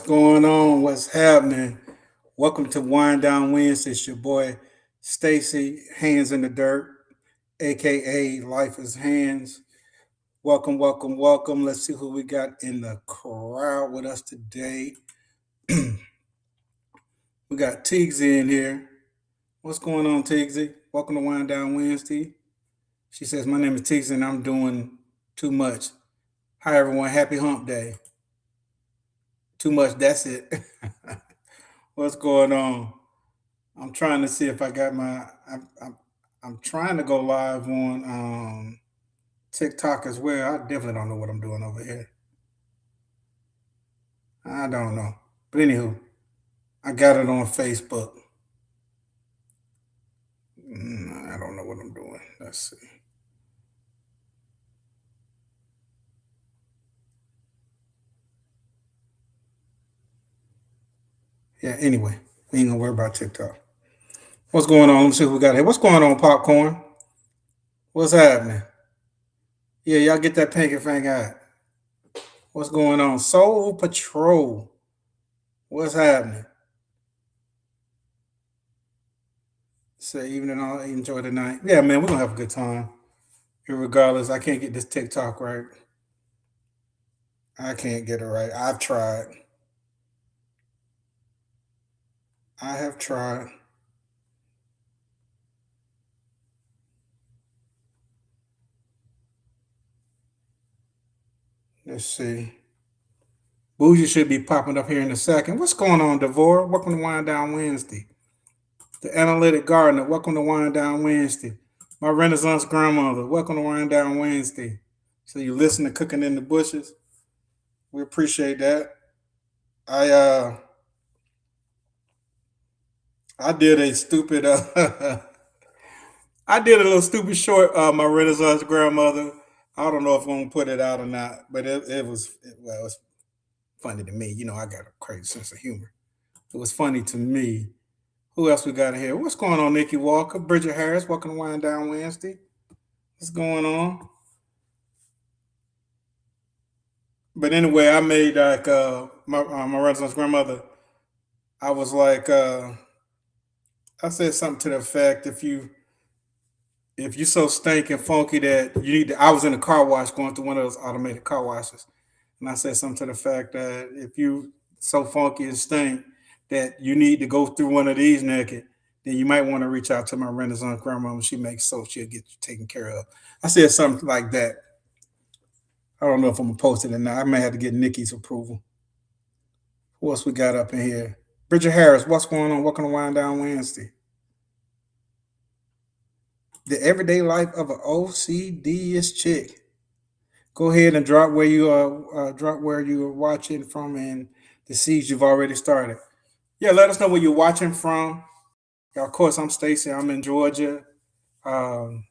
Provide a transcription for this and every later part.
going on? What's happening? Welcome to Wind Down Wednesday. It's your boy Stacy, Hands in the Dirt, aka Life is Hands. Welcome, welcome, welcome. Let's see who we got in the crowd with us today. We got Tigsy in here. What's going on, Tigsy? Welcome to Wind Down Wednesday. She says, "My name is Tigsy and I'm doing too much." Hi, everyone. Happy Hump Day. Too much. That's it. What's going on? I'm trying to see if I got my. I'm trying to go live on TikTok as well. I definitely don't know what I'm doing over here. I don't know. But anywho, I got it on Facebook. I don't know what I'm doing. Let's see. Yeah. Anyway, we ain't gonna worry about TikTok. What's going on? Let me see who we got here. What's going on, popcorn? What's happening? Yeah, y'all get that pinky thing out. What's going on? Soul Patrol. What's happening? Say evening all enjoy the night. Yeah, man, we're gonna have a good time. Regardless, I can't get this TikTok right. I can't get it right. I've tried. I have tried. Let's see. Bougie should be popping up here in a second. What's going on, Devora? Welcome to Wind Down Wednesday. The Analytic Gardener, welcome to Wind Down Wednesday. My Renaissance grandmother, welcome to Wind Down Wednesday. So you listen to Cooking in the Bushes. We appreciate that. I uh I did a stupid I did a little stupid short. My Renaissance grandmother. I don't know if I'm gonna put it out or not, but it was funny to me. You know, I got a crazy sense of humor. It was funny to me. Who else we got in here? What's going on, Nikki Walker, Bridget Harris? Welcome to Wind Down Wednesday. What's going on? But anyway, I made like my Renaissance grandmother. I was like, I said something to the effect, if you so stinking funky that you need to, I was in a car wash going through one of those automated car washes. And I said something to the fact that if you so funky and stink that you need to go through one of these naked, then you might want to reach out to my Renaissance grandma. She makes soap, she'll get you taken care of. I said something like that. I don't know if I'm gonna post it or not. I may have to get Nikki's approval. Who else we got up in here? Bridget Harris, what's going on? Welcome to Wind Down Wednesday. The everyday life of an OCD-ish chick. Go ahead and drop where you are watching from and the seeds you've already started. Yeah, let us know where you're watching from. Of course, I'm Stacy. I'm in Georgia. Um,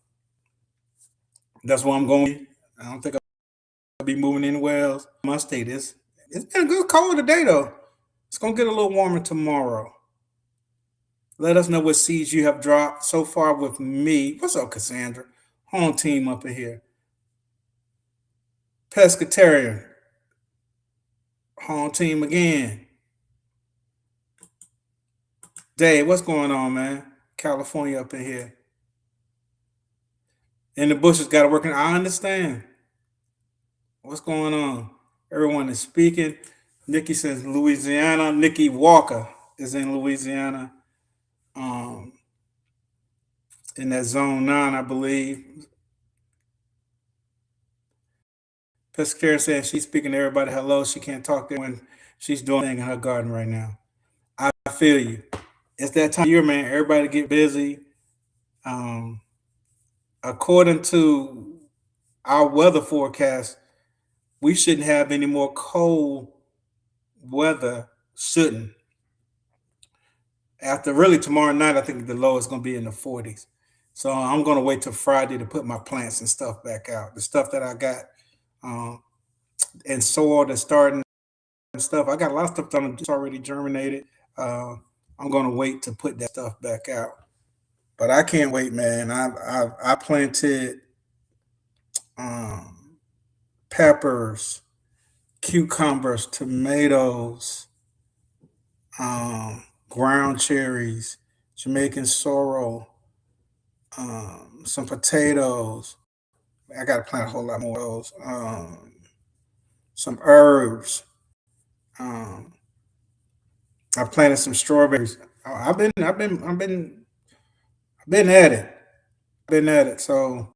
that's where I'm going. I don't think I'll be moving anywhere else. My state is. It's been a good cold today though. It's gonna get a little warmer tomorrow. Let us know what seeds you have dropped so far with me. What's up, Cassandra? Home team up in here. Pescatarian. Home team again. Dave, what's going on, man? California up in here. And the bushes got to work. I understand. What's going on? Everyone is speaking. Nikki says Louisiana. Nikki Walker is in Louisiana. In that zone 9, I believe. Pescara says she's speaking to everybody. Hello. She can't talk to when she's doing thing in her garden right now. I feel you. It's that time of year, man. Everybody get busy. Um, According to our weather forecast, we shouldn't have any more cold weather. Shouldn't. After really tomorrow night, I think the low is going to be in the 40s. So I'm going to wait till Friday to put my plants and stuff back out. The stuff that I got in soil that's starting and stuff. I got a lot of stuff that's already germinated. I'm going to wait to put that stuff back out. But I can't wait, man. I planted peppers, cucumbers, tomatoes. ground cherries, Jamaican sorrel, some potatoes. I got to plant a whole lot more of those. Some herbs. Um, I planted some strawberries. I've been at it. Been at it. So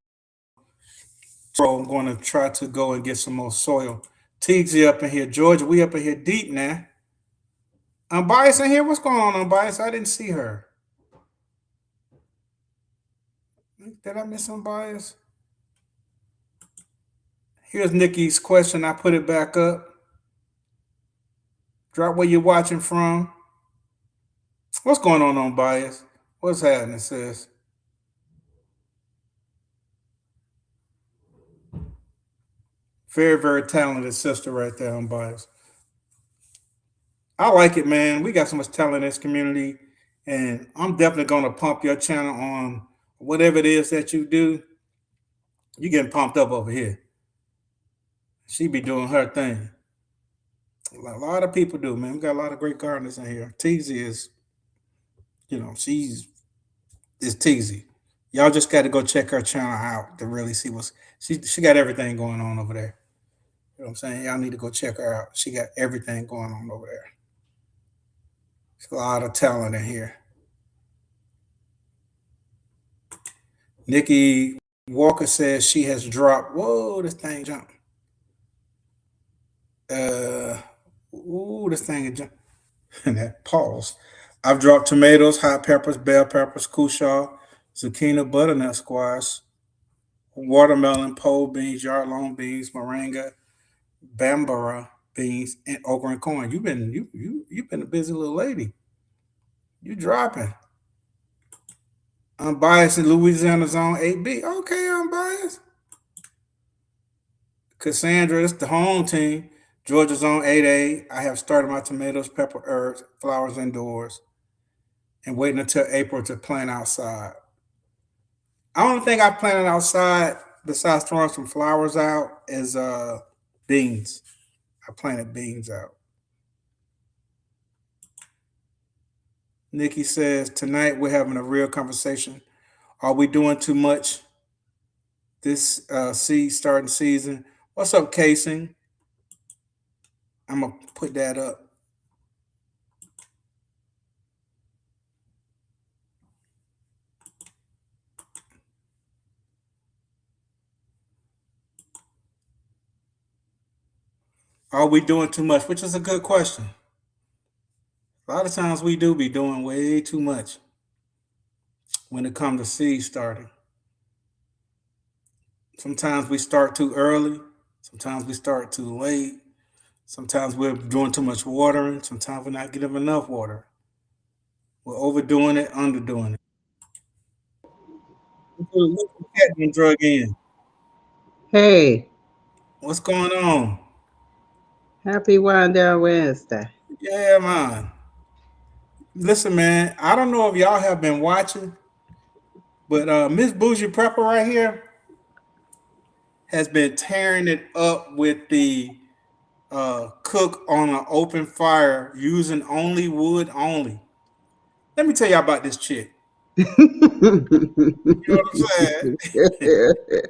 I'm going to try to go and get some more soil. Teagsy up in here, Georgia. We up in here deep now. Unbiased in here. What's going on, Unbiased? I didn't see her. Did I miss Unbiased? Here's Nikki's question. I put it back up. Drop where you're watching from. What's going on, Bias? What's happening, sis? Very, very talented sister right there, Unbiased. I like it, man. We got so much talent in this community, and I'm definitely going to pump your channel on whatever it is that you do. You getting pumped up over here. She be doing her thing. A lot of people do, man. We got a lot of great gardeners in here. Teasy is, she's Teasy. Y'all just got to go check her channel out to really see what's she got everything going on over there. You know what I'm saying? Y'all need to go check her out. She got everything going on over there. There's a lot of talent in here. Nikki Walker says she has dropped. Whoa, this thing jumped. This thing jumped. That pause. I've dropped tomatoes, hot peppers, bell peppers, cushaw, zucchini, butternut squash, watermelon, pole beans, yard long beans, moringa, bambara beans, and okra and corn. You've been a busy little lady. You dropping. Unbiased in Louisiana Zone 8B. Okay, unbiased. Cassandra, it's the home team. Georgia Zone 8A. I have started my tomatoes, pepper, herbs, flowers indoors, and waiting until April to plant outside. I only thing I planted outside besides throwing some flowers out is beans. I planted beans out. Nikki says, tonight we're having a real conversation. Are we doing too much this seed starting season? What's up, Casing? I'm going to put that up. Are we doing too much? Which is a good question. A lot of times we do be doing way too much when it comes to seed starting. Sometimes we start too early. Sometimes we start too late. Sometimes we're doing too much watering. Sometimes we're not getting enough water. We're overdoing it, underdoing it. Look at the cat being drug in. Hey, What's going on? happy Wind Down Wednesday. Yeah, man. Listen, man, I don't know if y'all have been watching, but Miss Bougie Prepper right here has been tearing it up with the cook on an open fire using only wood only. Let me tell y'all about this chick. You know what I'm saying?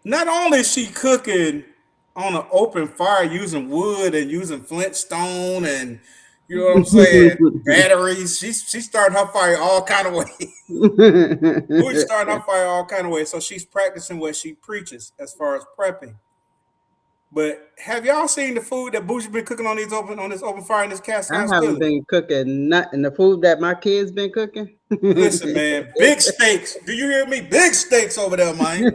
Not only is she cooking on an open fire using wood and using flintstone and you know what I'm saying, batteries. She's starting her fire all kind of ways. Bougie starting her fire all kind of ways. So she's practicing what she preaches as far as prepping. But have y'all seen the food that Bougie been cooking on this open fire in this cast I iron haven't skillet? been cooking nothing. The food that my kids been cooking. Listen, man, big steaks. Do you hear me? Big steaks over there, man.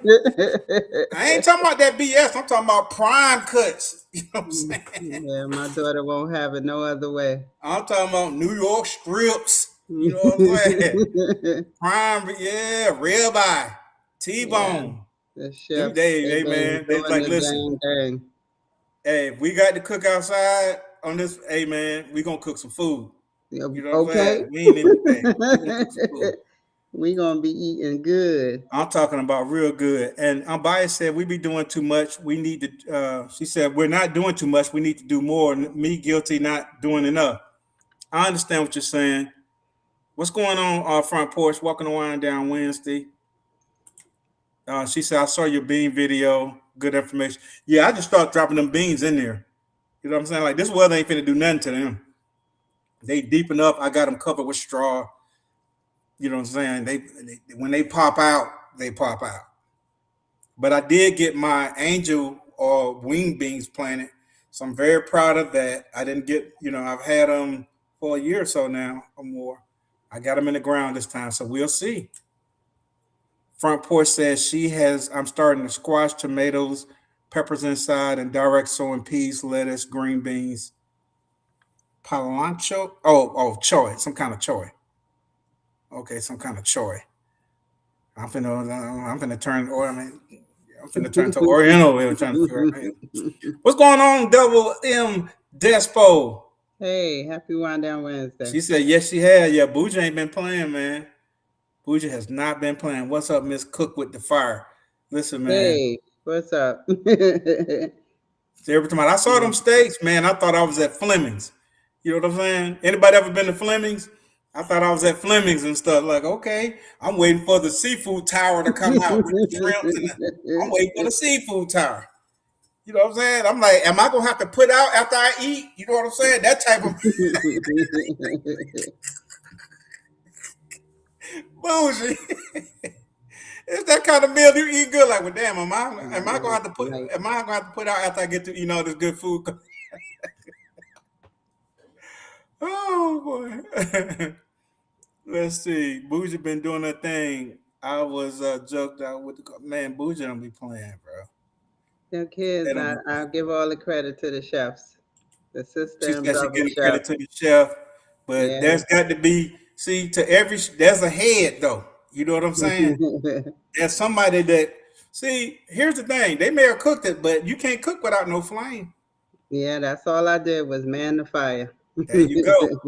I ain't talking about that BS. I'm talking about prime cuts. You know what I'm saying? Yeah, my daughter won't have it no other way. I'm talking about New York strips. You know what I'm saying? Prime, yeah, ribeye, Yeah, T-bone. the Them chefs, days, they've hey been man, they doing like, the listen, dang thing. hey, if we got to cook outside on this, hey man, we gonna cook some food. Yeah, You know what I'm okay. saying? We ain't even, hey, we gonna cook some food. We gonna be eating good. I'm talking about real good. And Ambaya said we be doing too much. We need to. She said we're not doing too much. We need to do more. Me guilty, not doing enough. I understand what you're saying. What's going on, front porch? Walking around down Wednesday. She said, I saw your bean video. Good information. Yeah, I just start dropping them beans in there. You know what I'm saying? Like this weather ain't finna do nothing to them. They deep enough. I got them covered with straw. You know what I'm saying? They when they pop out, they pop out. But I did get my angel or wing beans planted, so I'm very proud of that. I didn't get, I've had them for a year or so now or more. I got them in the ground this time, so we'll see. Front porch says she has. I'm starting to squash, tomatoes, peppers inside, and direct sowing peas, lettuce, green beans, palancho. Choy, some kind of choy. Okay, some kind of choy. I'm finna turn, or I mean, I'm finna turn to Oriental. Here, trying to figure out what's going on. Double M Despo. Hey, happy Wind Down Wednesday. She said yes, she had. Yeah, Bougie ain't been playing, man. Bougie has not been playing. What's up, Miss Cook with the fire? Listen, man. Hey, what's up? Every time I saw them steaks, man, I thought I was at Fleming's. You know what I'm saying? Anybody ever been to Fleming's? I thought I was at Fleming's and stuff. Like, okay, I'm waiting for the seafood tower to come out with the shrimps I'm waiting for the seafood tower. You know what I'm saying? I'm like, am I gonna have to put out after I eat? You know what I'm saying? That type of bougie. It's that kind of meal you eat good. Like, well, damn, am I gonna have to put Right. am I gonna have to put out after I get to eat all this good food? Oh boy. Let's see. Bougie been doing her thing. I was joked out with the man. Bougie don't be playing, bro. The They kids, don't I, be I'll playing. give all the credit to the chefs, the She sister and said she brother getting chef. credit to the chef, but Yeah. there's got to be to every there's a head though. You know what I'm saying? There's somebody that here's the thing. They may have cooked it, but you can't cook without no flame. Yeah, that's all I did was man the fire. There you go.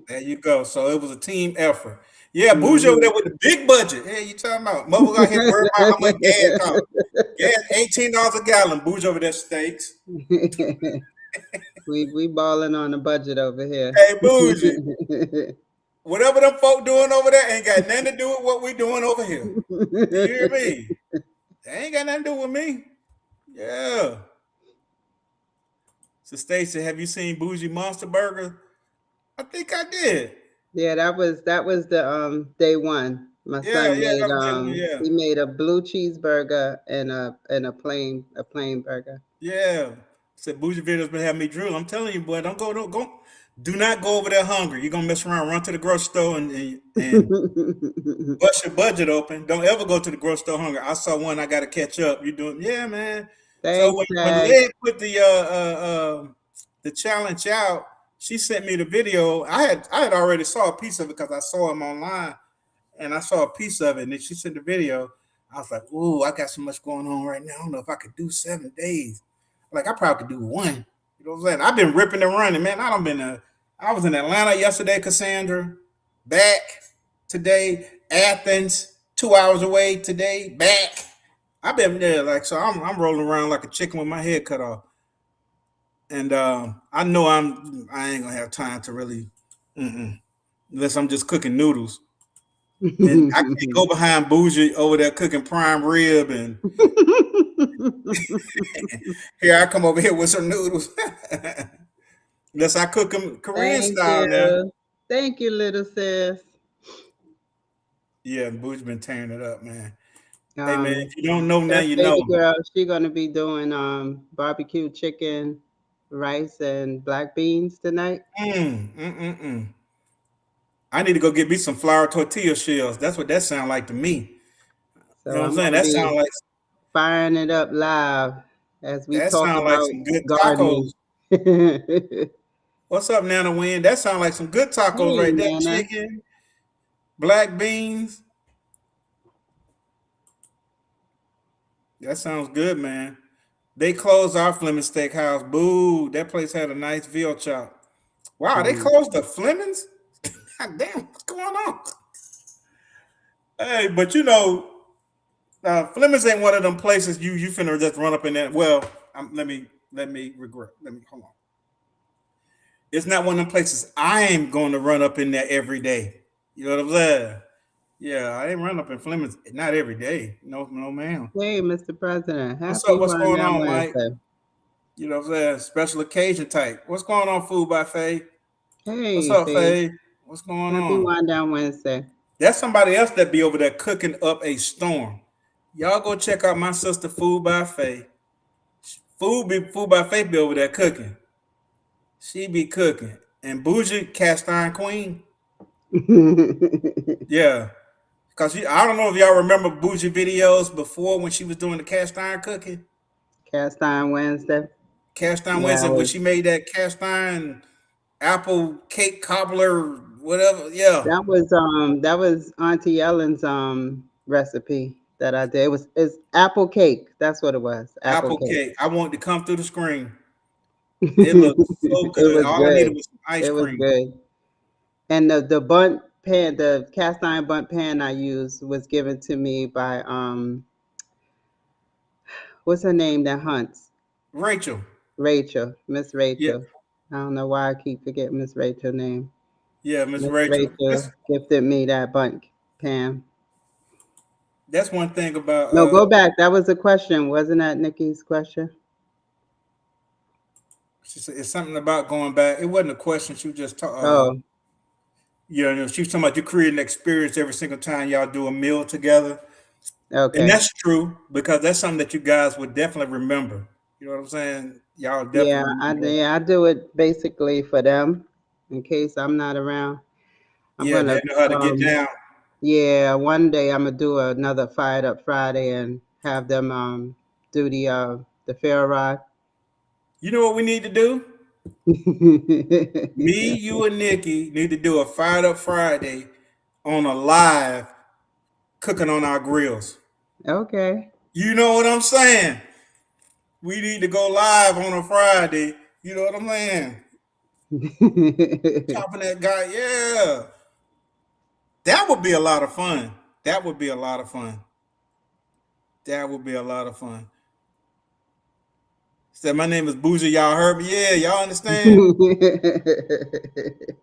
There you go. So it was a team effort. Yeah, Bougie over Mhm. there with the big budget. Hey, you talking about? Mother got here worried about how much gas cost. Gas $18 a gallon. Bougie over there steaks. we balling on a budget over here. Hey, Bougie. Whatever them folk doing over there ain't got nothing to do with what we doing over here. Do you hear me? They ain't got nothing to do with me. Yeah. So Stacy, have you seen Bougie Monster Burger? I think I did. Yeah, that was the day one. My Yeah, son yeah, made that was day one. Yeah. he made a blue cheeseburger and a plain burger. Yeah. Said Bougie videos been having me drool. I'm telling you, boy, don't go. Do not go over there hungry. You're gonna mess around, run to the grocery store and bust your budget open. Don't ever go to the grocery store hungry. I saw one. I got to catch up. You doing? Yeah, man. So Thanks, when Tag. Leg put the challenge out, she sent me the video. I had already saw a piece of it because I saw him online, and I saw a piece of it. And then she sent the video. I was like, "Ooh, I got so much going on right now. I don't know if I could do 7 days. Like I probably could do one. You know what I'm saying? I've been ripping and running, man. I don't been. I was in Atlanta yesterday, Cassandra. Back today, Athens, 2 hours away today. Back. I've been there, like so. I'm rolling around like a chicken with my head cut off, and I know I ain't gonna have time to really, unless I'm just cooking noodles. And I can't go behind Bougie over there cooking prime rib, and here I come over here with some noodles. Unless I cook them Korean Thank style now. you. Thank you, little sis. Yeah, Bougie been tearing it up, man. Hey man, Um, if you don't know now, Chef you know. baby girl, she gonna be doing barbecue chicken, rice, and black beans tonight. Mm. I need to go get me some flour tortilla shells. That's what that sound like to me. You So know what I'm I'm saying? gonna That be sound like firing it up live as we talk about some good tacos. gardening. Hey, What's up, Nana Wynn? That sound like some good tacos right there. Nana. Chicken, black beans. That sounds good, man. They closed our Fleming Steakhouse. Boo! That place had a nice veal chop. Wow, they Mm. closed the Flemings. God damn, what's going on? Hey, but Fleming's ain't one of them places you finna just run up in there. Well, let me regret. Let me hold on. It's not one of them places I am going to run up in there every day. You know what I'm saying? Yeah, I ain't run up in Fleming's not every day. No, no, ma'am. Hey, Mr. President, What's up? happy What's Wind going Down on, Mike? Wednesday. You know what I'm saying? Special occasion type. What's going on, Food by Faye? What's Hey, up, Faye, Faye? What's going happy on? Wind Down Wednesday. That's somebody else that be over there cooking up a storm. Y'all go check out my sister Food by Faye. Food by Faye be over there cooking. She be cooking. And Bougie Cast Iron Queen. Yeah. Cause I don't know if y'all remember Bougie videos before when she was doing the cast iron cooking. Cast Iron Wednesday. Cast iron Yeah, I Wednesday when was. she made that cast iron apple cake cobbler, whatever. Yeah. That was Auntie Ellen's recipe that I did. It's apple cake. That's what it was. Apple Apple cake. cake. I wanted to come through the screen. It looked so It good. was All I needed good. was some ice It was cream. good. And the bunt pan, the cast iron bunt pan I used was given to me by what's her name that hunts? Rachel. Rachel, Miss Yeah. Rachel. I don't know why I keep forgetting Miss Rachel's name. Yeah, Miss Miss Rachel. Rachel gifted me that bunt pan. That's one thing about No, go back. That was a question. Wasn't that Nikki's question? she said it's something about going back. It wasn't a question. She was just Oh, you know, she was talking about you create an experience every single time y'all do a meal together. And okay. that's true because that's something that you guys would definitely remember. You know what I'm saying? Y'all Yeah, definitely remember that. I do it basically for them in case I'm not around. I'm Yeah, gonna they know how to get down. yeah, one day I'm gonna do another Fired Up Friday and have them do the fair ride. You know what we need to do? Me, you, and Nikki need to do a Fired Up Friday on a live cooking on our grills. Okay. You know what I'm saying? We need to go live on a Friday. You know what I'm saying? Chopping that guy. Yeah. That would be a lot of fun. That would be a lot of fun. That would be a lot of fun. Said my name is Bougie. Y'all heard me? Yeah, y'all understand?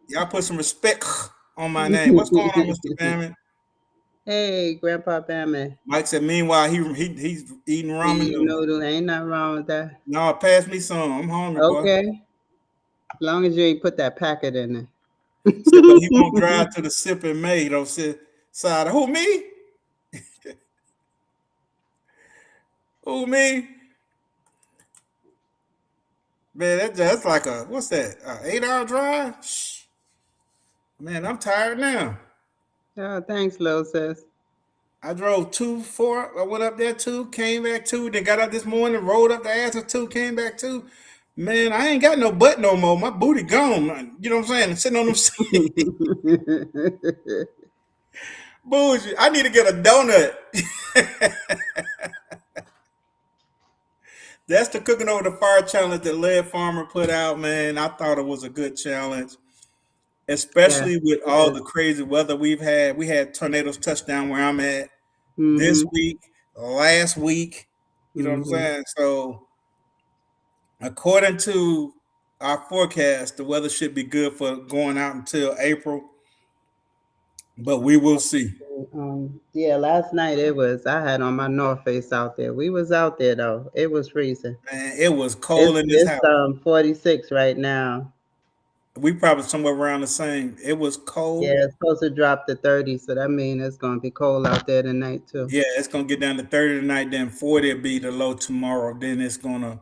Y'all put some respect on my name. What's going on, Mr. Bamman? Hey, Grandpa Bammy. Mike said, meanwhile, he's eating ramen Eating noodles. noodle, ain't nothing wrong with that. No, pass me some. I'm hungry, boy. Okay. As long as you ain't put that packet in there. Said, but he won't drive to the sip in May. Don't sit side. Who me? Who me? Man, that's like a what's that? 8 hour drive? Shh. Man, I'm tired now. Oh, thanks, little sis. I drove 2, 4. I went up there 2, came back 2. Then got up this morning, rolled up the ass of 2, came back 2. Man, I ain't got no butt no more. My booty gone. Man. You know what I'm saying? Sitting on them seats. Bougie. I need to get a donut. That's the cooking over the fire challenge that Led Farmer put out, man. I thought it was a good challenge, Yes, especially with it all is. the crazy weather we've had. We had tornadoes touch down where I'm at this Mm-hmm. week, last week. You know what I'm Mm-hmm. saying? So according to our forecast, the weather should be good for going out until April, but we will see. Yeah, last night it was. I had on my North Face out there. We was out there though. It was freezing. Man, it was cold It's in this it's house. 46 right now. We probably somewhere around the same. It was Yeah, cold. it's supposed to drop to 30, so that means it's gonna be cold out there tonight too. Yeah, it's gonna get down to 30 tonight, then 40 will be the low tomorrow. Then it's gonna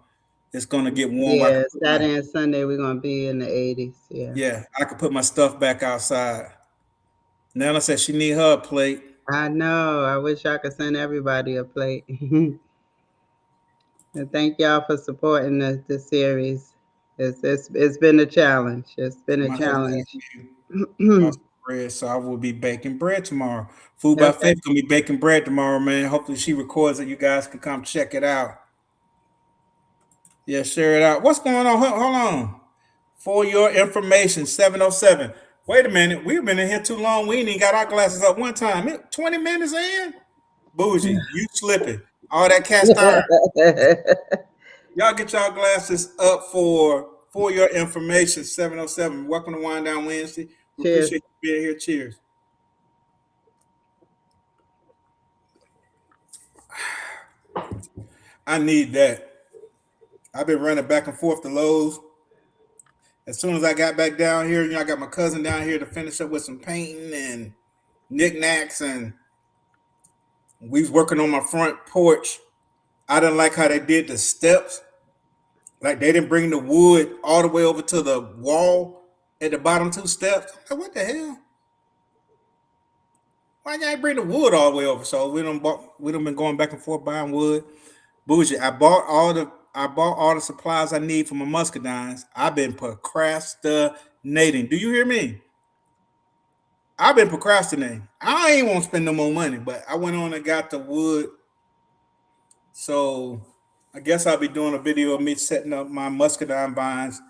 get warm. I Yeah, can put my Saturday and Sunday we're gonna be in the 80s. Yeah. yeah, I can put my stuff back outside. Nana said she need her a plate. I know. I wish I could send everybody a plate. And thank y'all for supporting the series. It's been a challenge. It's been a My husband asked challenge. me about some bread, so I will be baking bread tomorrow. Food by Okay. Faith gonna be baking bread tomorrow, man. Hopefully she records it. You guys can come check it out. Yeah, share it out. What's going on? Hold on. For your information, 707. Wait a minute. We've been in here too long. We ain't even got our glasses up one time. 20 minutes in? Bougie, you slipping. All that cast iron. Y'all get y'all glasses up for For your information, 707. Welcome to Wind Down Wednesday. We Cheers. appreciate you being here. Cheers. I need that. I've been running back and forth to Lowe's. As soon as I got back down here, I got my cousin down here to finish up with some painting and knickknacks, and we was working on my front porch. I didn't like how they did the steps. Like they didn't bring the wood all the way over to the wall at the bottom two steps. I'm like, what the hell? Why can't bring the wood all the way over? So we don't been going back and forth buying wood. Bougie. I bought all the supplies I need for my muscadines. I've been procrastinating. Do you hear me? I've been procrastinating. I ain't want to spend no more money, but I went on and got the wood. So I guess I'll be doing a video of me setting up my muscadine vines,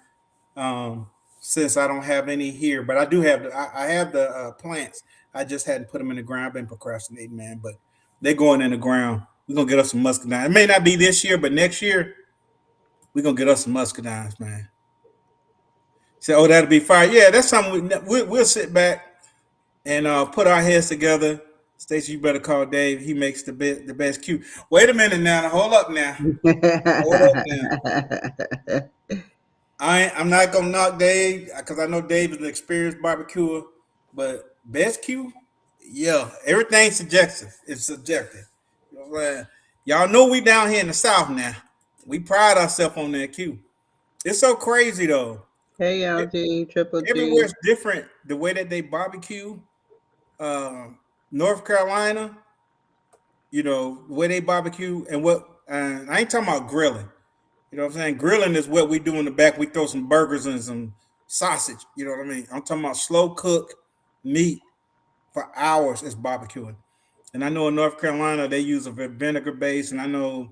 um, since I don't have any here. But I do have I have the plants. I just hadn't put them in the ground. I've been procrastinating, man. But they're going in the ground. We're gonna get us some muscadine. It may not be this year, but next year we're gonna get us some muscadines, man. Say, oh, that'll be fire. Yeah, that's something we'll sit back and put our heads together. Stacey, you better call Dave. He makes the best cue. Wait a minute now. Hold up now. Hold up now. I'm not gonna knock Dave because I know Dave is an experienced barbecuer, but best cue, yeah, everything's subjective. It's subjective. You know what I'm saying? Y'all know we down here in the South now. We pride ourselves on that cue. It's so crazy though. Hey, LG, Triple G. Everywhere's different. The way that they barbecue, North Carolina, the way they barbecue and what. I ain't talking about grilling. You know what I'm saying? Grilling is what we do in the back. We throw some burgers and some sausage. You know what I mean? I'm talking about slow cook meat for hours is barbecuing. And I know in North Carolina they use a vinegar base, and I know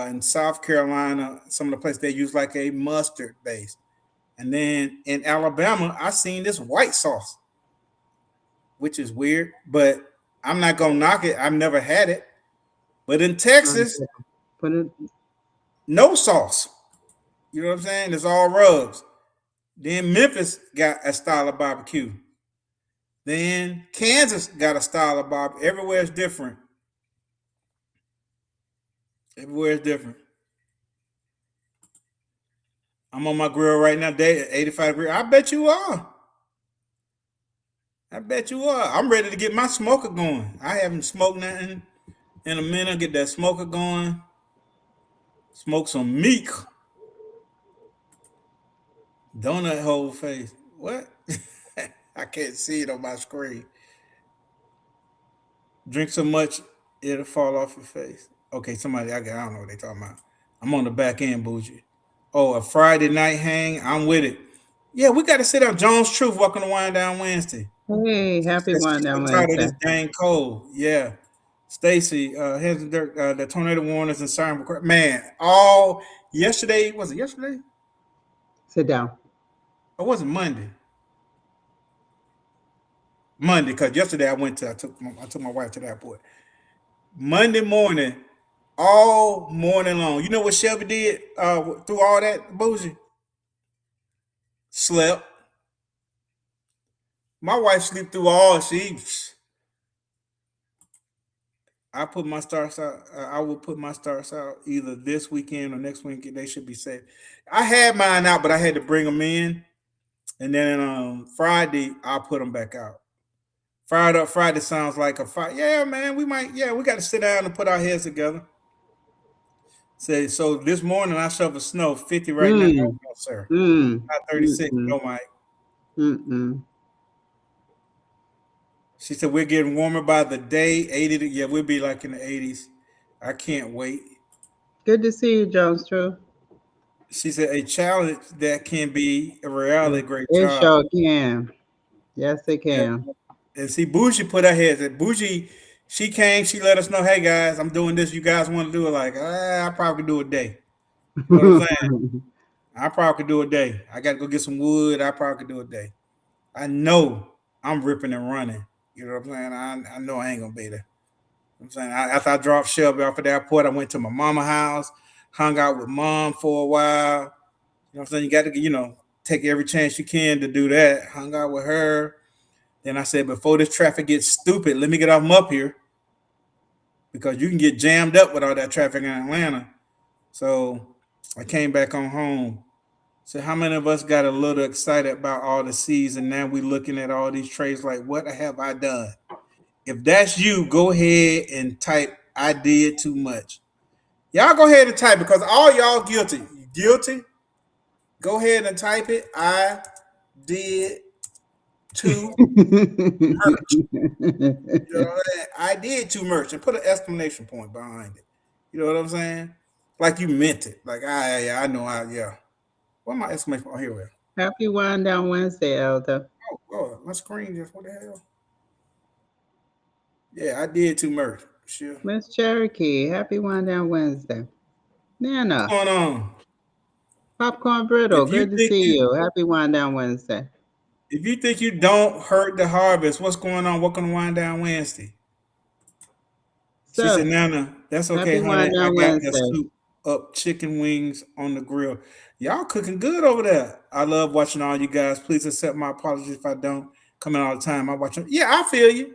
in South Carolina some of the places they use like a mustard base. And then in Alabama, I seen this white sauce, which is weird, but I'm not gonna knock it. I've never had it. But in Texas, Put it. no sauce. You know what I'm saying? It's all rubs. Then Memphis got a style of barbecue. Then Kansas got a style of barbecue. Everywhere is different. Everywhere is different. I'm on my grill right now, day 85 degrees. I bet you are. I bet you are. I'm ready to get my smoker going. I haven't smoked nothing in a minute. Get that smoker going. Smoke some meat. Donut whole face. What? I can't see it on my screen. Drink so much it'll fall off your face. Okay, I don't know what they talking about. I'm on the back end, Bougie. Oh, a Friday night hang. I'm with it. Yeah, we got to sit down. Jones Truth, welcome to Wind Down Wednesday. Hey, happy one She's so down tired of Wednesday. this dang cold. Yeah. Stacy, HandsInTheDirt, the tornado warnings and siren. Man, all yesterday, was it yesterday? Sit down. Or was it Monday? Monday, because yesterday I took my wife to the airport. Monday morning, all morning long. You know what Shelby did through all that, Bougie? Slept. My wife sleep through all. I put my starts out. I will put my starts out either this weekend or next weekend. They should be safe. I had mine out, but I had to bring them in, and then Friday I'll put them back out. Fired up Friday sounds like a fire. Yeah, man, we might. Yeah, we got to sit down and put our heads together. Say so. This morning I shoveled snow 50 right now. Mm, No, sir. mm, Not 36. mm, No, Mike. mm. She said we're getting warmer by the day. 80. Yeah, we'll be like in the 80s. I can't wait. Good to see you, Jones True. She said a challenge that can be a reality. Great It job. sure can. Yes, it Yeah. can. And see, Bougie put her head. Bougie, she came. She let us know, hey guys, I'm doing this. You guys want to do it? Like, I probably could do a day. You know what I'm saying? I probably could do a day. I got to go get some wood. I probably could do a day. I know I'm ripping and running. You know what I'm saying? I know I ain't gonna be there. I'm saying after I dropped Shelby off at the airport, I went to my mama house, hung out with mom for a while. know what I'm saying? You got to, take every chance you can to do that. Hung out with her. Then I said, before this traffic gets stupid, let me get off them up here because you can get jammed up with all that traffic in Atlanta. So I came back on home. So how many of us got a little excited about all the seeds and now we looking at all these trays like, what have I done? If that's you, go ahead and type I did too much. Y'all go ahead and type because all y'all guilty. Guilty? Go ahead and type it. I did too much. You know what I'm saying? I did too much and put an exclamation point behind it. You know what I'm saying? Like you meant it. Like I know yeah. What my exclamation point? Oh, here we are. Happy Wind Down Wednesday, Elder. Oh God, my screen just what the hell? Yeah, I did too much. Sure. Miss Cherokee, happy Wind Down Wednesday. Nana, What's going on? Popcorn Brittle, If you good to think see you you. Happy Wind Down Wednesday. if you think you don't hurt the harvest, what's going on? Welcome to Wind Down Wednesday. She said, So, Nana, that's okay, happy honey. Wind I Down got the Wednesday. soup up chicken wings on the grill. Y'all cooking good over there. I love watching all you guys. Please accept my apologies if I don't come in all the time. I watch them. Yeah, I feel you.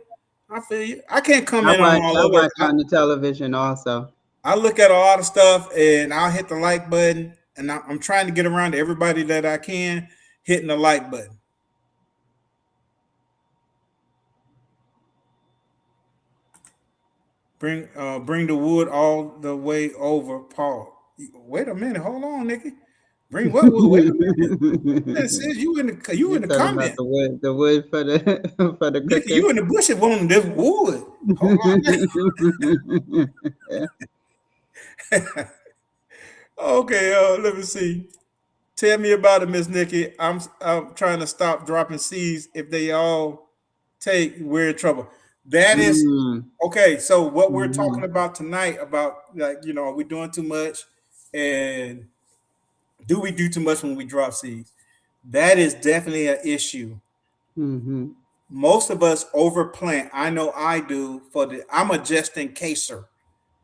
I feel you. I can't come in on all I of it. watch on the television also. I look at a lot of stuff and I'll hit the like button and I'm trying to get around to everybody that I can hitting the like button. Bring the wood all the way over, Paul. Wait a minute, hold on, Nikki. Bring what wood? Wait a minute. It says you You're in the talking about comment. the wood for the for the Nikki, cooking. you in the bushes wanting this wood. Hold on. Okay, let me see. Tell me about it, Miss Nikki. I'm trying to stop dropping seeds. If they all take, we're in trouble. That is Mm, okay. So what we're talking mhm, about tonight about like are we doing too much, and do we do too much when we drop seeds? That is definitely an issue. mhm. Most of us overplant. I know I do. I'm a just in caser.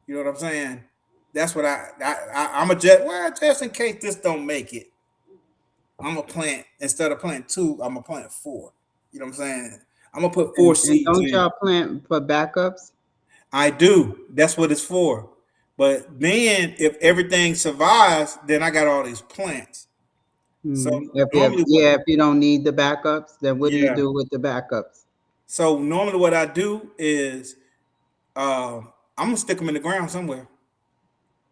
You know what I'm saying? That's what I'm a just in case this don't make it. I'm a plant instead of planting two. I'm a plant four. You know what I'm saying? I'm gonna put four And seeds don't in. y'all plant for backups? I do. That's what it's for. But then if everything survives, then I got all these plants. So Mm. normally what If you don't need the backups, then what do you yeah. do with the backups? So normally what I do is I'm gonna stick them in the ground somewhere.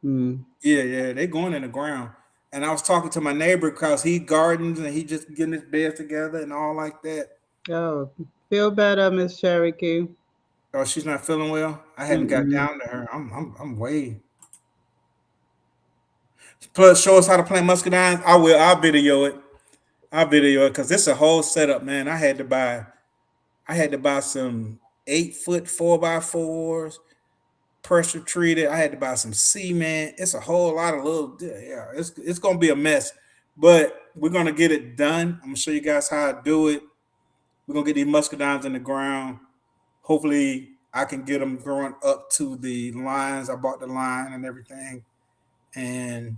Mm. Yeah, they going in the ground. And I was talking to my neighbor because he gardens and he just getting his beds together and all like that. Oh, feel better, Miss Cherokee. Oh, she's not feeling well. I hadn't got Mm-mm. down to her. I'm way. Plus, show us how to plant muscadines. I will. I'll video it. I'll video it because it's a whole setup, man. I had to buy some 8 foot 4x4s, pressure treated. I had to buy some cement. It's a whole lot of little. Yeah, it's gonna be a mess, but we're gonna get it done. I'm gonna show you guys how I do it. We're gonna get these muscadines in the ground. Hopefully, I can get them growing up to the lines. I bought the line and everything, and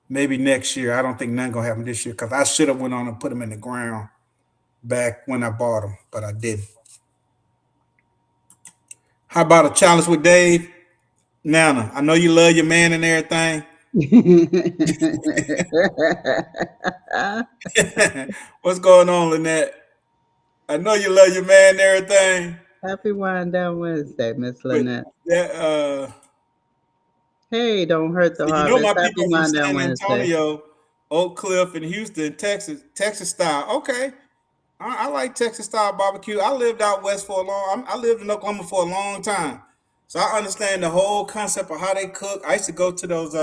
maybe next year. I don't think nothing gonna happen this year because I should have went on and put them in the ground back when I bought them, but I didn't. How about a challenge with Dave? Nana, I know you love your man and everything. What's going on, Lynette? I know you love your man and everything, Happy Wind Down Wednesday, Miss but Lynette. that Hey, don't hurt the my harvest. Happy people from Wind Down San Wednesday. Antonio, Oak Cliff, and Houston, Texas style. Okay, I like Texas style barbecue. I lived out west for a long. I lived in Oklahoma for a long time, so I understand the whole concept of how they cook. I used to go to those.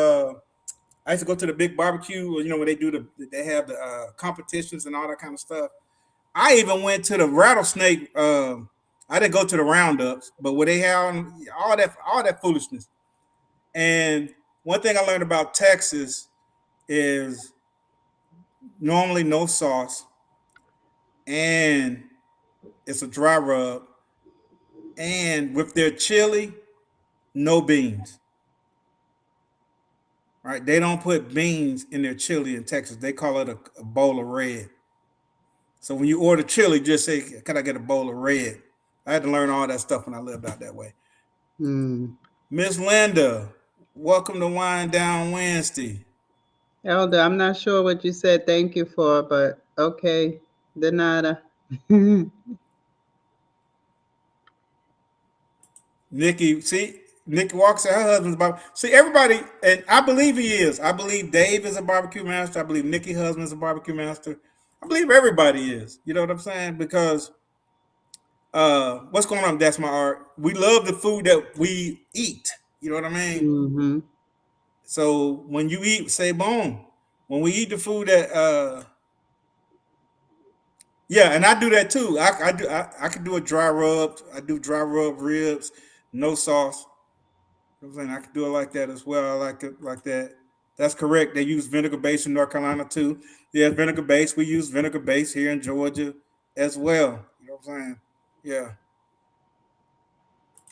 I used to go to the big barbecue. Where they have the competitions and all that kind of stuff. I even went to the rattlesnake. I didn't go to the roundups, but where they have all that foolishness. And one thing I learned about Texas is normally no sauce, and it's a dry rub, and with their chili, no beans. right? They don't put beans in their chili in Texas. They call it a bowl of red. So when you order chili, just say, "Can I get a bowl of red?" I had to learn all that stuff when I lived out that way. Mm. Miss Linda, welcome to Wine Down Wednesday. Elder, I'm not sure what you said thank you for, but okay. De nada. Nikki, see, Nikki Walker said her husband's barbecue. See, everybody, and I believe he is. I believe Dave is a barbecue master. I believe Nikki's husband is a barbecue master. I believe everybody is. You know what I'm saying? Because what's going on? That's my art. We love the food that we eat. You know what I mean? Mm-hmm. So when you eat, say boom. When we eat the food that yeah, and I do that too. I can do a dry rub. I do dry rub ribs, no sauce. You know what I'm saying? I can do it like that as well. I like it like that. That's correct. They use vinegar base in North Carolina too. Yeah, vinegar base. We use vinegar base here in Georgia as well. You know what I'm saying? Yeah.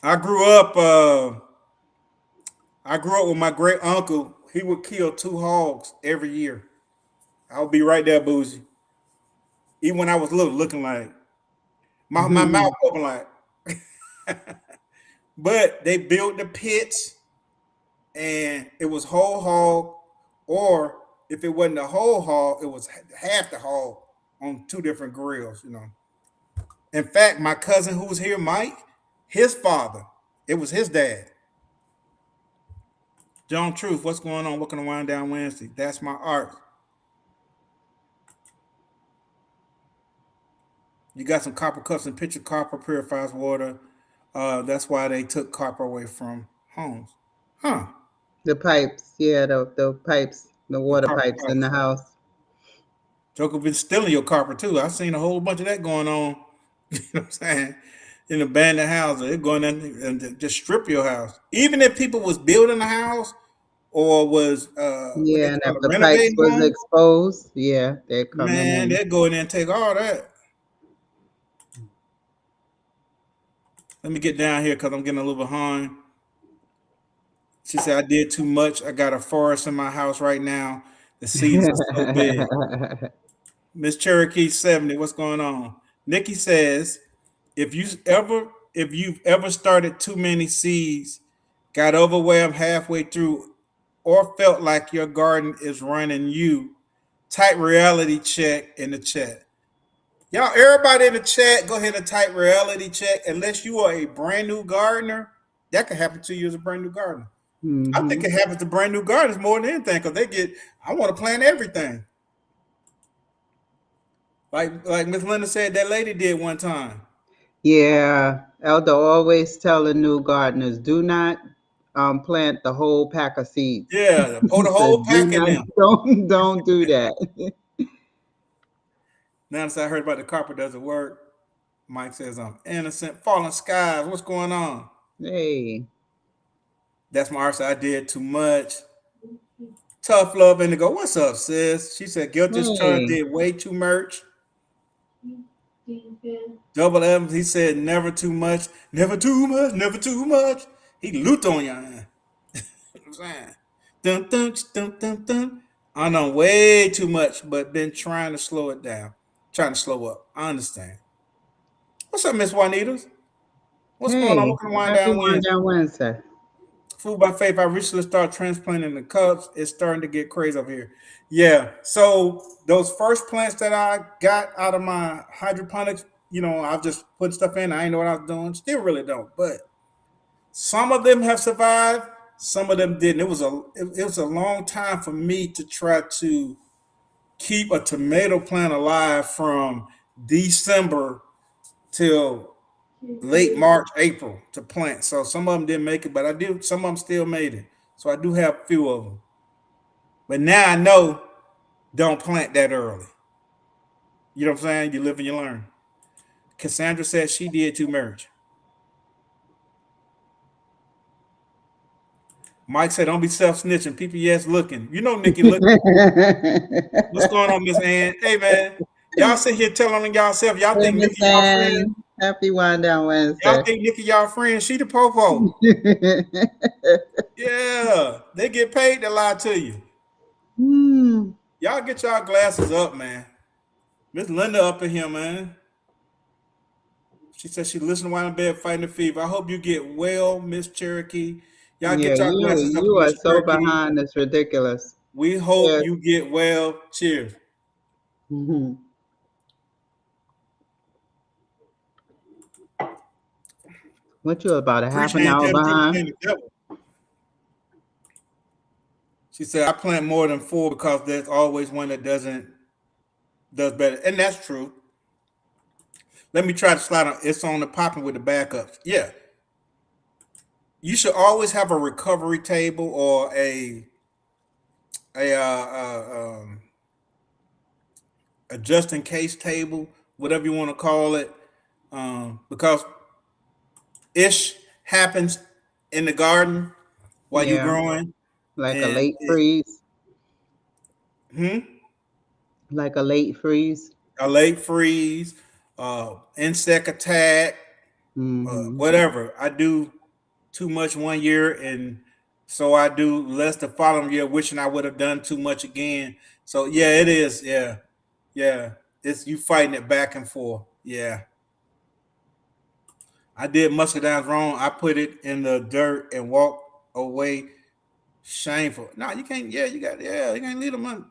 I grew up. I grew up with my great uncle. He would kill 2 hogs every year. I would be right there, Bougie. Even when I was little, looking like my mouth open like. But they built the pits, and it was whole hog, or if it wasn't a whole hog, it was half the hog on 2 different grills. You know. In fact, my cousin who was here, Mike, his father, it was his dad. John Truth, what's going on? Welcome to Wind Down Wednesday. That's my art. You got some copper cups and pitcher copper purifies water. That's why they took copper away from homes. Huh. The pipes, yeah, the pipes, the The water copper pipes in pipes. the house. Joker been stealing your copper too. I've seen a whole bunch of that going on. You know what I'm saying? In abandoned houses, they're going in and just strip your house. Even if people was building a house or was what they Yeah, and call if a the pipes renovating was home, exposed, yeah, they're coming man, in. they'd go in there and take all that. Let me get down here because I'm getting a little behind. She said I did too much. I got a forest in my house right now. The seeds are so big. Miss Cherokee 70, what's going on? Nikki says, if you've ever started too many seeds, got overwhelmed halfway through, or felt like your garden is running you, type reality check in the chat. Y'all, everybody in the chat, go ahead and type reality check. Unless you are a brand new gardener, that could happen to you as a brand new gardener. I think Hmm. it happens to brand new gardeners more than anything because they get, I want to plant everything. Like Miss Linda said, that lady did one time. Yeah, Elder always telling new gardeners, do not plant the whole pack of seeds. Yeah, pour He the said, whole do pack in not, there. don't do that. Now that I heard about the carpet doesn't work, Mike says I'm innocent. Falling skies, what's going on? Hey. That's my answer. I did too much. Tough love indigo. What's up, sis? She said guilty as charged, Hey. did way too much. Double Evans, he said never too much, never too much, never too much. He looped on y'all. You know what I'm saying? Dun, dun, dun, dun, dun. I know way too much, but been trying to slow it down, trying to slow up. I understand. What's up, Miss Juanitas? What's going on? Hey. Welcome to Wind Happy Down One Wednesday. Down Wednesday. Food by Faith. I recently started transplanting the cups. It's starting to get crazy over here. Yeah. So those first plants that I got out of my hydroponics, I just put stuff in. I ain't know what I was doing. Still really don't. But some of them have survived. Some of them didn't. It was a long time for me to try to keep a tomato plant alive from December till late March, April to plant. So some of them didn't make it, but I did. Some of them still made it. So I do have a few of them. But now I know don't plant that early. You know what I'm saying? You live and you learn. Cassandra said she did too much. Mike said, "Don't be self snitching. People, yes, looking. You know, Nikki looking. What's going on, Miss Ann? Hey, man, y'all sit here telling on y'all self. Y'all Hey, think Miss Nikki y'all friend? Ann. Happy Wind Down Y'all Wednesday. think Nikki y'all friend? She the popo. Yeah, they get paid to lie to you. Hmm. Y'all get y'all glasses up, man. Miss Linda up in here, man. She said she listened while in bed fighting the fever. I hope you get well, Miss Cherokee. Y'all Yeah, get y'all you glasses up, you are Miss so Cherokee. behind. It's ridiculous. We hope Cheers. you get well. Cheers. Hmm. What you about a half Preacher an ain't hour tell the truth, behind? saying the devil. She said I plant more than four because there's always one that does better, and that's true. Let me try to slide on. It's on the popping with the backups. Yeah, you should always have a recovery table or a a just in case table, whatever you want to call it, because ish happens in the garden while you're Yeah, growing, like a and late freeze. hmm, Like a late freeze. a late freeze, insect attack, Hmm. whatever. I do too much one year, and so I do less the following year, wishing I would have done too much again. So yeah, it is. Yeah, yeah. It's you fighting it back and forth. Yeah, I did muscadines wrong. I put it in the dirt and walked away. Shameful. No, you can't. Yeah, you got. Yeah, you can't leave them.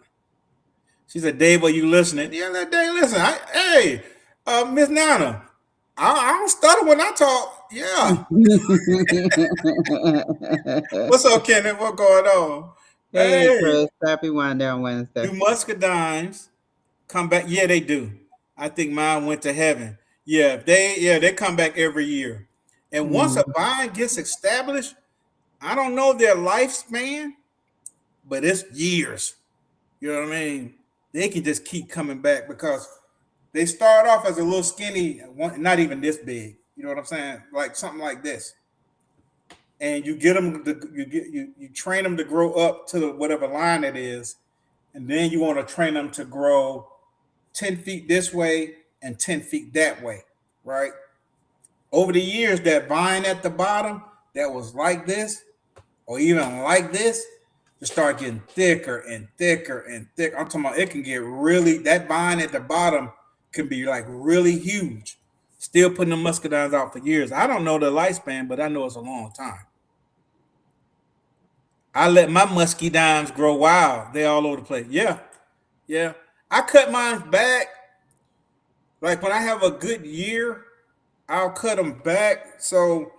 She said, "Dave, are you listening?" Yeah, let Dave listen. Hey, Miss Nana, I don't stutter when I talk. Yeah. What's up, Kenneth? What going on? Hey, Hey, Chris. Happy Wind Down Wednesday. do muscadines come back? Yeah, they do. I think mine went to heaven. Yeah, they come back every year. And once a Mm. vine gets established, I don't know their lifespan, but it's years. You know what I mean? They can just keep coming back because they start off as a little skinny, not even this big. You know what I'm saying? Like something like this. And you get them, you train them to grow up to whatever line it is, and then you want to train them to grow 10 feet this way and 10 feet that way, right? Over the years, that vine at the bottom that was like this, or even like this, to start getting thicker and thicker and thicker. I'm talking about it can get really, that vine at the bottom can be like really huge. Still putting the muscadines out for years. I don't know the lifespan, but I know it's a long time. I let my muscadines grow wild. They all over the place. Yeah, yeah. I cut mine back. Like when I have a good year, I'll cut them back so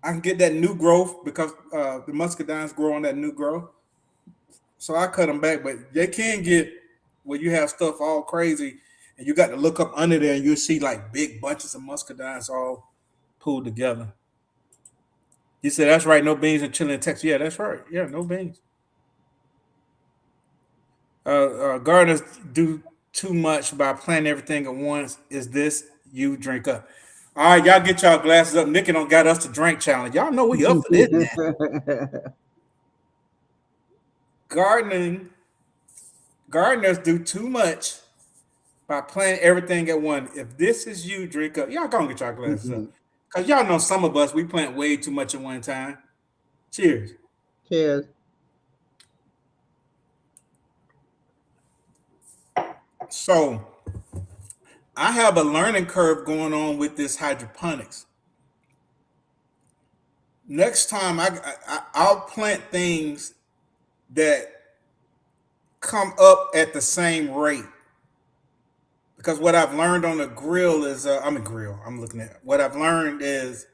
I can get that new growth because the muscadines grow on that new growth. So I cut them back, but they can get where you have stuff all crazy, and you got to look up under there, and you see like big bunches of muscadines all pulled together. You said that's right, no beans and chili in Texas. Yeah, that's right. Yeah, no beans. Gardeners do too much by planting everything at once. Is this you drink up? All right, y'all get y'all glasses up. Nicky don't got us to drink challenge. Y'all know we up for this now. Gardening gardeners do too much by planting everything at once. If this is you, drink up. Y'all gonna get y'all glasses up. Cause y'all know some of us we plant way too much at one time. Cheers. Cheers. So I have a learning curve going on with this hydroponics. Next time I'll plant things that come up at the same rate. Because what I've learned on the grill is I'm a grill. I'm looking at what I've learned is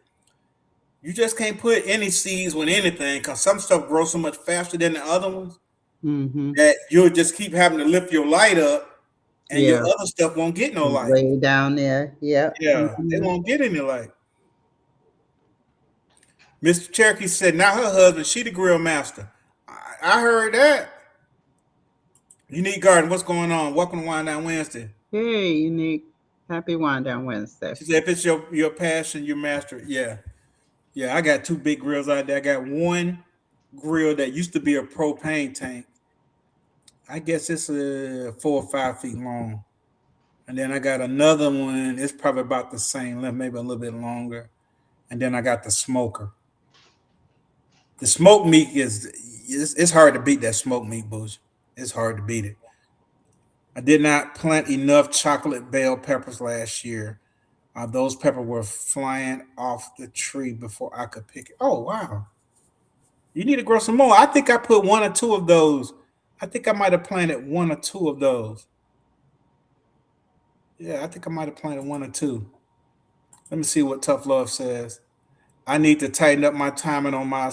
you just can't put any seeds with anything because some stuff grows so much faster than the other ones Mm-hmm. that you'll just keep having to lift your light up and your Yeah. other stuff won't get no light. Way down there. Yep. Yeah, they Mm-hmm. won't get any light. Mr. Cherokee said, now her husband, she the grill master. I heard that. Unique Garden, what's going on? Welcome to Wine Down Wednesday. Hey, Unique. Happy Wind Down Wednesday. She said, if it's your passion, you master it. Yeah. Yeah, I got two big grills out there. I got one grill that used to be a propane tank. I guess it's 4 or 5 feet long. And then I got another one. It's probably about the same length, maybe a little bit longer. And then I got the smoker. The smoked meat is it's hard to beat that smoked meat, Bougie. It's hard to beat it. I did not plant enough chocolate bell peppers last year. Those peppers were flying off the tree before I could pick it. Oh wow! You need to grow some more. I think I put one or two of those. I think I might have planted one or two of those. Yeah, I think I might have planted one or two. Let me see what Tough Love says. I need to tighten up my timing on my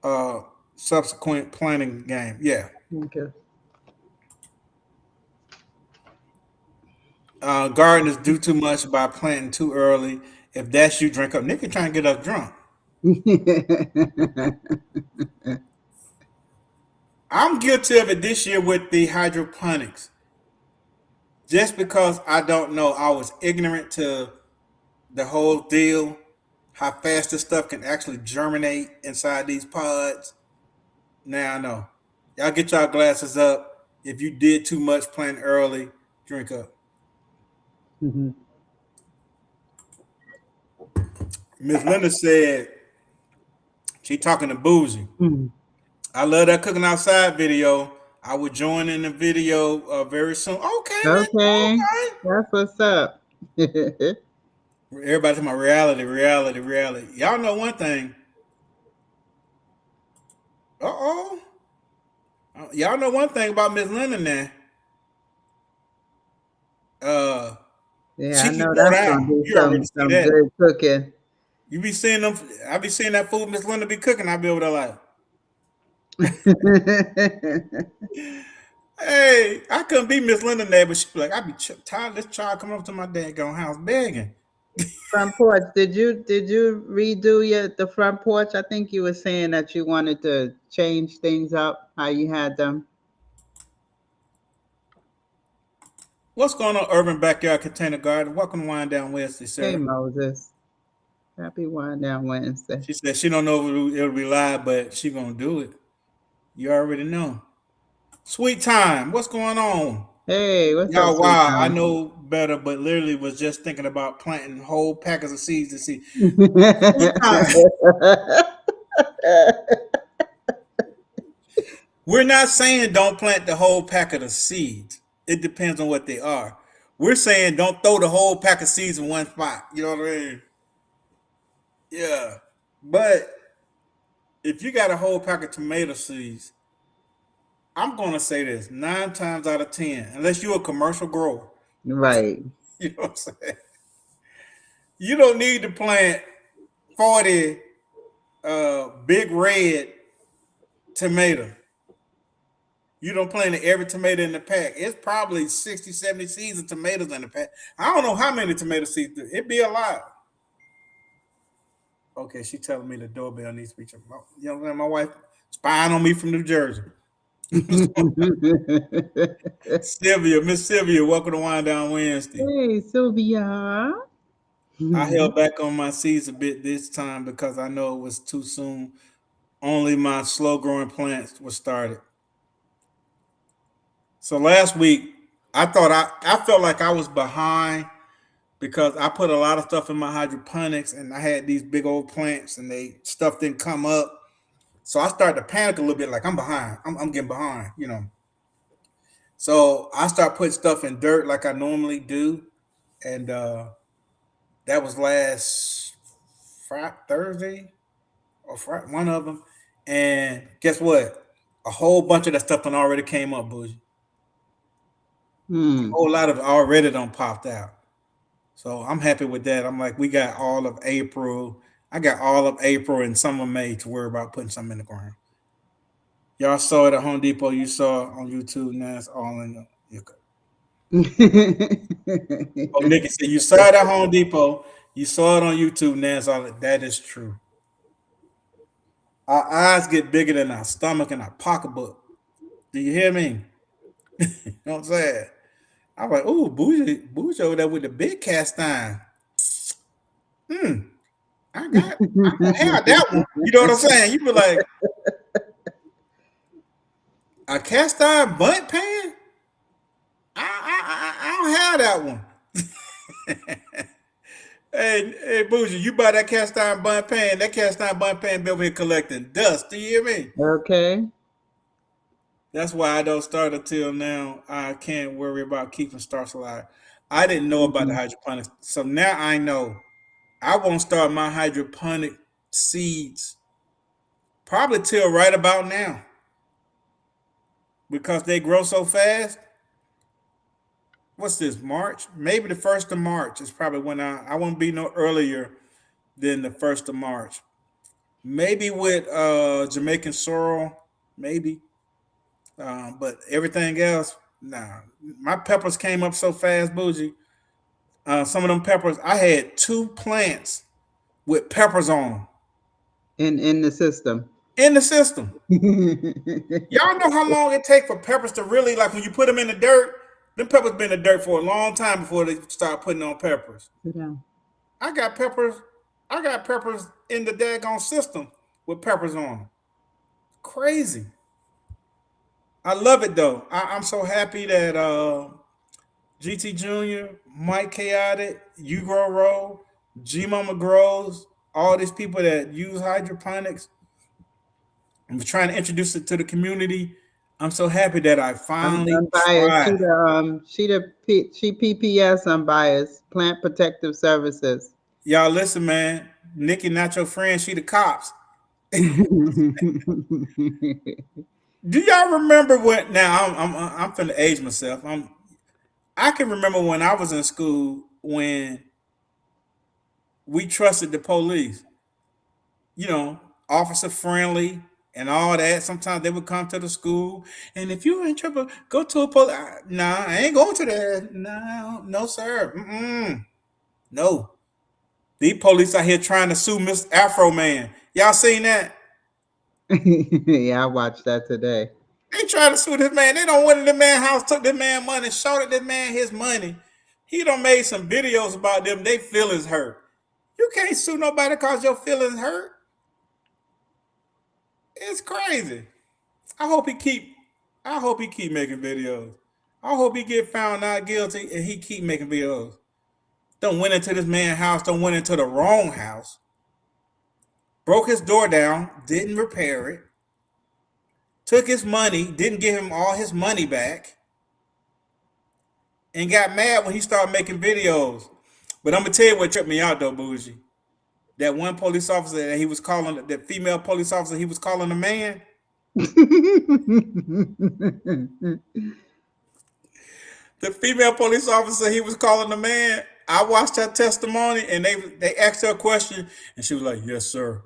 uh subsequent planting game. Yeah. Okay. Gardeners do too much by planting too early. If that's you, drink up. Nick trying to get us drunk. I'm guilty of it this year with the hydroponics. Just because I don't know, I was ignorant to the whole deal, how fast this stuff can actually germinate inside these pods. Now I know. Y'all get y'all glasses up. If you did too much planting early, drink up. Mhm. Miss Linda said she talking to Bougie. Mhm. I love that cooking outside video. I will join in the video very soon. Okay, man. Okay, Okay. that's what's up. Everybody talking about reality, reality, reality. Y'all know one thing. Uh-oh. Y'all know one thing about Miss Linda now. Uh, Yeah, she I can know throw that's gonna down. be You already see some that. good cooking. You be seeing them. I be seeing that food Miss Linda be cooking. I be over there like, hey, I couldn't be Miss Linda there, but she be like, I be tired of this child coming up to my daggone house begging. Front porch. Did you redo the front porch? I think you were saying that you wanted to change things up, how you had them. What's going on, Urban Backyard Container Garden? Welcome to Wind Down Wednesday, Hey Sarah. Moses. Happy Wind Down Wednesday. She said she don't know if it'll be live, but she gonna do it. You already know. Sweet time. What's going on? Hey, what's up, Y'all, sweet wow, I time? know better, but literally was just thinking about planting whole packets of seeds to see. Sweet time. We're not saying don't plant the whole packet of seeds. It depends on what they are. We're saying don't throw the whole pack of seeds in one spot. You know what I mean? Yeah. But if you got a whole pack of tomato seeds, I'm gonna say this 9 times out of 10, unless you're a commercial grower, Right. you know what I'm saying? You don't need to plant 40 big red tomato. You don't plant every tomato in the pack. It's probably 60, 70 seeds of tomatoes in the pack. I don't know how many tomato seeds. It'd be a lot. Okay, she telling me the doorbell needs to be checked. You know what I'm saying? My wife spying on me from New Jersey. Sylvia, Miss Sylvia, welcome to Wind Down Wednesday. Hey, Sylvia. I held back on my seeds a bit this time because I know it was too soon. Only my slow growing plants were started. So last week, I felt like I was behind because I put a lot of stuff in my hydroponics and I had these big old plants and they stuff didn't come up. So I started to panic a little bit, like I'm behind. I'm getting behind, you know. So I start putting stuff in dirt like I normally do, and that was last Friday, Thursday or Friday, one of them. And guess what? A whole bunch of that stuff done already came up, Bougie. A Hmm. whole lot of it already done popped out. So I'm happy with that. I'm like, we got all of April. I got all of April and some of May to worry about putting something in the ground. Y'all saw it at Home Depot. You saw it on YouTube. Now it's all in the. Oh, Nikki said you saw it at Home Depot. You saw it on YouTube. Now it's all. That is true. Our eyes get bigger than our stomach and our pocketbook. Do you hear me? You know what I'm saying? I'm like, ooh, Bougie over there with the big cast iron. Hmm. I'm gonna have that one. You know what I'm saying? You be like, a cast iron bunt pan? I don't have that one. Hey, Bougie, you buy that cast iron bun pan. That cast iron bun pan be over here collecting dust. Do you hear me? Okay. That's why I don't start until now. I can't worry about keeping starts alive. I didn't know about the Mhm. hydroponics. So now I know. I won't start my hydroponic seeds probably till right about now because they grow so fast. What's this, March? Maybe the 1st of March is probably when I won't be no earlier than the 1st of March. Maybe with Jamaican sorrel, maybe. But everything else, nah. My peppers came up so fast, Bougie. Some of them peppers, I had 2 plants with peppers on them In the system. in the system. Y'all know how long it takes for peppers to really, like when you put them in the dirt, them peppers been in the dirt for a long time before they start putting on peppers. Sit down. I got peppers, I got peppers in the daggone system with peppers on them. Crazy. I love it though. I'm so happy that GT Junior, Mike Chaotic, You Grow Roll, G Mama Grows, all these people that use hydroponics and we're trying to introduce it to the community. I'm so happy that I finally I'm biased. tried. She PPS unbiased. Plant Protective Services. Y'all listen, man. Nikki not your friend, she the cops. Do y'all remember when now I'm finna age myself. I can remember when I was in school when we trusted the police, you know, officer friendly and all that. Sometimes they would come to the school, and if you were in trouble, go to a police. Nah, I ain't going to that. No, no, sir. No. These police out here trying to sue Miss Afro Man. Y'all seen that? Yeah, I watched that today. They trying to sue this man. They don't went in the man house, took this man money, shorted this man his money. He done made some videos about them. They feelings hurt. You can't sue nobody cause your feelings hurt. It's crazy. I hope he keep. I hope he keep making videos. I hope he get found not guilty and he keep making videos. Don't went into this man's house. Don't went into the wrong house. Broke his door down. Didn't repair it. Took his money. Didn't give him all his money back. And got mad when he started making videos. But I'm gonna tell you what tripped me out though, Bougie. That one police officer that he was calling, that female police officer he was calling a man. The female police officer he was calling a man. I watched her testimony and they asked her a question and she was like, "Yes, sir."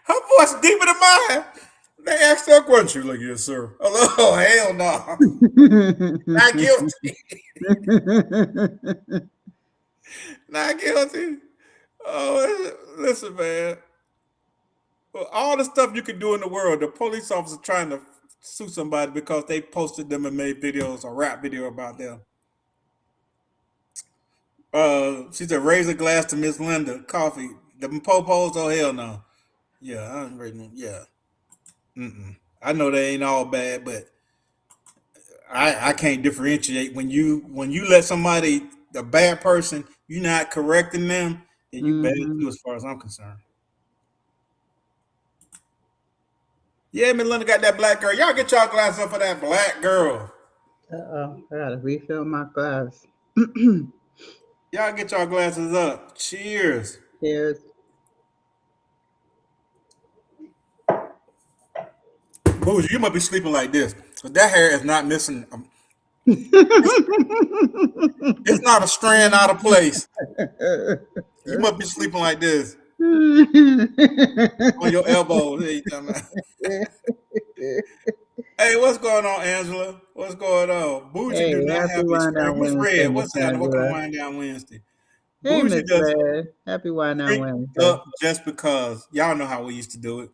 Her voice deeper than mine. They asked her a question. She was like, "Yes, sir." Oh hell no, not guilty, not guilty. Oh, listen, man. Well, all the stuff you can do in the world, the police officer trying to sue somebody because they posted them and made videos, a rap video about them. She said, raise a glass to Miss Linda. Coffee. The popos, oh hell no. Yeah, I'm ready. Yeah. I know they ain't all bad, but I can't differentiate when you let somebody a bad person, you're not correcting them, then you bad Hmm. too as far as I'm concerned. Yeah, Miss Linda got that black girl. Y'all get y'all glass up for that black girl. Uh-oh, I gotta refill my glass. Y'all get y'all glasses up. Cheers. Cheers. Booze, you must be sleeping like this. 'Cause that hair is not missing. It's, it's not a strand out of place. You must be sleeping like this on your elbow. Hey, hey, what's going on, Angela? What's going on? Bougie Hey, do not happy have a Wine screen. Down What's Wednesday, red? Miss What's happening? Welcome to Angela. Wine Down Wednesday. Hey, Bougie Miss does Red. Happy Wine Down drink Wednesday. up just because. Y'all know how we used to do it.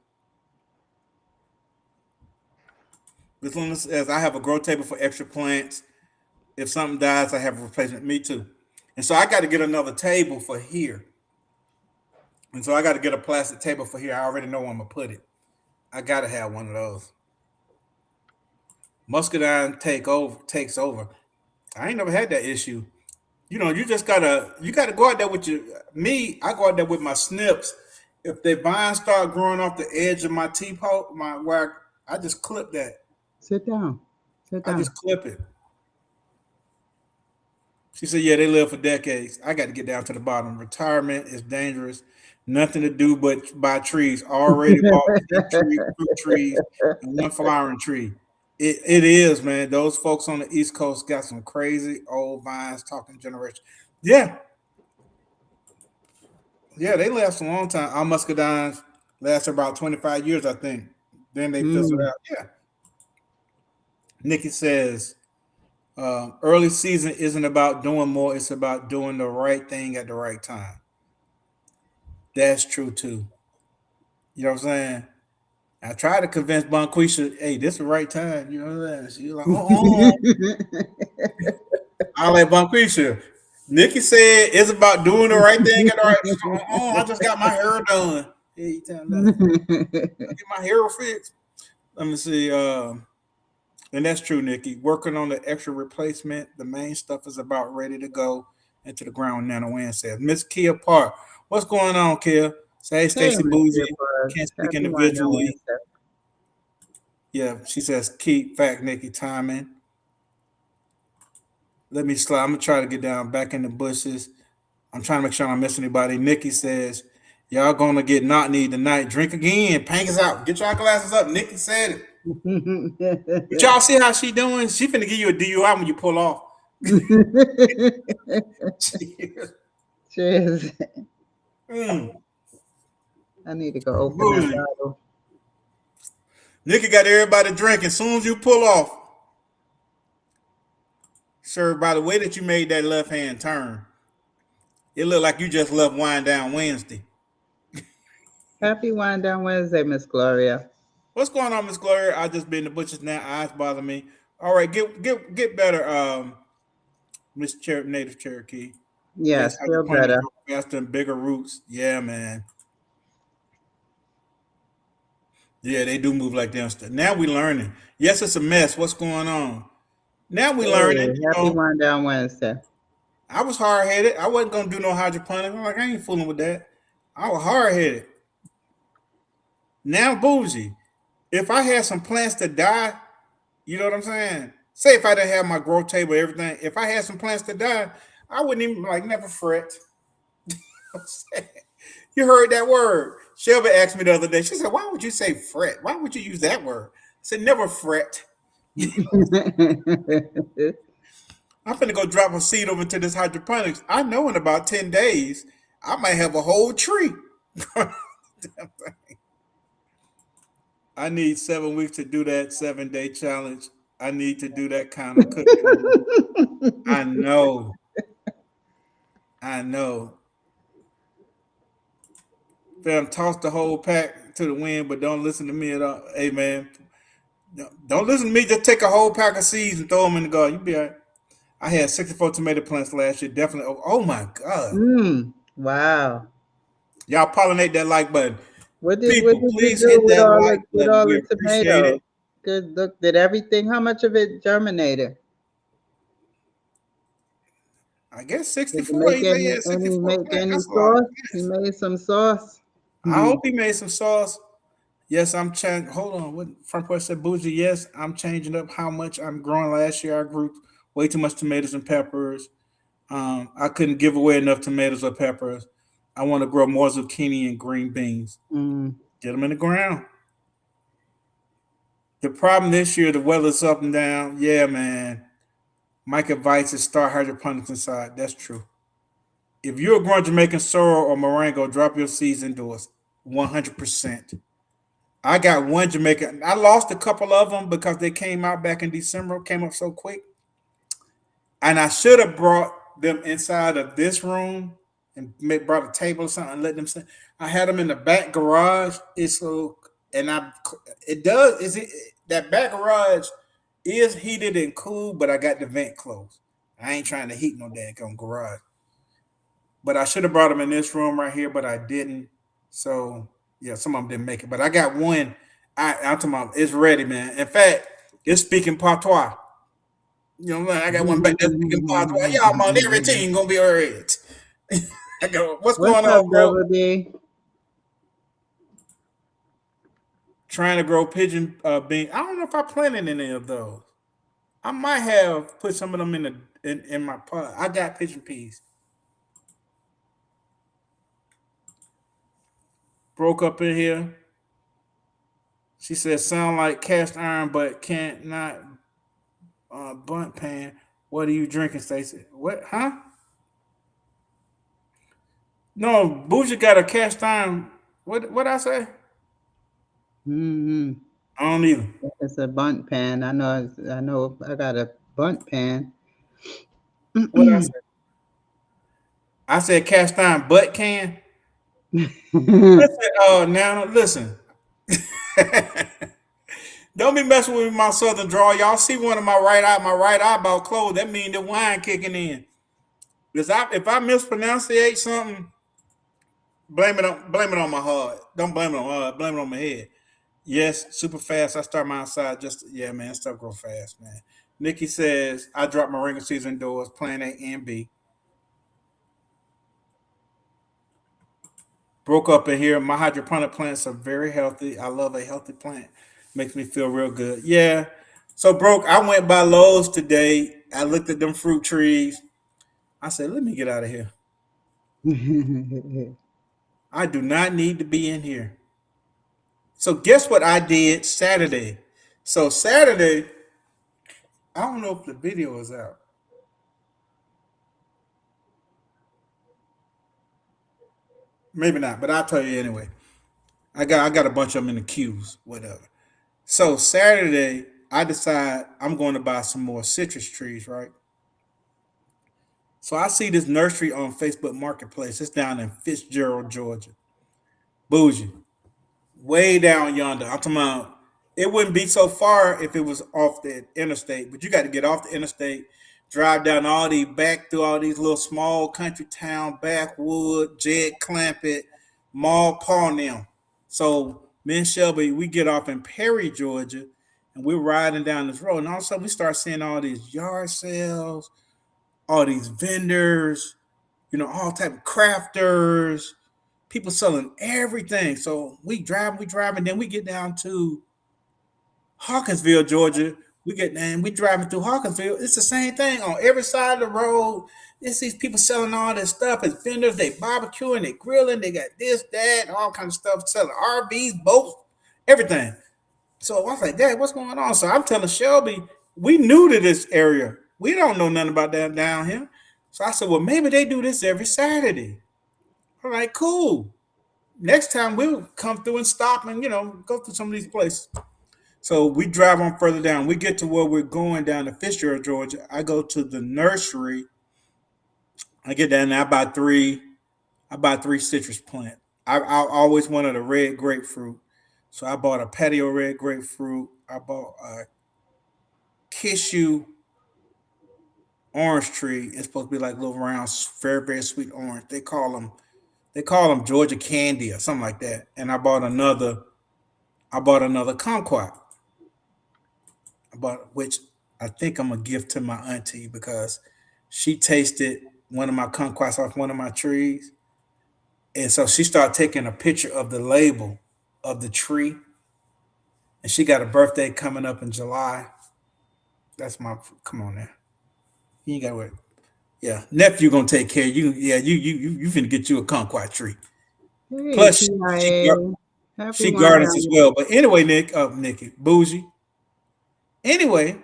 This one says, I have a grow table for extra plants. If something dies, I have a replacement. Me too. And so I got to get another table for here. And so I got to get a plastic table for here. I already know where I'm going to put it. I got to have one of those. Muscadine takes over. I ain't never had that issue. You just gotta go out there with your me. I go out there with my snips. If the vines start growing off the edge of my teapot, my where I just clip that. Sit down. Sit I down. just clip it. She said, "Yeah, they live for decades." I got to get down to the bottom. Retirement is dangerous. Nothing to do but buy trees. Already bought 10 fruit trees, and one flowering tree. It is, man. Those folks on the East Coast got some crazy old vines talking generation. Yeah, yeah, they last a long time. Our muscadines last about 25 years, I think. Then they fizzled Mm. out. Yeah. Nikki says, early season isn't about doing more, it's about doing the right thing at the right time. That's true too. You know what I'm saying? I tried to convince Bonquisha, hey, this is the right time. You know what I'm saying? She was like, I like Bonquisha. Nikki said it's about doing the right thing at the right. She's like, I just got my hair done. Hey, you tell that. I get my hair fixed. Let me see. And that's true, Nikki. Working on the extra replacement. The main stuff is about ready to go into the ground. Nano Wynn says, Miss Kia Park. What's going on, Kia? Say, hey, Hey, Stacy Miss Bougie. Can't Gippers. speak Happy Wonder individually. Wednesday. Yeah, she says, keep fact, Nikki, timing. Let me slide. I'm going to try to get down back in the bushes. I'm trying to make sure I don't miss anybody. Nikki says, y'all going to get not need tonight. Drink again. Pank is out. Get y'all glasses up. Nikki said it. But y'all see how she doing? She finna give you a DUI when you pull off. Cheers. mm, I need to go open that bougie. bottle. Nikki got everybody drinking. As soon as you pull off, sir, by the way that you made that left hand turn, it looked like you just left Wine Down Wednesday. Happy Wind Down Wednesday, Miss Gloria. What's going on, Miss Gloria? I just been in the butcher's now. Eyes bother me. All right, get better, Miss Native Cherokee. Yes, Yes, feel hydroponics better. grow faster and bigger roots. Yeah, man. Yeah, they do move like them. Now we learning. Yes, it's a mess. What's going on? Now we learning. Hey, happy Wind Down Wednesday. I was hard headed. I wasn't gonna do no hydroponics. I'm like, I ain't fooling with that. I was hard headed. Now bougie. If I had some plants to die, you know what I'm saying? Say if I didn't have my grow table, everything. If I had some plants to die, I wouldn't even like never fret. You heard that word. Shelby asked me the other day. She said, "Why would you say fret? Why would you use that word?" I said, "Never fret." I'm finna go drop a seed over to this hydroponics. I know in about 10 days, I might have a whole tree. I need 7 weeks to do that 7-day challenge. I need to do that kind of cooking. I know. I know. Fam, toss the whole pack to the wind, but don't listen to me at all. Hey, man, don't listen to me. Just take a whole pack of seeds and throw them in the garden. You be all right. I had 64 tomato plants last year. Definitely. Oh my God. Wow. Y'all pollinate that like button. What People, did you please do hit that like with button. all We the appreciate tomatoes? it. Good look, did everything? How much of it germinated? I guess Did you 64. make He said he had any 64 make plants. any That's a lot of sauce? You plants. made some sauce? I hope he made some sauce. Yes, I'm changing. Hold on. What front porch said bougie? Yes, I'm changing up how much I'm growing. Last year, I grew way too much tomatoes and peppers. I couldn't give away enough tomatoes or peppers. I want to grow more zucchini and green beans. Mm. Get them in the ground. The problem this year, the weather's up and down. Yeah, man. Mike advice is start hydroponics inside. That's true. If you're growing Jamaican sorrel or moringa, drop your seeds indoors. 100%. I got one Jamaican. I lost a couple of them because they came out back in December, came up so quick. And I should have brought them inside of this room and brought a table or something and let them sit. I had them in the back garage. It's so, and I, it does, is it, that back garage is heated and cool, but I got the vent closed. I ain't trying to heat no daggone garage. But I should have brought them in this room right here, but I didn't. So yeah, some of them didn't make it. But I got one. I'm talking about it's ready, man. In fact, It's speaking patois. You know, I got one back there speaking patois. Y'all, man, every team gonna be alright. I go, what's What's going on, up, bro? Double D? Trying to grow pigeon bean. I don't know if I planted any of those. I might have put some of them in my pot. I got pigeon peas. Broke up in here. She said, "Sound like cast iron, but can't not bunt pan." What are you drinking, Stacy? What? Huh? No, Bougie got a cast iron. What I say? Mm-hmm. I don't either. It's a bunt pan. I know. I got a bunt pan. What I say? I said cast iron butt can. Listen, now listen. Don't be messing with my southern draw. Y'all see one of my right eyeball closed. That mean the wine kicking in. Because if I mispronunciate something, blame it on my heart. Don't blame it on heart. Blame it on my head. Yes, super fast. I start my outside just yeah, man. Stuff grow fast, man. Nikki says I dropped my ring season indoors, plan A and B. Broke up in here. My hydroponic plants are very healthy. I love a healthy plant. Makes me feel real good. Yeah. So broke. I went by Lowe's today. I looked at them fruit trees. I said, let me get out of here. I do not need to be in here. So guess what I did Saturday? So Saturday, I don't know if the video is out. Maybe not, but I'll tell you anyway. I got a bunch of them in the queues, whatever. So Saturday, I decide I'm going to buy some more citrus trees, right? So I see this nursery on Facebook Marketplace. It's down in Fitzgerald, Georgia. Bougie. Way down yonder. I'm talking about it wouldn't be so far if it was off the interstate, but you got to get off the interstate, drive down all these back through all these little small country town, backwood, Jed Clampett, Mall Paw now. So me and Shelby, we get off in Perry, Georgia, and we're riding down this road, and all of a sudden we start seeing all these yard sales, all these vendors, all type of crafters, people selling everything. So we drive, and then we get down to Hawkinsville, Georgia. We driving through Hawkinsville. It's the same thing on every side of the road. It's these people selling all this stuff. It's vendors. They barbecuing, they grilling. They got this, that, all kinds of stuff selling RVs, boats, everything. So I was like, Dad, what's going on? So I'm telling Shelby, we new to this area. We don't know nothing about that down here. So I said, well, maybe they do this every Saturday. All right, cool. Next time we'll come through and stop and go through some of these places. So we drive on further down. We get to where we're going down to Fitzgerald, Georgia. I go to the nursery. I get down there. I buy three citrus plants. I always wanted a red grapefruit, so I bought a patio red grapefruit. I bought a Kishu orange tree. It's supposed to be like little round, very very sweet orange. They call them Georgia candy or something like that. And I bought another kumquat. About which I think I'm gonna give to my auntie because she tasted one of my kumquats off one of my trees, and so she started taking a picture of the label of the tree, and she got a birthday coming up in July. That's my come on now. You ain't got to worry. Yeah, nephew gonna take care of you. Yeah, you finna get you a kumquat tree. Hey, Plus TIA. Happy she one gardens as down well. But anyway, Nikki, bougie. Anyway,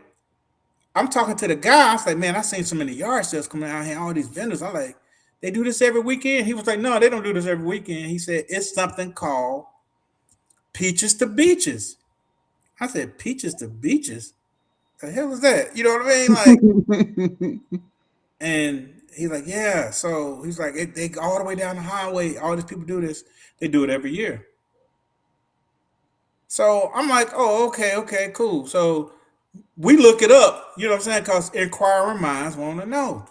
I'm talking to the guy. I was like, man, I seen so many yard sales coming out here, all these vendors. I like, they do this every weekend. He was like, no, they don't do this every weekend. He said, it's something called Peaches to Beaches. I said, Peaches to Beaches? The hell is that? You know what I mean? Like, there. and he's like, yeah. So he's like, they go all the way down the highway. All these people do this. They do it every year. So I'm like, oh, okay, cool. So we look it up. You know what I'm saying? Because inquiring minds want to know.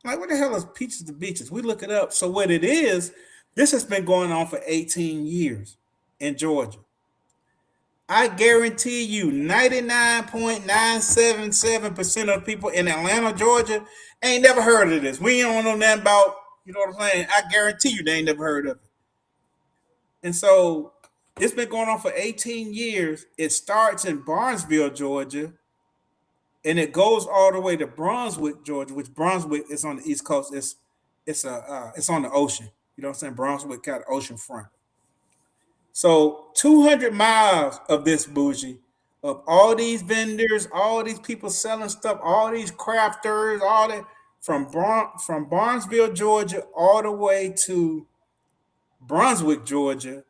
Like, what the hell is Peaches to Beaches? We look it up. So what it is, this has been going on for 18 years in Georgia. I guarantee you 99.977% of people in Atlanta, Georgia, ain't never heard of this. We don't know nothing about, you know what I'm saying? I guarantee you they ain't never heard of it. And so it's been going on for 18 years. It starts in Barnesville, Georgia, and it goes all the way to Brunswick, Georgia, which Brunswick is on the East Coast. It's on the ocean. You know what I'm saying? Brunswick got ocean front. So 200 miles of this bougie, of all these vendors, all these people selling stuff, all these crafters, all that from Barnesville, Georgia, all the way to Brunswick, Georgia.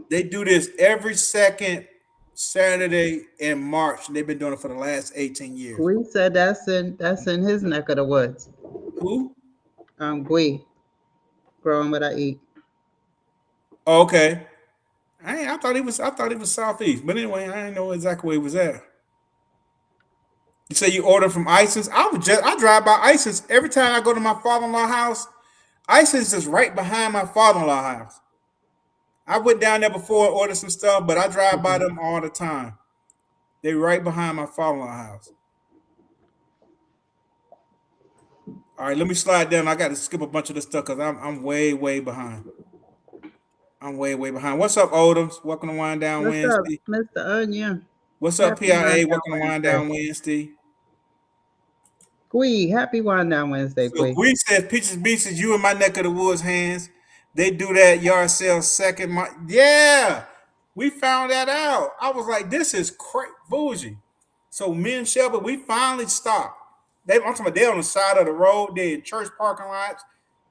They do this every second Saturday in March, and they've been doing it for the last 18 years. Gwe said that's in his neck of the woods. Who? Gwe, growing what I eat. Oh, okay. I thought he was southeast, but anyway, I didn't know exactly where he was at. You say you order from ISIS? I drive by ISIS every time I go to my father-in-law house. ISIS is right behind my father-in-law house. I went down there before and ordered some stuff, but I drive by them all the time. They right behind my father-in-law house. All right, let me slide down. I got to skip a bunch of this stuff because I'm way behind. I'm way behind. What's up, Odoms? Welcome to Wind Down What's up, Wednesday. Mr. Onion? What's up, Happy Wind PIA? Down Welcome to Wind Wednesday. Down Wednesday. Gwe, happy Wind Down Wednesday, So Gwe. Gwe says Peaches Beach is you in my neck of the woods hands. They do that yard sale second. Yeah, we found that out. I was like, this is crazy bougie. So me and Shelby, we finally stopped. I'm talking about they on the side of the road. They in church parking lots.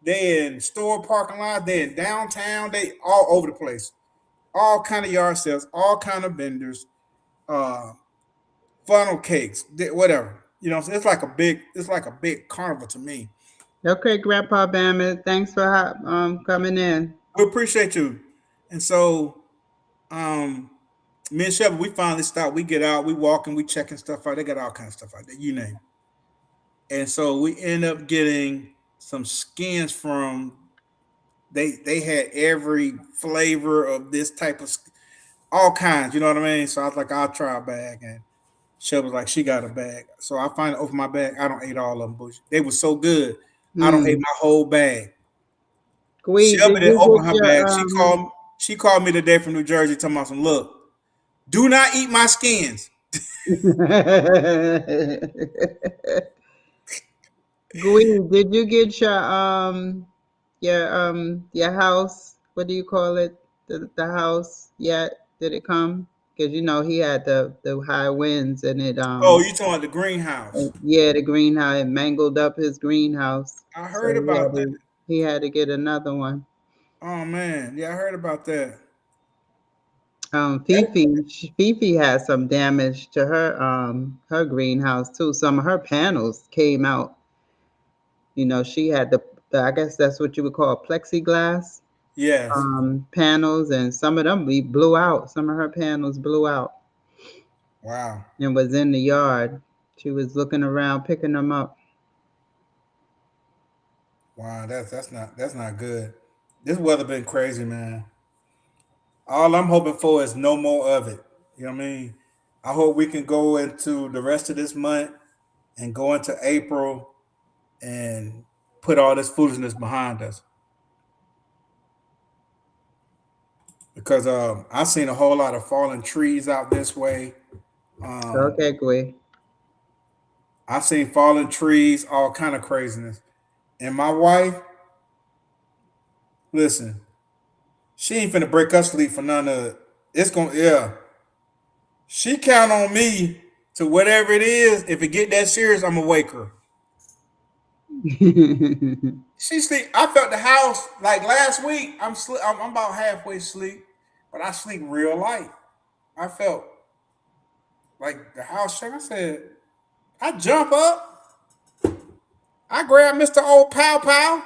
They in store parking lots. They in downtown. They all over the place. All kind of yard sales. All kind of vendors. Uh, funnel cakes. Whatever. You know, it's like a big carnival to me. Okay, Grandpa Bama, thanks for coming in. We appreciate you. And so, um, me and Shelby, we finally stopped. We get out, we walking, we checking stuff out. They got all kinds of stuff out there, you name it. And so we end up getting some skins from. They had every flavor of this type of all kinds. You know what I mean? So I was like, I'll try a bag, and Shelby was like, she got a bag. So I finally opened my bag. I don't eat all of them, but they were so good. I don't eat Hmm. my whole bag. Gwe, Shelby did didn't you open get her your bag. She called me today from New Jersey, talking about some look. Do not eat my skins. Gwe, did you get your house? What do you call it? The house yet? Did it come? Because you know he had the high winds and it Oh, you talking about the greenhouse? yeah, the greenhouse, it mangled up his greenhouse, I so heard about that. he had to get another one. Oh man, yeah, I heard about that. Fifi had some damage to her greenhouse too. Some of her panels came out. You know, she had the I guess that's what you would call plexiglass Yes. panels, and some of them we blew out. Some of her panels blew out Wow. and was in the yard. She was looking around picking them up. Wow. That's not good. This weather been crazy, man. All I'm hoping for is no more of it. You know what I mean? I hope we can go into the rest of this month and go into April and put all this foolishness behind us. Because I've seen a whole lot of fallen trees out this way. Um, Okay, Gwe. I've seen fallen trees, all kind of craziness. And my wife, listen, she ain't finna break her sleep for none of it. It's gonna, yeah. She count on me to whatever it is. If it get that serious, I'm gonna wake her. She sleep. I felt the house like last week. I'm about halfway asleep, but I sleep real light. I felt like the house shook. I said, I jump up. I grab Mr. Old Pow Pow.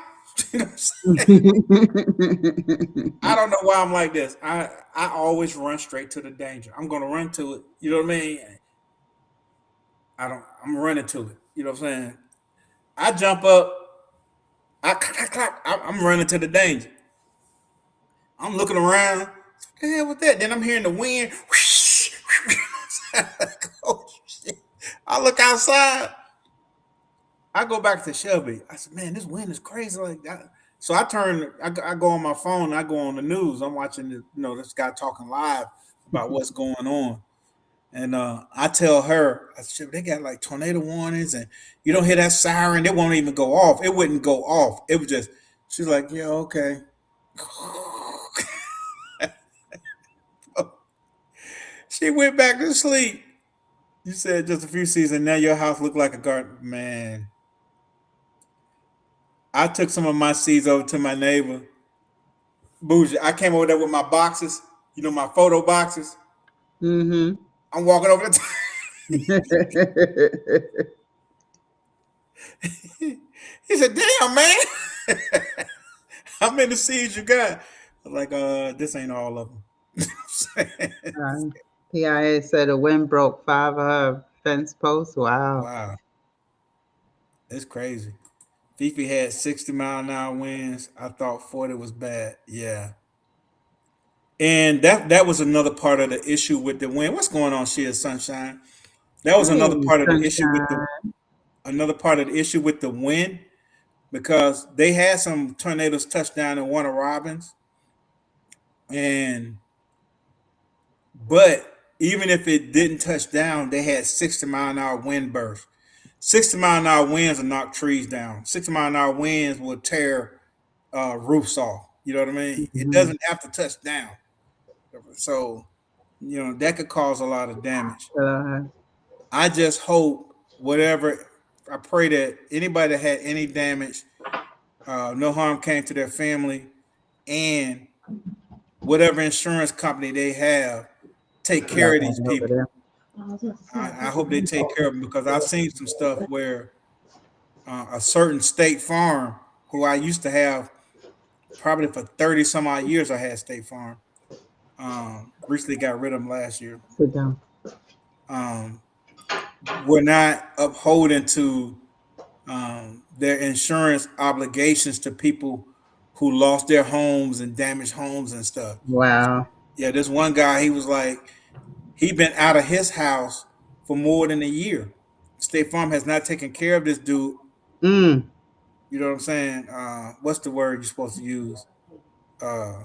You know what I'm saying? I don't know why I'm like this. I always run straight to the danger. I'm gonna run to it. You know what I mean? I'm running to it. You know what I'm saying? I jump up. I clap, clap, clap. I'm running to the danger. I'm looking around. The hell with that? Then I'm hearing the wind. Like, oh, shit. I look outside. I go back to Shelby. I said, man, this wind is crazy like that. So I go on my phone. I go on the news. I'm watching this guy talking live about what's going on. And I tell her, I said, they got like tornado warnings, and you don't hear that siren. It won't even go off. It wouldn't go off. It was just, she's like, yeah, okay. She went back to sleep. You said just a few seasons. Now your house look like a garden. Man, I took some of my seeds over to my neighbor. Bougie. I came over there with my boxes, my photo boxes. Mm-hmm. I'm walking over the He said, damn, man. How many seeds you got? I was like, this ain't all of them. PIA said the wind broke 5 of her fence posts. Wow. Wow, it's crazy. Fifi had 60-mile-an-hour winds. I thought 40 was bad. Yeah. And that was another part of the issue with the wind. What's going on, Shea Sunshine? That was another Hey, part of the issue with the sunshine. another part of the issue with the wind because they had some tornadoes touch down in Warner Robins, and but even if it didn't touch down, they had 60-mile-an-hour wind bursts. 60-mile-an-hour winds will knock trees down. 60-mile-an-hour winds will tear roofs off. You know what I mean? It Mhm. doesn't have to touch down. So, that could cause a lot of damage. Uh, I just hope whatever, I pray that anybody that had any damage, no harm came to their family, and whatever insurance company they have, take care of these over people. there. I hope they take care of them because I've seen some stuff where a certain State Farm, who I used to have probably for 30 some odd years, I had State Farm. Recently got rid of them last year. Sit down. Um, we're not upholding to their insurance obligations to people who lost their homes and damaged homes and stuff. Wow. Yeah, this one guy, he was like, he been out of his house for more than a year. State Farm has not taken care of this dude. Mm. You know what I'm saying? What's the word you're supposed to use? Uh,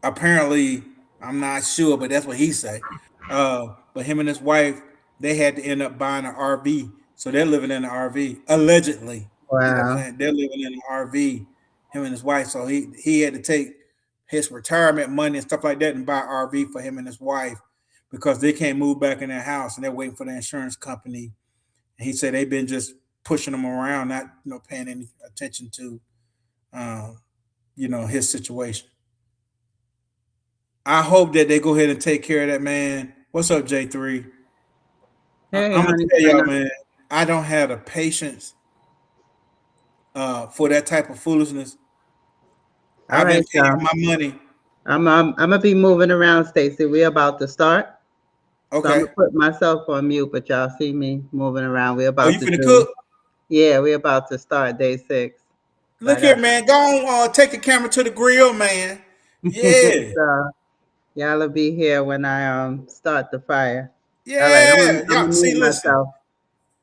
Apparently, I'm not sure, but that's what he say. But him and his wife, they had to end up buying an RV, so they're living in an RV allegedly. You know what I'm Wow. saying? They're living in an RV, him and his wife. So he had to take his retirement money and stuff like that and buy an RV for him and his wife because they can't move back in their house and they're waiting for the insurance company. And he said they've been just pushing him around, not paying any attention to um, his situation. I hope that they go ahead and take care of that man. What's up, J3? Hey, I'm gonna honey, tell y'all, Brenna. man. I don't have the patience for that type of foolishness. All I've been right, paying y'all. my money. I'm gonna be moving around, Stacy. We're about to start, so I'm Okay. gonna put myself on mute. But y'all see me moving around. We're Oh, about you to finna do. cook? Yeah, we're about to start day 6. So I Look here, got. man. Go on, take the camera to the grill, man. Yeah, So y'all will be here when I start the fire. All right, yeah. I'm Y'all gonna see, mute listen. myself.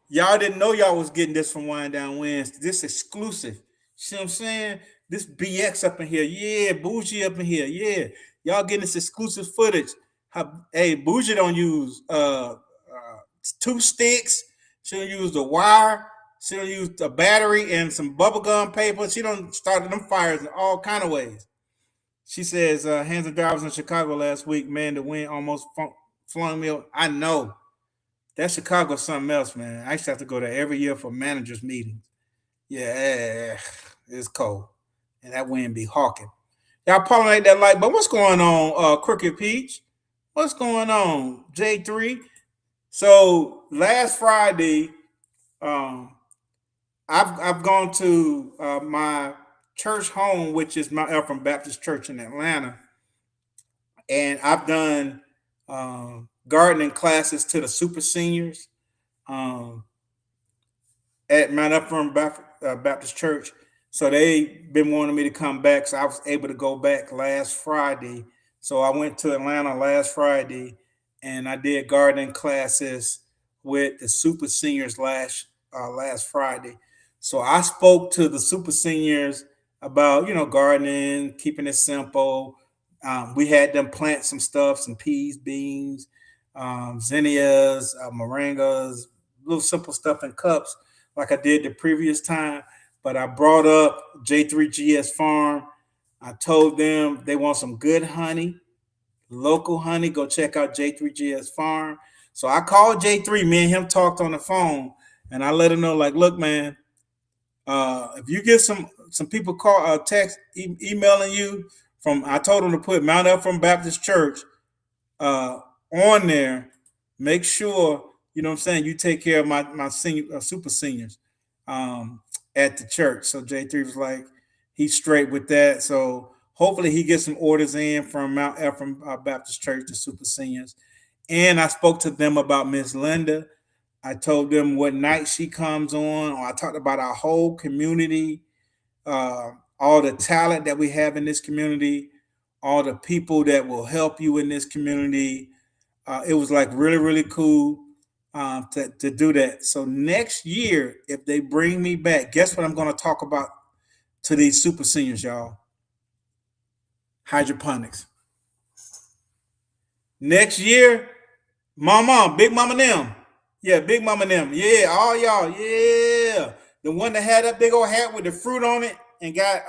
Y'all didn't know y'all was getting this from Wind Down Winds. This exclusive. See what I'm saying? This BX up in here. Yeah, Bougie up in here. Yeah. Y'all getting this exclusive footage. Hey, Bougie don't use two sticks. She don't use the wire. She don't use the battery and some bubblegum paper. She don't start them fires in all kind of ways. She says, Hands and Drivers in Chicago last week, man, the wind almost flung me. I know. That Chicago's something else, man. I used to have to go there every year for managers' meetings. Yeah, it's cold. And that wind be hawking. Y'all pollinate that light, but what's going on, Crooked Peach? What's going on, J3? So last Friday, um, I've gone to my church home, which is my Ephraim Baptist Church in Atlanta, and I've done gardening classes to the super seniors. Um, at Mount Ephraim Baptist Church. So they been wanting me to come back. So I was able to go back last Friday. So I went to Atlanta last Friday, and I did gardening classes with the super seniors last Friday. So I spoke to the super seniors about gardening, keeping it simple. We had them plant some stuff, some peas, beans, zinnias, moringas, little simple stuff in cups, like I did the previous time. But I brought up J3GS Farm. I told them they want some good honey, local honey. Go check out J3GS Farm. So I called J3. Me and him talked on the phone, and I let him know, like, look, man, if you get some people text, emailing you from, I told them to put Mount Ephraim Baptist Church on there. Make sure what I'm saying, you take care of my senior super seniors at the church. So J3 was like, he's straight with that. So hopefully he gets some orders in from Mount Ephraim Baptist Church, the super seniors. And I spoke to them about Miss Linda. I told them what night she comes on. Or I talked about our whole community, all the talent that we have in this community, all the people that will help you in this community. It was like really, really cool to do that. So next year, if they bring me back, guess what I'm going to talk about to these super seniors, y'all? Hydroponics. Next year, Mama, Big Mama them. Yeah, Big Mama them. Yeah, all y'all. Yeah. The one that had that big old hat with the fruit on it and got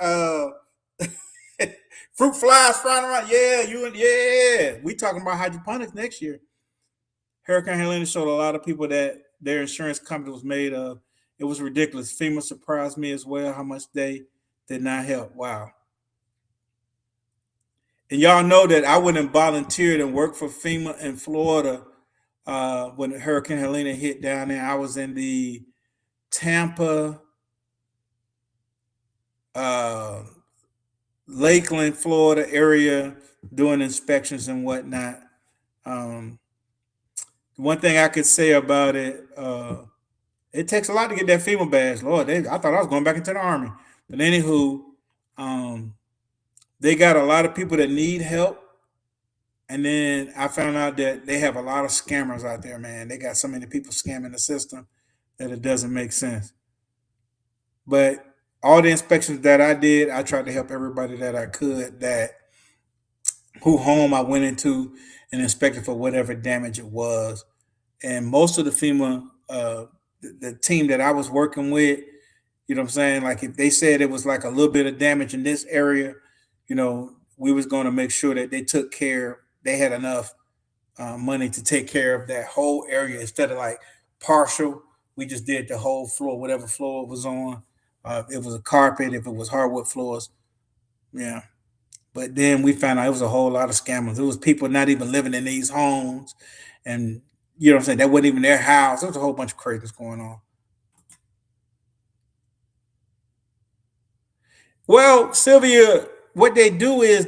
fruit flies flying around. Yeah, yeah. We talking about hydroponics next year. Hurricane Helene showed a lot of people that their insurance company was made of. It was ridiculous. FEMA surprised me as well how much they did not help. Wow. And y'all know that I went and volunteered and worked for FEMA in Florida when Hurricane Helene hit down there. I was in the Tampa, uh, Lakeland, Florida area doing inspections and whatnot. Um, one thing I could say about it, it takes a lot to get that FEMA badge. Lord, I thought I was going back into the army. But anywho, um, they got a lot of people that need help. And then I found out that they have a lot of scammers out there, man. They got so many people scamming the system that it doesn't make sense. But all the inspections that I did, I tried to help everybody that I could that who home I went into and inspected for whatever damage it was. And most of the FEMA, the team that I was working with, what I'm saying? Like if they said it was like a little bit of damage in this area, we was going to make sure that they took care. They had enough money to take care of that whole area instead of like partial. We just did the whole floor, whatever floor it was on. If it was a carpet, if it was hardwood floors, yeah. But then we found out it was a whole lot of scammers. It was people not even living in these homes, and what I'm saying, that wasn't even their house. There was a whole bunch of craziness going on. Well, Sylvia, what they do is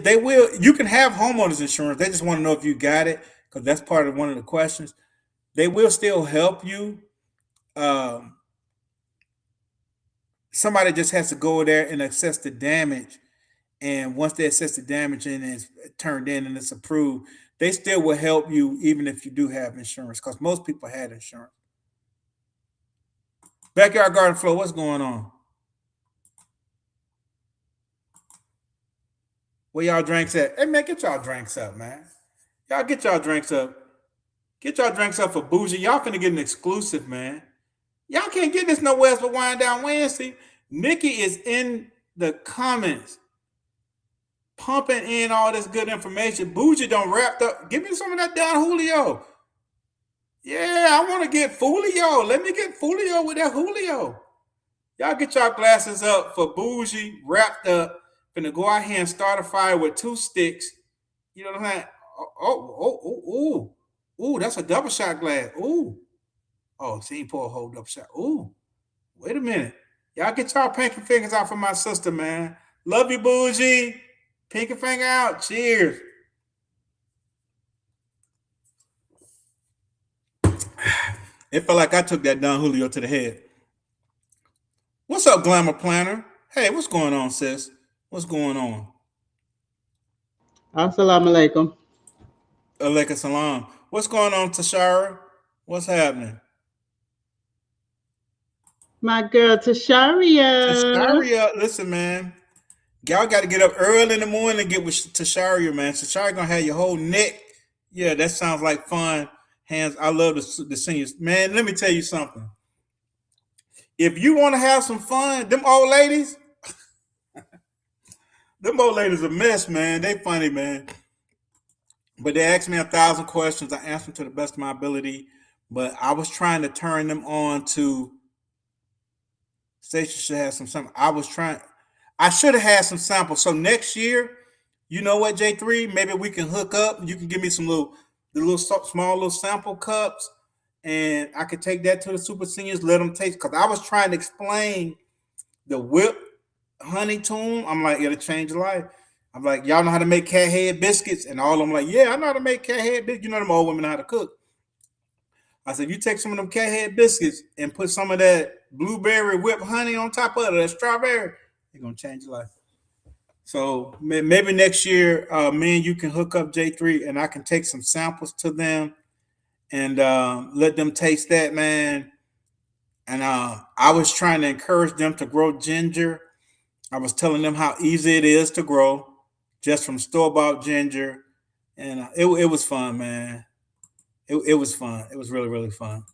you can have homeowners insurance. They just want to know if you got it because that's part of one of the questions. They will still help you. Um, Somebody just has to go there and assess the damage. And once they assess the damage and it's turned in and it's approved, they still will help you even if you do have insurance because most people had insurance. Backyard garden flow, what's going on? Where y'all drinks at? Hey man, get y'all drinks up, man. Y'all get y'all drinks up. Get y'all drinks up for Bougie. Y'all finna get an exclusive, man. Y'all can't get this nowhere else but Wine Down Wednesday. Nikki is in the comments pumping in all this good information. Bougie done wrapped up. Give me some of that Don Julio. Yeah, I want to get Julio. Let me get Julio with that Julio. Y'all get y'all glasses up for Bougie wrapped up. Finna go out here and start a fire with 2 sticks. You know what I'm saying? Oh, that's a double shot glass. Ooh. Oh, see, he pour a whole double shot. Ooh, wait a minute. Y'all get y'all pinky fingers out for my sister, man. Love you, Bougie. Pinky finger out. Cheers. It felt like I took that Don Julio to the head. What's up, Glamour Planner? Hey, what's going on, sis? What's going on? Assalamu alaikum. Alaikum salam. What's going on, Tashara? What's happening? My girl Tasharia. Tasharia, listen, man. Y'all got to get up early in the morning and get with Tasharia, man. Tasharia gonna have your whole neck. Yeah, that sounds like fun. Hands, I love the seniors, man. Let me tell you something. If you want to have some fun, them old ladies a mess, man. They funny, man. But they asked me 1,000 questions. I answered them to the best of my ability. But I was trying to turn them on to Station should have some sample. I should have had some samples. So next year, you know what, J3? Maybe we can hook up. You can give me the little small little sample cups, and I could take that to the super seniors, let them taste. Because I was trying to explain the whipped honey to them. I'm like, it'll change your life. I'm like, y'all know how to make cat head biscuits, and all of them like, yeah, I know how to make cat head biscuits. You know them old women know how to cook. I said, you take some of them cat head biscuits and put some of that blueberry whipped honey on top of it, that strawberry, it's gonna change your life. So maybe next year, me and you can hook up J3, and I can take some samples to them and let them taste that, man. And I was trying to encourage them to grow ginger. I was telling them how easy it is to grow just from store bought ginger, and it was fun, man. It was fun. It was really really fun.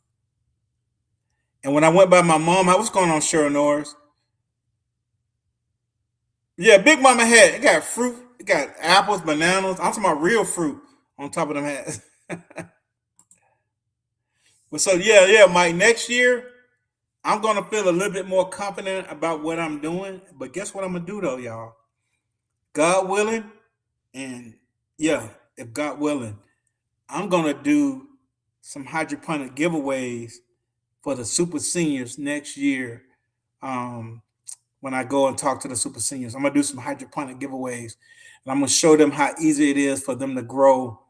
And when I went by my mom, what's going on, Cheryl Norris? Yeah, Big Mama had it got fruit, it got apples, bananas. I'm talking about real fruit on top of them hats. But so yeah, Mike. Next year, I'm gonna feel a little bit more confident about what I'm doing. But guess what I'm gonna do though, y'all? God willing, and yeah, if God willing, I'm gonna do some hydroponic giveaways for the super seniors next year. Um, when I go and talk to the super seniors. I'm gonna do some hydroponic giveaways, and I'm gonna show them how easy it is for them to grow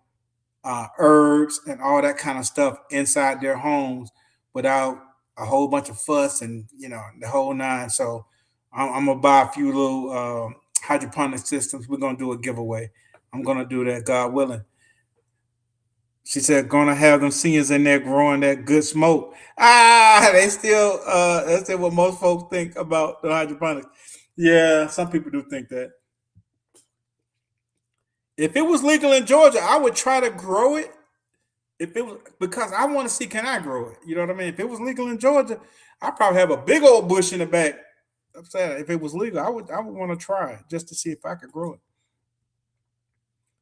herbs and all that kind of stuff inside their homes without a whole bunch of fuss and the whole nine. So I'm gonna buy a few little hydroponic systems. We're gonna do a giveaway. I'm gonna do that, God willing. She said, gonna have them seniors in there growing that good smoke. That's still what most folks think about the hydroponics. Yeah, some people do think that. If it was legal in Georgia, I would try to grow it. If it was because I want to see can I grow it. You know what I mean? If it was legal in Georgia, I'd probably have a big old bush in the back. I'm saying if it was legal, I would want to try it just to see if I could grow it.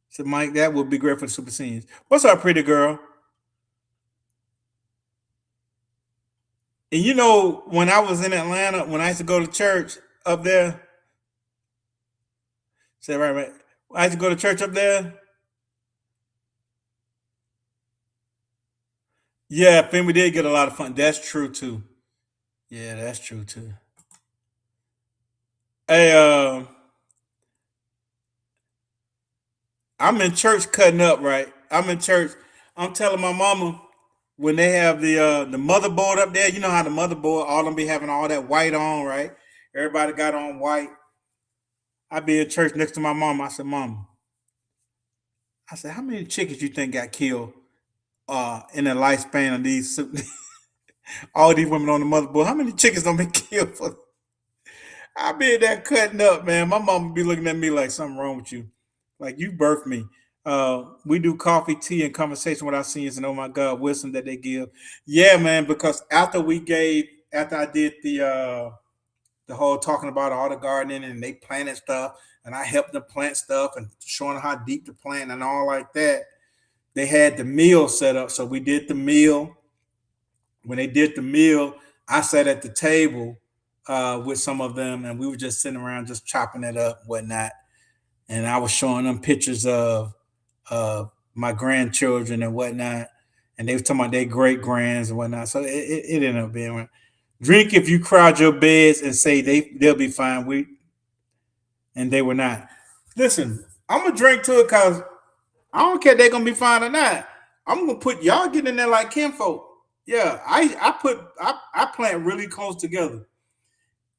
So Mike, that would be great for the super seniors. What's up, pretty girl? And when I was in Atlanta, when I used to go to church up there, say right. I used to go to church up there. Yeah, Finn, we did get a lot of fun. That's true too. Yeah, that's true too. Hey, I'm in church cutting up, right? I'm in church. I'm telling my mama when they have the motherboard up there. You know how the motherboard, all them be having all that white on, right? Everybody got on white. I be in church next to my mama. I said, Mama, I said, how many chickens you think got killed in the lifespan of these all these women on the motherboard? How many chickens don't be killed for? I be in there cutting up, man. My mama be looking at me like something wrong with you. Like you birthed me. We do coffee, tea, and conversation with our seniors, and oh my God, wisdom that they give. Yeah, man. Because after I did the whole talking about all the gardening and they planted stuff, and I helped them plant stuff and showing how deep to plant and all like that. They had the meal set up, so we did the meal. When they did the meal, I sat at the table with some of them, and we were just sitting around, just chopping it up, whatnot. And I was showing them pictures of my grandchildren and whatnot, and they were talking about their great grands and whatnot. So it ended up being drink if you crowd your beds and say they'll be fine. And they were not. Listen, I'm gonna drink to it because I don't care if they're gonna be fine or not. I'm gonna put y'all getting in there like kinfolk. Yeah, I plant really close together.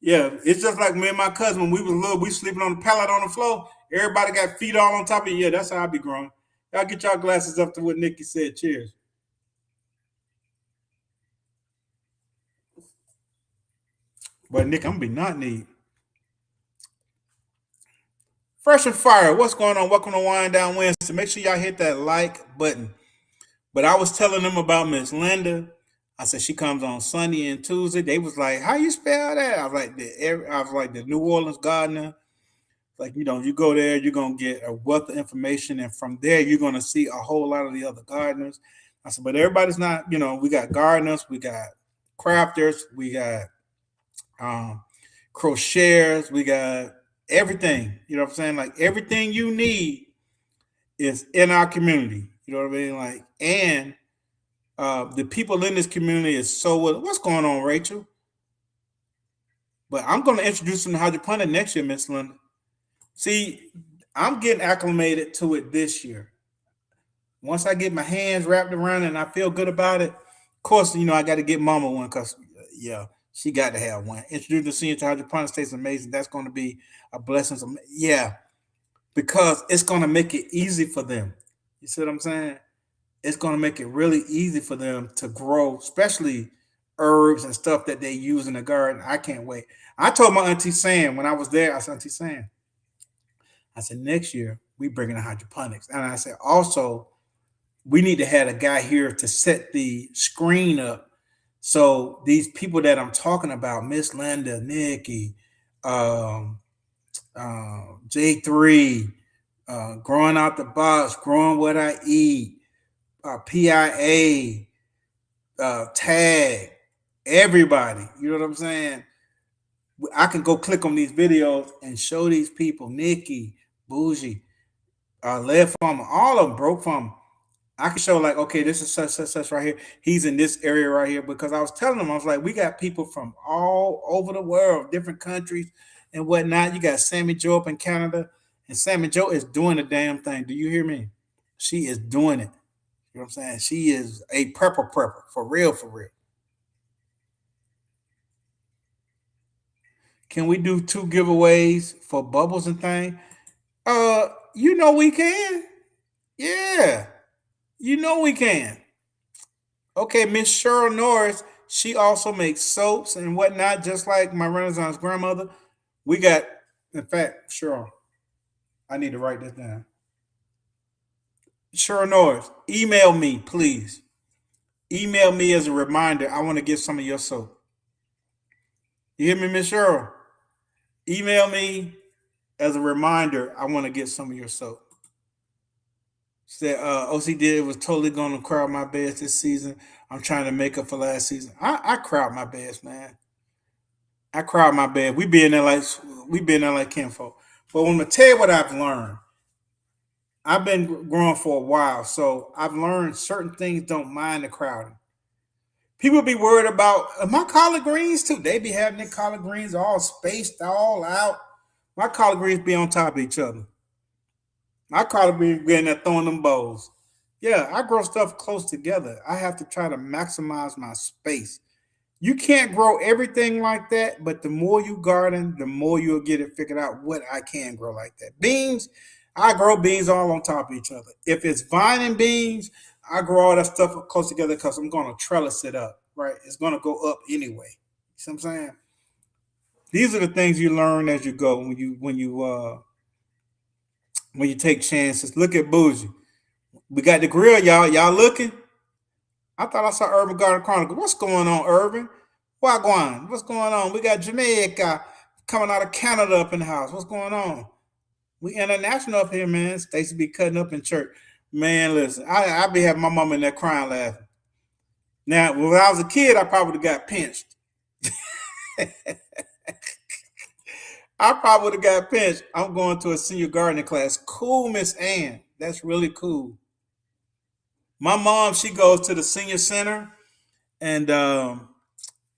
Yeah, it's just like me and my cousin when we was little. We sleeping on the pallet on the floor. Everybody got feet all on top of it. Yeah, that's how I be growing. Y'all get y'all glasses up to what Nikki said. Cheers. But Nick, I'm gonna be not need. Fresh and fire. What's going on? Welcome to Wind Down Wednesday. Make sure y'all hit that like button. But I was telling them about Miss Linda. I said she comes on Sunday and Tuesday. They was like, "How you spell that?" I was like the New Orleans gardener. Like you go there, you're gonna get a wealth of information, and from there you're gonna see a whole lot of the other gardeners. I said, but everybody's not. We got gardeners, we got crafters, we got um, crocheters, we got everything. You know what I'm saying? Like everything you need is in our community. You know what I mean? Like, and the people in this community is so well. What's going on, Rachel? But I'm going to introduce them to hydroponic next year, Miss Linda. See, I'm getting acclimated to it this year. Once I get my hands wrapped around it and I feel good about it, of course, I got to get Mama one because, yeah, she got to have one. Introduce the senior to hydroponics tastes amazing. That's going to be a blessing. Yeah, because it's going to make it easy for them. You see what I'm saying? It's going to make it really easy for them to grow, especially herbs and stuff that they use in the garden. I can't wait. I told my Auntie Sam when I was there, I said, Auntie Sam, I said, next year we bring in hydroponics. And I said, also, we need to have a guy here to set the screen up. So these people that I'm talking about, Miss Linda, Nikki, um, J3, growing out the box, growing what I eat, PIA, tag, everybody. You know what I'm saying? I can go click on these videos and show these people, Nikki, Bougie, Lead Farmer, all of them broke from. I can show like, okay, this is such right here. He's in this area right here because I was telling them, I was like, we got people from all over the world, different countries and whatnot. You got Sammy Joe up in Canada, and Sammy Joe is doing the damn thing. Do you hear me? She is doing it. You know what I'm saying? She is a prepper for real, for real. Can we do 2 giveaways for bubbles and things? We can. Yeah, we can. Okay, Miss Cheryl Norris, she also makes soaps and whatnot, just like my Renaissance grandmother. We got, in fact, Cheryl, I need to write this down. Cheryl Norris, email me, please. Email me as a reminder. I want to get some of your soap. You hear me, Miss Cheryl? Email me as a reminder. I want to get some of your soap. Said OCD was totally gonna crowd my beds this season. I'm trying to make up for last season. I crowd my beds, man. I crowd my bed. We been there like kinfolk. But when I tell you what I've learned, I've been growing for a while, so I've learned certain things don't mind the crowding. People be worried about my collard greens too. They be having their collard greens all spaced all out. My collard greens be on top of each other. My collard greens be in there throwing them bowls. Yeah, I grow stuff close together. I have to try to maximize my space. You can't grow everything like that, but the more you garden, the more you'll get it figured out what I can grow like that. Beans, I grow beans all on top of each other. If it's vine and beans, I grow all that stuff close together because I'm going to trellis it up, right? It's going to go up anyway. You see what I'm saying? These are the things you learn as you go when you take chances. Look at Bougie. We got the grill, y'all. Y'all looking? I thought I saw Urban Garden Chronicle. What's going on, Urban? Wagwan, what's going on? We got Jamaica coming out of Canada up in the house. What's going on? We international up here, man. Stacy be cutting up in church. Man, listen, I be having my mom in there crying laughing. Now, when I was a kid, I probably got pinched. I probably would have got pinched. I'm going to a senior gardening class. Cool, Miss Ann. That's really cool. My mom, she goes to the senior center, and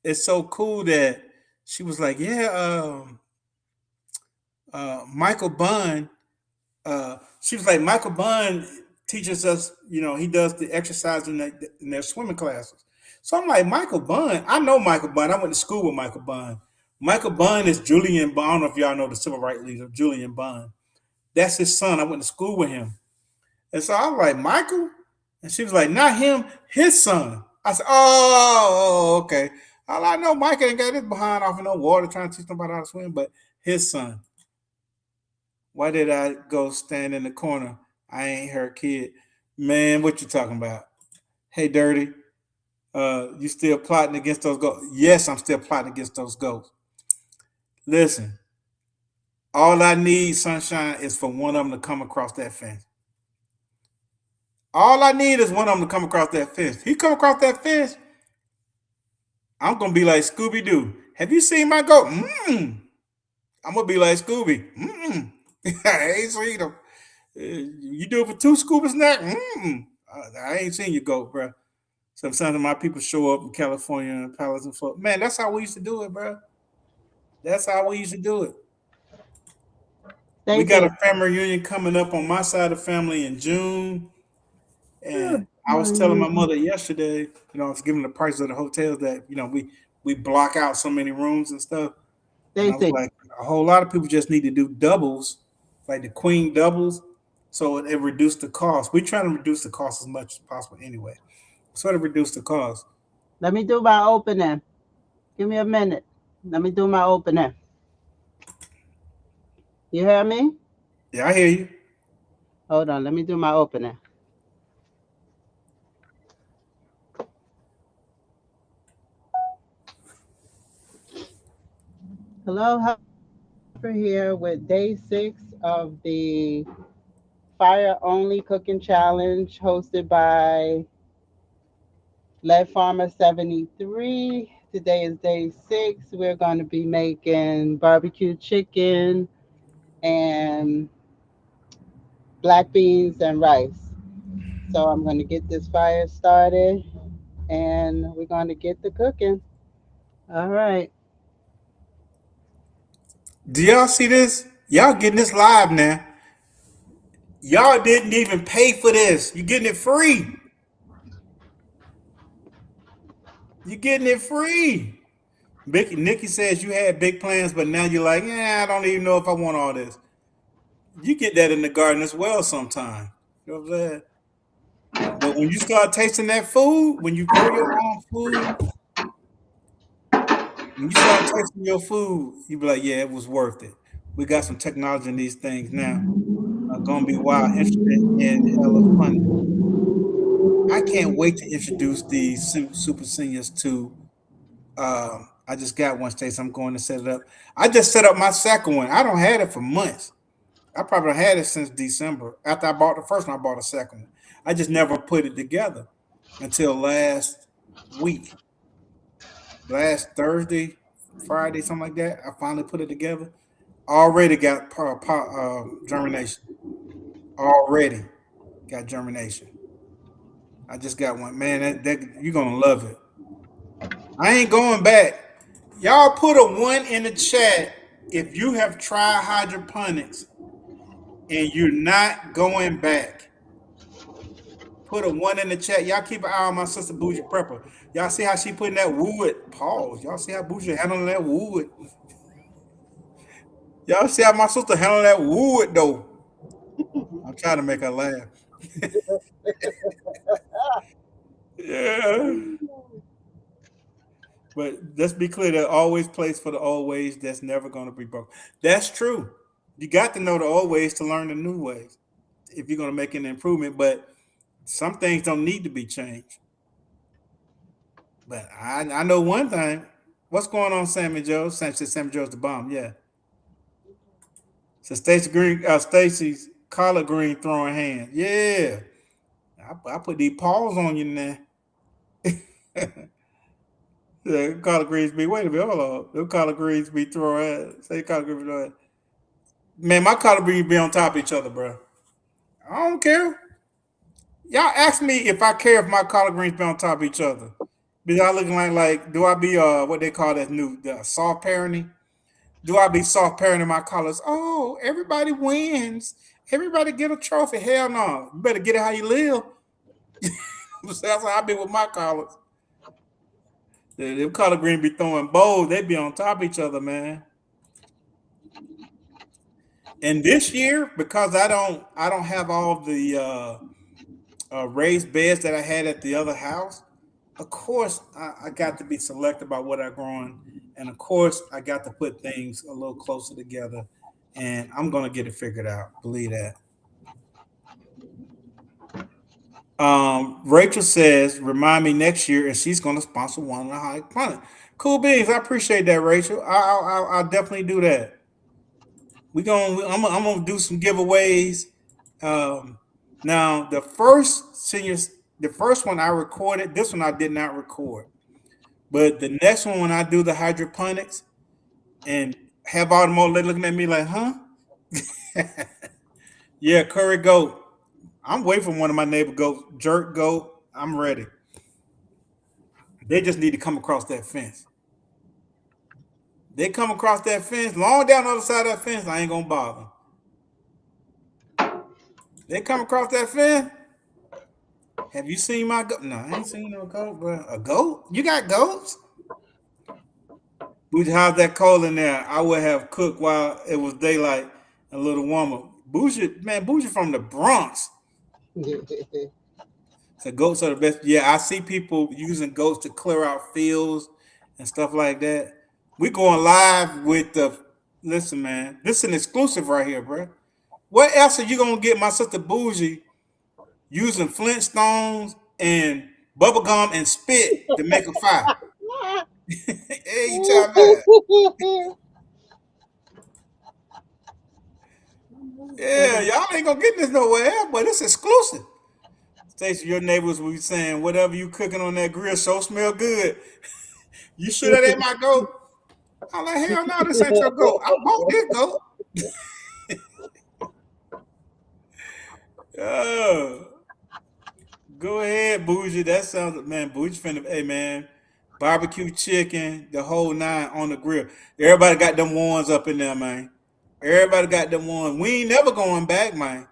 it's so cool that she was like, "Yeah, Michael Bunn." She was like, "Michael Bunn teaches us. He does the exercise in their swimming classes." So I'm like, "Michael Bunn? I know Michael Bunn. I went to school with Michael Bunn." Michael Bunn is Julian Bond. I don't know if y'all know the civil rights leader, Julian Bond. That's his son. I went to school with him. And so I was like, Michael? And she was like, not him, his son. I said, oh, okay. All I know, Michael ain't got his behind off in no water trying to teach nobody how to swim, but his son. Why did I go stand in the corner? I ain't her kid. Man, what you talking about? Hey, Dirty, you still plotting against those ghosts? Yes, I'm still plotting against those ghosts. Listen, all I need, Sunshine, is for one of them to come across that fence. All I need is one of them to come across that fence. He come across that fence, I'm gonna be like Scooby Doo. Have you seen my goat? I'm gonna be like Scooby. I ain't seen him. You do it for two Scooby snacks? I ain't seen your goat, bro. Sometimes my people show up in California and Palace and Florida. Man, that's how we used to do it, bro. That's how we used to do it. We got Stacy. a family reunion coming up on my side of the family in June. And I was telling my mother yesterday, I was giving the price of the hotels that, we block out so many rooms and stuff. And I was Stacy. like, a whole lot of people just need to do doubles, like the queen doubles, so it reduced the cost. We're trying to reduce the cost as much as possible anyway. So to reduce the cost. Let me do my opening. Give me a minute. Let me do my opening. You hear me? Yeah, I hear you. Hold on. Let me do my opening. Hello, Harper here with day 6 of the Fire Only Cooking Challenge hosted by Lead Farmer 73. Today is day 6. We're going to be making barbecue chicken and black beans and rice. So I'm going to get this fire started and we're going to get the cooking. All right. Do y'all see this? Y'all getting this live now. Y'all didn't even pay for this. You're getting it free. You're getting it free. Nikki says you had big plans, but now you're like, yeah, I don't even know if I want all this. You get that in the garden as well sometime. You know what I'm saying? But when you start tasting that food, when you grow your own food, when you start tasting your food, you be like, yeah, it was worth it. We got some technology in these things now. Gonna be wild, interesting, and hella funny. I can't wait to introduce these super seniors to. I just got one stage. I'm going to set it up. I just set up my second one. I don't had it for months. I probably had it since December. After I bought the first one, I bought a second one. I just never put it together until last week, last Thursday, Friday, something like that. I finally put it together. Already got germination. Already got germination. I just got one. Man, that you're gonna love it. I ain't going back. Y'all put a one in the chat if you have tried hydroponics and you're not going back. Put a one in the chat. Y'all keep an eye on my sister Bougie Prepper. Y'all see how she putting that wood? Pause. Y'all see how Bougie handling that wood? Y'all see how my sister handling that wood though? I'm trying to make her laugh. Yeah. But let's be clear, there always place for the old ways that's never gonna be broke. That's true. You got to know the old ways to learn the new ways if you're gonna make an improvement, but some things don't need to be changed. But I know one thing. What's going on, Sammy Joe? Sammy Joe's the bomb. Yeah. So Stacy's collard green throwing hands. Yeah. I put these paws on you now. Yeah, collard greens be. Wait a minute, hold on. Them collard greens be throwing hands. Say collard greens be throwing hands. Man, my collard greens be on top of each other, bro. I don't care. Y'all ask me if I care if my collard greens be on top of each other. Be y'all looking like do I be what they call that new soft parenting? Do I be soft parenting my collards? Oh, everybody wins. Everybody get a trophy. Hell no. You better get it how you live. That's how I be with my collards. Them collard green be throwing bowls. They be on top of each other, man. And this year, because I don't have all the raised beds that I had at the other house. Of course, I got to be selective about what I'm growing, and of course, I got to put things a little closer together. And I'm gonna get it figured out. Believe that. Rachel says, "Remind me next year," and she's gonna sponsor one of the hydroponic. Cool beans. I appreciate that, Rachel. I'll definitely do that. I'm gonna do some giveaways. Um, Now the first one I recorded. This one I did not record, but the next one when I do the hydroponics and have all the more looking at me like, huh? Yeah, curry goat. I'm waiting for one of my neighbor goats, jerk goat. I'm ready. They just need to come across that fence. They come across that fence, long down the other side of that fence. I ain't gonna bother. They come across that fence. Have you seen my goat? No, I ain't seen no goat, bro. A goat? You got goats? Bougie, how's that cold in there? I would have cooked while it was daylight, a little warmer. Bougie, man, Bougie from the Bronx. So goats are the best. Yeah, I see people using goats to clear out fields and stuff like that. We going live with the. Listen, man, this is an exclusive right here, bro. What else are you gonna get my sister Bougie using Flintstones and bubblegum and spit to make a fire? Hey, you tell that. Yeah, y'all ain't gonna get this nowhere, but it's exclusive. Stacey, your neighbors will be saying, whatever you cooking on that grill so smell good. You sure that ain't my goat? I'm like, hell no, this ain't your goat. I bought this goat. Oh, go ahead, Bougie. That sounds, man, Bougie finna, hey, man, barbecue chicken, the whole nine on the grill. Everybody got them ones up in there, man. Everybody got them ones. We ain't never going back, man.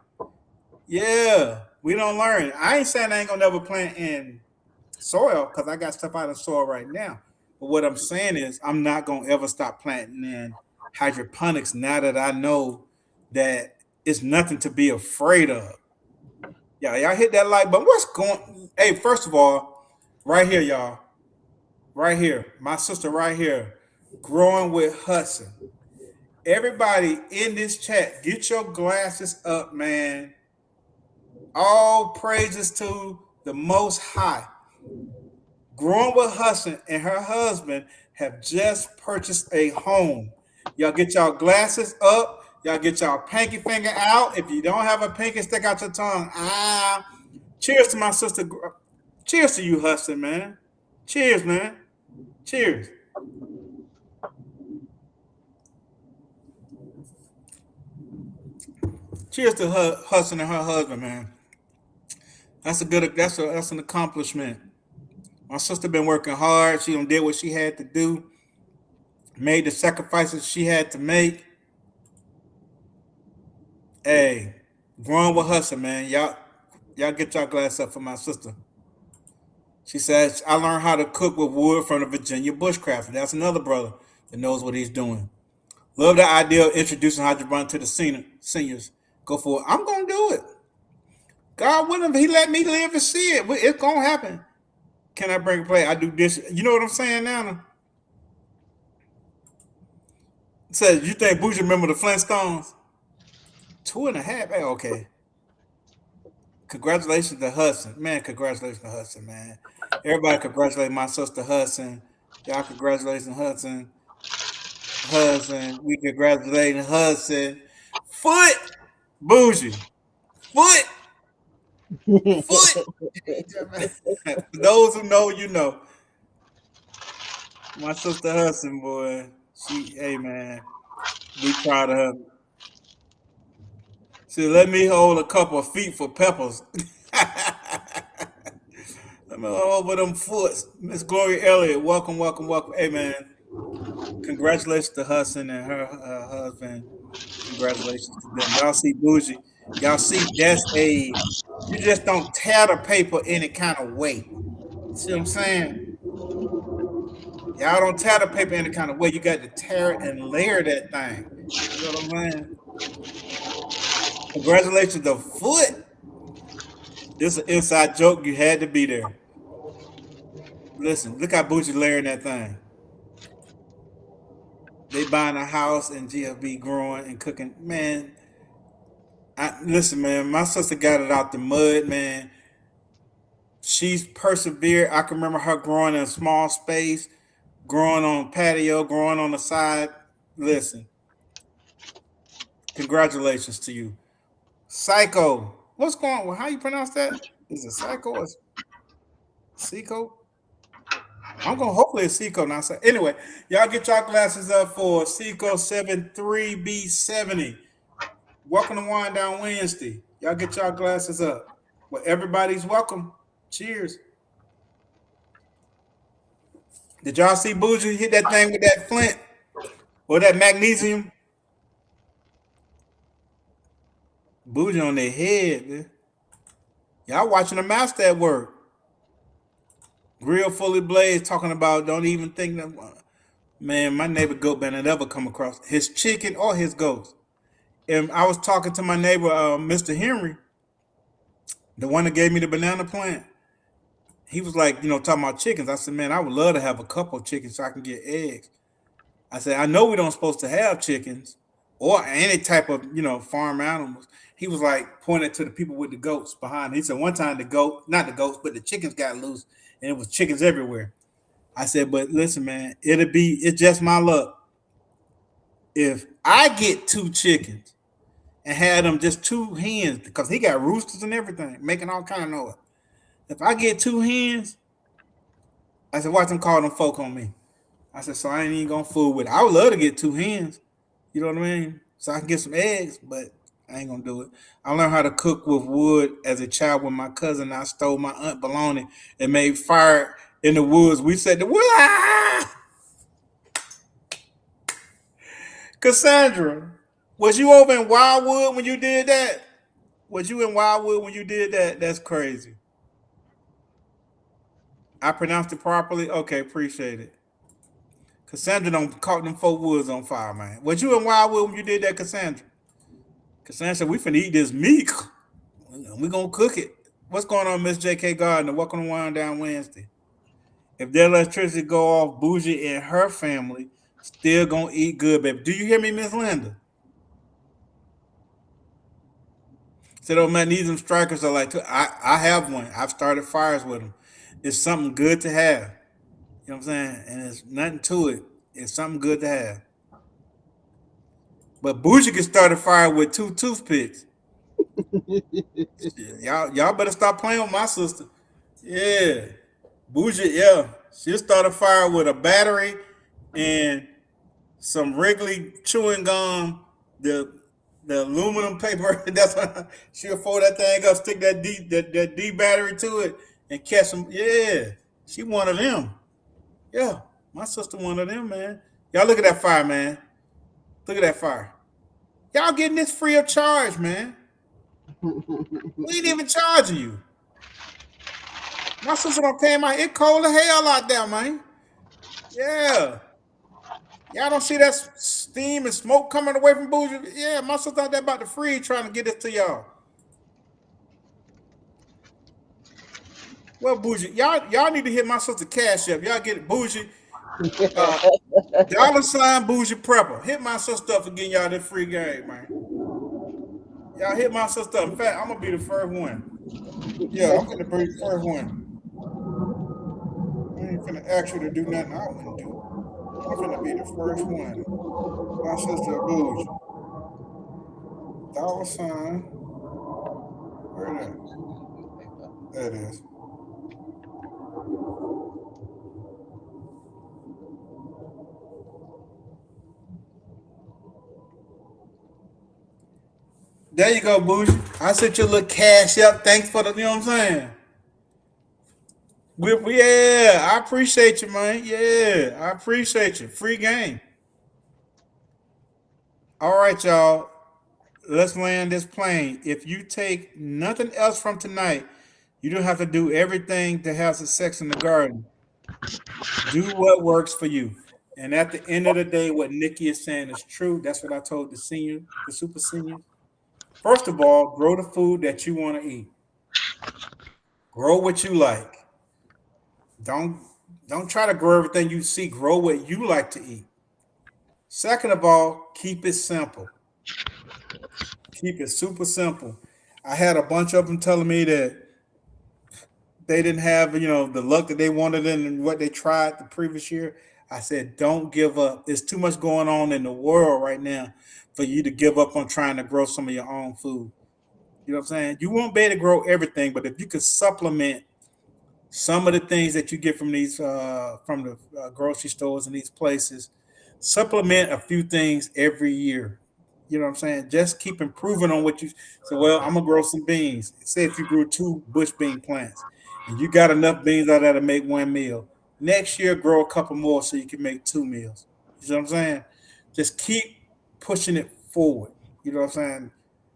Yeah, we don't learn. I ain't saying I ain't gonna never plant in soil because I got stuff out of soil right now. But what I'm saying is I'm not gonna ever stop planting in hydroponics now that I know that it's nothing to be afraid of. Yeah, y'all hit that like button. What's going? Hey, first of all, right here, y'all, right here, my sister right here, growing with Hudson. Everybody in this chat, get your glasses up, man. All praises to the Most High. Growing with Hudson and her husband have just purchased a home. Y'all get y'all glasses up. Y'all get y'all pinky finger out. If you don't have a pinky, stick out your tongue. Ah, cheers to my sister. Cheers to you, Hudson, man. Cheers, man. Cheers. Cheers to her, Hudson and her husband, man. That's an accomplishment. My sister been working hard. She done did what she had to do, made the sacrifices she had to make. Hey, growing with Hudson, man. Y'all get y'all glass up for my sister. She says, I learned how to cook with wood from the Virginia bushcrafter. That's another brother that knows what he's doing. Love the idea of introducing hydroponics to the seniors. Go for it. I'm gonna do it. God willing, if he let me live to see it. It's gonna happen. Can I bring a plate? I do this. You know what I'm saying now? It says, you think Bougie remember the Flintstones? Two and a half. Hey, okay. Congratulations to Hudson. Man, congratulations to Hudson, man. Everybody congratulate my sister Hudson. Y'all congratulations Hudson. Hudson. We congratulating Hudson. Foot. Bougie. Foot. Foot. For those who know, you know. My sister Hudson, boy. Hey, man. Be proud of her. She let me hold a couple of feet for peppers. Let me hold over them foots. Miss Gloria Elliott, welcome, welcome, welcome. Hey, man. Congratulations to Hudson and her husband. Congratulations to them. Y'all see Bougie. Y'all see you just don't tear the paper any kind of way. See what I'm saying? Y'all don't tear the paper any kind of way. You got to tear it and layer that thing. You know what I'm saying? Congratulations, the foot. This is an inside joke. You had to be there. Listen, look how Bougie layering that thing. They buying a house and GFB growing and cooking. Man, listen, man. My sister got it out the mud, man. She's persevered. I can remember her growing in a small space, growing on patio, growing on the side. Listen, congratulations to you, Psycho. What's going on? How you pronounce that? Is it Psycho or Seco? I'm gonna hopefully it's Seco now. So anyway, y'all get y'all glasses up for Seco 73B70. Welcome to Wind Down Wednesday. Y'all get y'all glasses up. Well, everybody's welcome. Cheers. Did y'all see Bougie hit that thing with that flint or that magnesium? Bougie on their head, man. Y'all watching the master at work. Grill fully blazed, talking about don't even think that. Man, my neighbor goat been ever come across his chicken or his ghost. And I was talking to my neighbor, Mr. Henry, the one that gave me the banana plant. He was like, talking about chickens. I said, man, I would love to have a couple of chickens so I can get eggs. I said, I know we don't supposed to have chickens or any type of, farm animals. He was like pointing to the people with the goats behind. He said one time not the goats, but the chickens got loose and it was chickens everywhere. I said, but listen, man, it's just my luck. If I get two chickens and had them just two hens, because he got roosters and everything, making all kind of noise. If I get two hens, I said, watch them call them folk on me. I said, so I ain't even gonna fool with it. I would love to get two hens, you know what I mean? So I can get some eggs, but I ain't gonna do it. I learned how to cook with wood as a child with my cousin. I stole my aunt bologna and made fire in the woods. We said the wood. Ah! Cassandra, was you over in Wildwood when you did that? Was you in Wildwood when you did that? That's crazy. I pronounced it properly. Okay, appreciate it. Cassandra don't caught them four woods on fire, man. Was you in Wildwood when you did that, Cassandra? Cassandra said, we finna eat this meat. We gonna cook it. What's going on, Miss J.K. Gardner? Welcome to Wind Down Wednesday. If their electricity go off, Bougie and her family still gonna eat good, baby. Do you hear me, Miss Linda? Said, oh, magnesium strikers are like, I have one. I've started fires with them. It's something good to have. You know what I'm saying? And there's nothing to it. It's something good to have. But Bougie can start a fire with two toothpicks. Y'all better stop playing with my sister. Yeah. Bougie, yeah. She'll start a fire with a battery and some Wrigley chewing gum, the aluminum paper. That's what, she'll fold that thing up, stick that D battery to it, and catch them. Yeah. She one of them. Yeah. My sister one of them, man. Y'all look at that fire, man. Look at that fire. Y'all getting this free of charge, man. We ain't even charging you. My sister don't pay my. It cold as hell out there, man. Yeah. Y'all don't see that steam and smoke coming away from Bougie? Yeah, my sister out there about to freeze trying to get this to y'all. Well, Bougie, y'all need to hit my sister cash up. Y'all get it, Bougie. Uh, $ Bougie Prepper. Hit my sister up for getting y'all this free game, man. Y'all hit my sister up. In fact, I'm gonna be the first one. Yeah, I'm gonna be the first one. I ain't finna ask you to do nothing I wouldn't do. I'm finna be the first one. My sister Bougie. $. Where that? That is. There you go, Bougie. I sent you a little cash up. Thanks for the, you know what I'm saying? Yeah, I appreciate you, man. Yeah, I appreciate you. Free game. All right, y'all. Let's land this plane. If you take nothing else from tonight, you don't have to do everything to have success in the garden. Do what works for you. And at the end of the day, what Nikki is saying is true. That's what I told the super seniors. First of all, grow the food that you want to eat. Grow what you like. Don't don't try to grow everything you see. Grow what you like to eat. Second of all, keep it simple. Keep it super simple. I had a bunch of them telling me that they didn't have, the luck that they wanted in what they tried the previous year. I said, don't give up. There's too much going on in the world right now for you to give up on trying to grow some of your own food. You know what I'm saying? You won't be able to grow everything, but if you could supplement some of the things that you get from these from the grocery stores and these places, supplement a few things every year. You know what I'm saying? Just keep improving on what you so. Well, I'm gonna grow some beans. Say if you grew two bush bean plants and you got enough beans out there to make one meal, next year grow a couple more so you can make two meals. You know what I'm saying? Just keep pushing it forward. You know what I'm saying?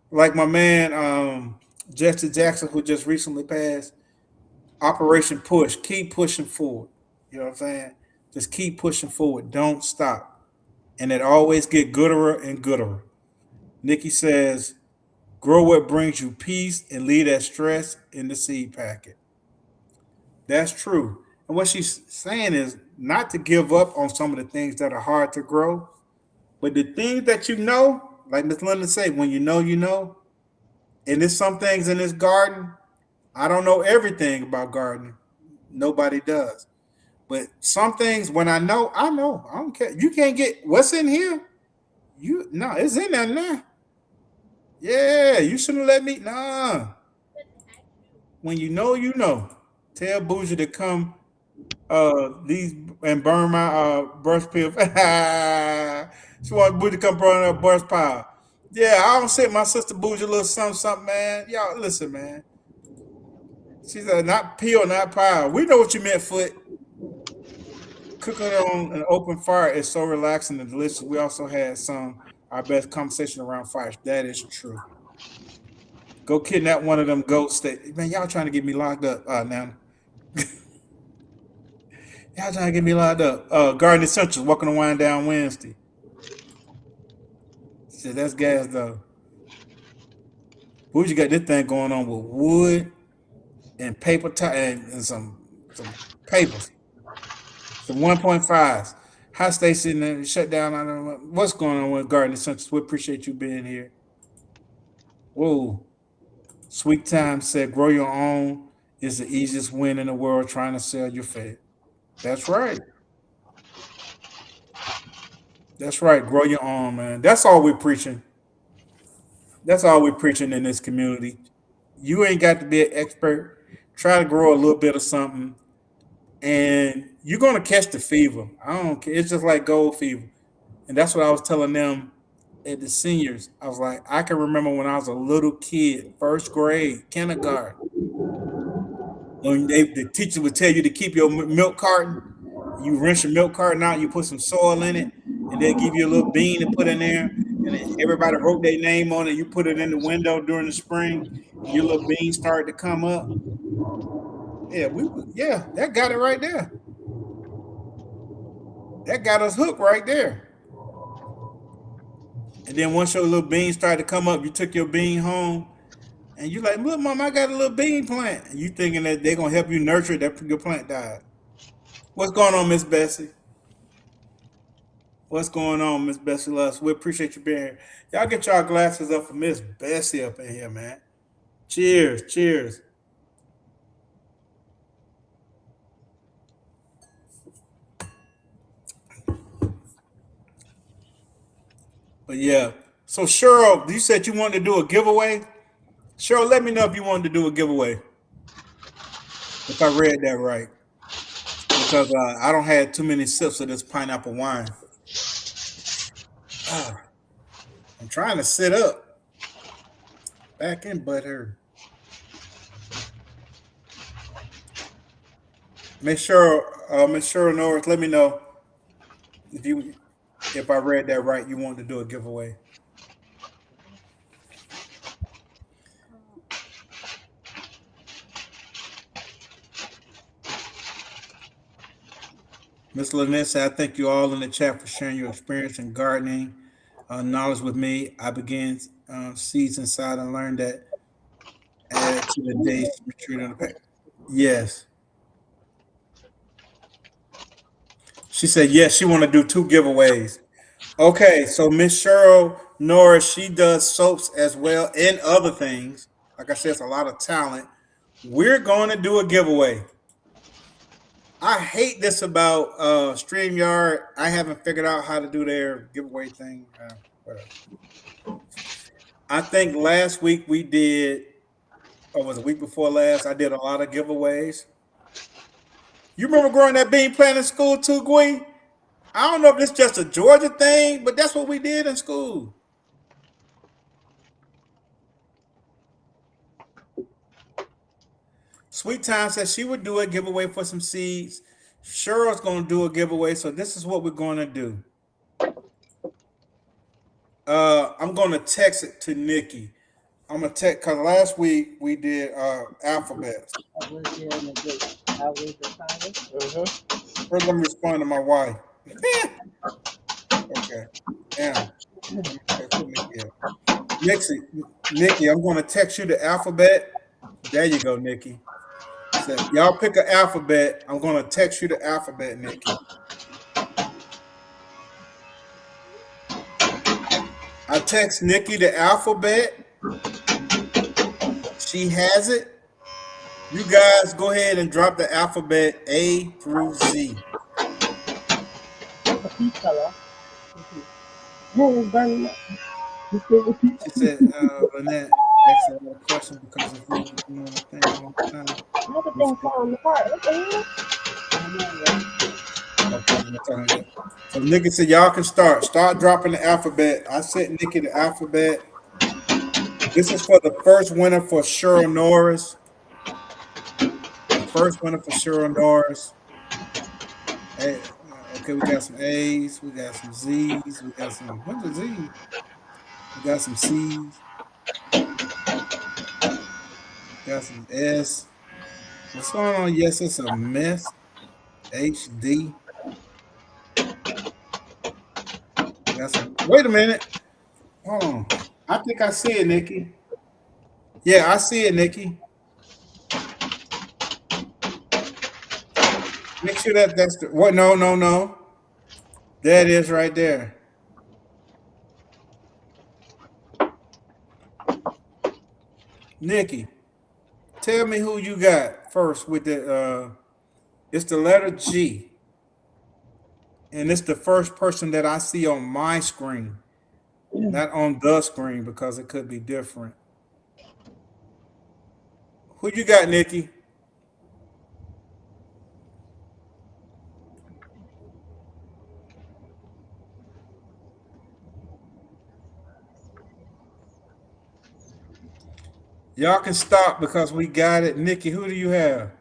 Like my man Jesse Jackson, who just recently passed, Operation Push. Keep pushing forward. You know what I'm saying? Just keep pushing forward. Don't stop. And it always get gooder and gooder. Nikki says, grow what brings you peace and leave that stress in the seed packet. That's true. And what she's saying is not to give up on some of the things that are hard to grow, but the things that you know, like Miss Linda say, when you know, and there's some things in this garden, I don't know everything about gardening. Nobody does. But some things, when I know, I know. I don't care. You can't get what's in here. You no, it's in there now. Yeah, you shouldn't let me. Nah, when you know, you know. Tell Bougie to come these and burn my brush pile. She wants Bougie to come burn her brush pile. Yeah, I don't sit my sister Bougie a little something, something, man. Y'all listen, man. She said not peel, not pile. We know what you meant, foot. Cooking it on an open fire is so relaxing and delicious. We also had some our best conversation around fire. That is true. Go kidnap one of them goats. That man, y'all trying to get me locked up now. Y'all trying to get me locked up. Garden Essentials, walking the wine down Wednesday. Shit, that's gas though. Bougie got this thing going on with wood and paper and some papers. Some 1.5s. High station and shut down. I don't know what's going on with Garden Essentials. We appreciate you being here. Whoa. Sweet Time said, grow your own is the easiest win in the world trying to sell your fed. That's right. That's right. Grow your own, man. That's all we're preaching. That's all we're preaching in this community. You ain't got to be an expert. Try to grow a little bit of something, and you're gonna catch the fever. I don't care. It's just like gold fever, and that's what I was telling them at the seniors. I was like, I can remember when I was a little kid, first grade, kindergarten, when the teacher would tell you to keep your milk carton. You rinse your milk carton out, you put some soil in it, and they'll give you a little bean to put in there. And then everybody wrote their name on it. You put it in the window during the spring, and your little beans started to come up. Yeah, that got it right there. That got us hooked right there. And then once your little beans started to come up, you took your bean home, and you like, look, mom, I got a little bean plant. And you thinking that they're gonna help you nurture it, that your plant died. What's going on, Miss Bessie? What's going on, Miss Bessie Lust? We appreciate you being here. Y'all get y'all glasses up for Miss Bessie up in here, man. Cheers, cheers. But yeah. So Cheryl, you said you wanted to do a giveaway. Cheryl, let me know if you wanted to do a giveaway. If I read that right. Because I don't have too many sips of this pineapple wine. Ah, I'm trying to sit up. Back in butt her. Miss Cheryl Norris, let me know if you if I read that right. You wanted to do a giveaway. Miss Lynette said, I thank you all in the chat for sharing your experience in gardening knowledge with me. I began seeds inside and learned that add to the days to retreat on the pack. Yes. She said, yes, she want to do two giveaways. Okay, so Miss Cheryl Norris, she does soaps as well and other things. Like I said, it's a lot of talent. We're going to do a giveaway. I hate this about StreamYard. I haven't figured out how to do their giveaway thing. Whatever. I think last week we did, or was it the week before last? I did a lot of giveaways. You remember growing that bean plant in school too, Gwen? I don't know if it's just a Georgia thing, but that's what we did in school. Sweet Time said she would do a giveaway for some seeds. Cheryl's going to do a giveaway, so this is what we're going to do. I'm going to text it to Nikki. I'm gonna text because last week we did alphabets. I was there in the gate. I was the time. First, let me respond to my wife. Okay, damn. Let me text what Nikki is. Nikki, I'm gonna text you the alphabet. There you go, Nikki. So y'all pick an alphabet. I'm gonna text you the alphabet, Nikki. I text Nikki the alphabet. She has it. You guys go ahead and drop the alphabet A through Z. A peach color. Oh, it's burning up. You still with peach? She said, Lynette asked a lot of questions because if you were doing a thing all the time. Everything's falling apart. What the hell? Okay, I'm telling you. So Nikki said, y'all can start. Start dropping the alphabet. I sent Nikki the alphabet. This is for the first winner for Cheryl Norris. The first winner for Cheryl Norris. Okay, we got some A's, we got some Z's, we got some. What's the Z? We got some C's, got some S. What's going on? Yes, it's a mess. HD. Got some. Wait a minute. Hold on. I think I see it, Nikki. Yeah, I see it, Nikki. Make sure that's the what? No, no, no. There it is, right there. Nikki, tell me who you got first with the. It's the letter G, and it's the first person that I see on my screen, not on the screen because it could be different. Who you got, Nikki? Y'all can stop because we got it. Nikki, who do you have?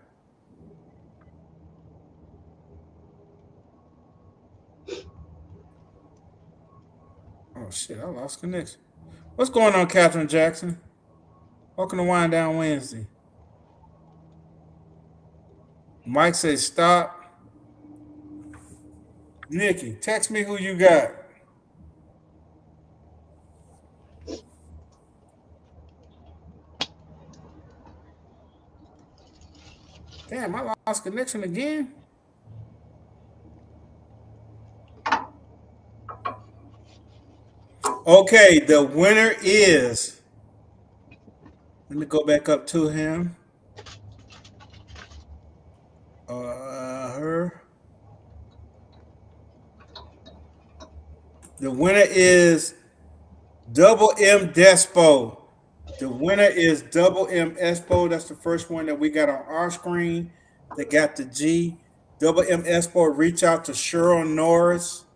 Oh shit, I lost connection. What's going on, Catherine Jackson? Welcome to Wind Down Wednesday. Mike says stop. Nikki, text me who you got. Damn, I lost connection again. Okay, the winner is. Let me go back up to him. Her. The winner is Double M Despo. The winner is Double M Espo. That's the first one that we got on our screen that got the G. Double M Espo, reach out to Cheryl Norris.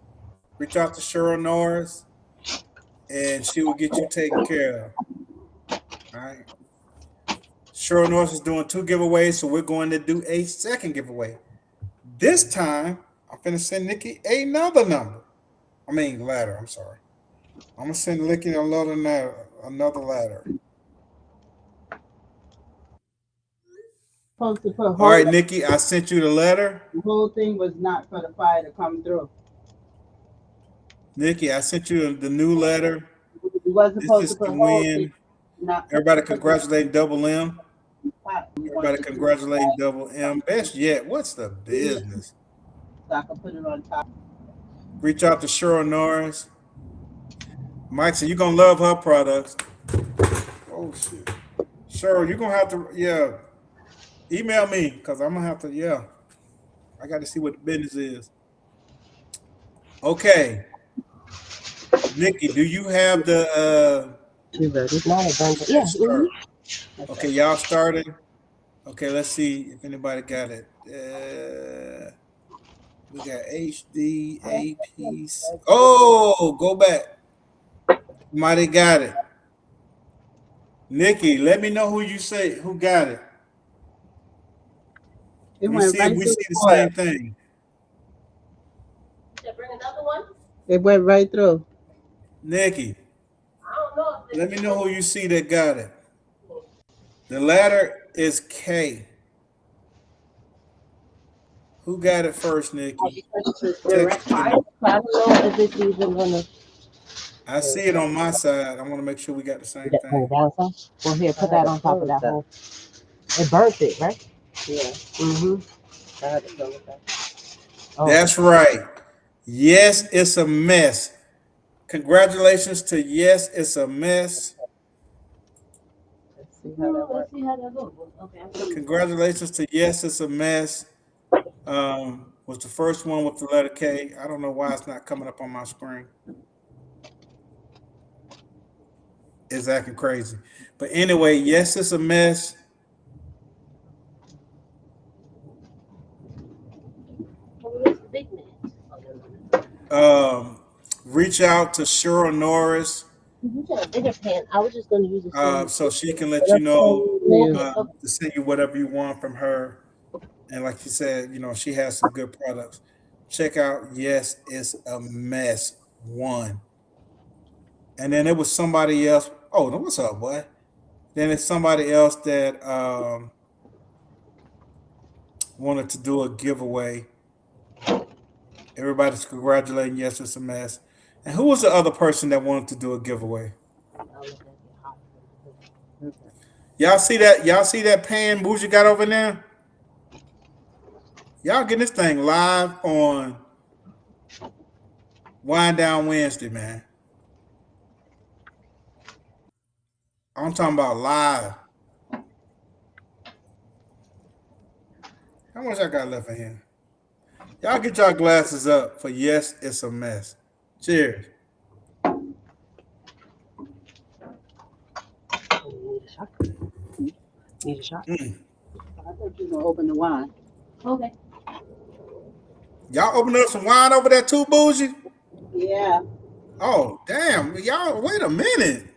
Reach out to Cheryl Norris, and she will get you taken care of. All right. Cheryl Norris is doing two giveaways, so we're going to do a second giveaway. This time, I'm finna send Nikki another number. I mean ladder. I'm sorry. I'm gonna send Nikki another ladder. supposed to put All hold. right, Nikki, I sent you the letter. The whole thing was not for the fire to come through. Nikki, I sent you the new letter. You wasn't This supposed to is put to hold. win. Not Everybody put the congratulating Double M. pot. You want Everybody to do congratulating Double M. Best yet, what's the it business? so I can put it on top. Reach out to Cheryl Norris. Mike said you're gonna love her products. Oh shit. Cheryl, you're gonna have to, yeah. Email me because I'm gonna have to, yeah. I got to see what the business is. Okay. Nikki, do you have the You ready? Now I done. okay, Yeah. start. Okay, y'all started. Okay, let's see if anybody got it. We got HD, AP. Oh, go back. Somebody got it. Nikki, let me know who you say who got it. It Let me went see if right we through see the the foil. same thing. It went right through. Nikki, let me know who you see that got it. The letter is K. Who got it first, Nikki? Text Direct it to fire. me. I don't know if it's even gonna I see it on my side. I want to make sure we got the same bring it thing. down some. Well, here, put that on top of that hole. It burnt it, right? Yeah. I had to go with that. Oh, That's right. Yes, it's a mess. Congratulations to Yes, it's a mess. Let's see how that let's works. see how that goes. Okay, I'm gonna. Congratulations to Yes, it's a mess. Was the first one with the letter K. I don't know why it's not coming up on my screen. It's acting crazy. But anyway, Yes, it's a mess. Where's the big man? Reach out to Cheryl Norris You got a bigger pan. I was just gonna use the same. so she can let you know Yeah. to send you whatever you want from her. And like you said, she has some good products. Check out Yes, it's a mess one. And then it was somebody else. Oh, no, what's up, boy? Then it's somebody else that wanted to do a giveaway. Everybody's congratulating Yes, it's a mess. And who was the other person that wanted to do a giveaway? Y'all see that? Y'all see that pan Bougie got over there? Y'all getting this thing live on Wind Down Wednesday, man. I'm talking about live. How much I got left in here? Y'all get y'all glasses up for Yes, it's a mess. Cheers. Need a shot. Need a shot. Mm. I thought you were gonna open the wine. Okay. Y'all open up some wine over there too, Bougie? Yeah. Oh, damn. Y'all, wait a minute.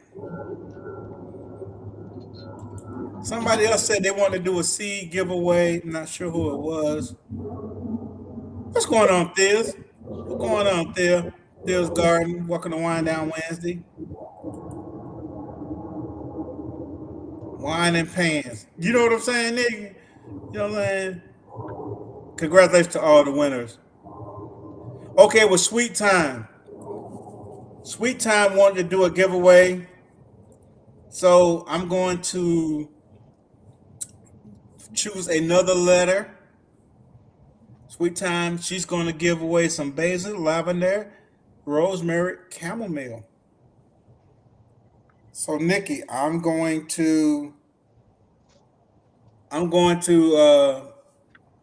Somebody else said they wanted to do a seed giveaway. I'm not sure who it was. What's going on, Thiz? What's going on, Thiz? Thiz Garden, welcome to Wine Down Wednesday. Wine and pans. You know what I'm saying, nigga? You know what I'm saying? Congratulations to all the winners. Okay, with Sweet Time. Sweet Time wanted to do a giveaway. So I'm going to choose another letter. Sweet Time, she's going to give away some basil, lavender, rosemary, chamomile. So Nikki, I'm going to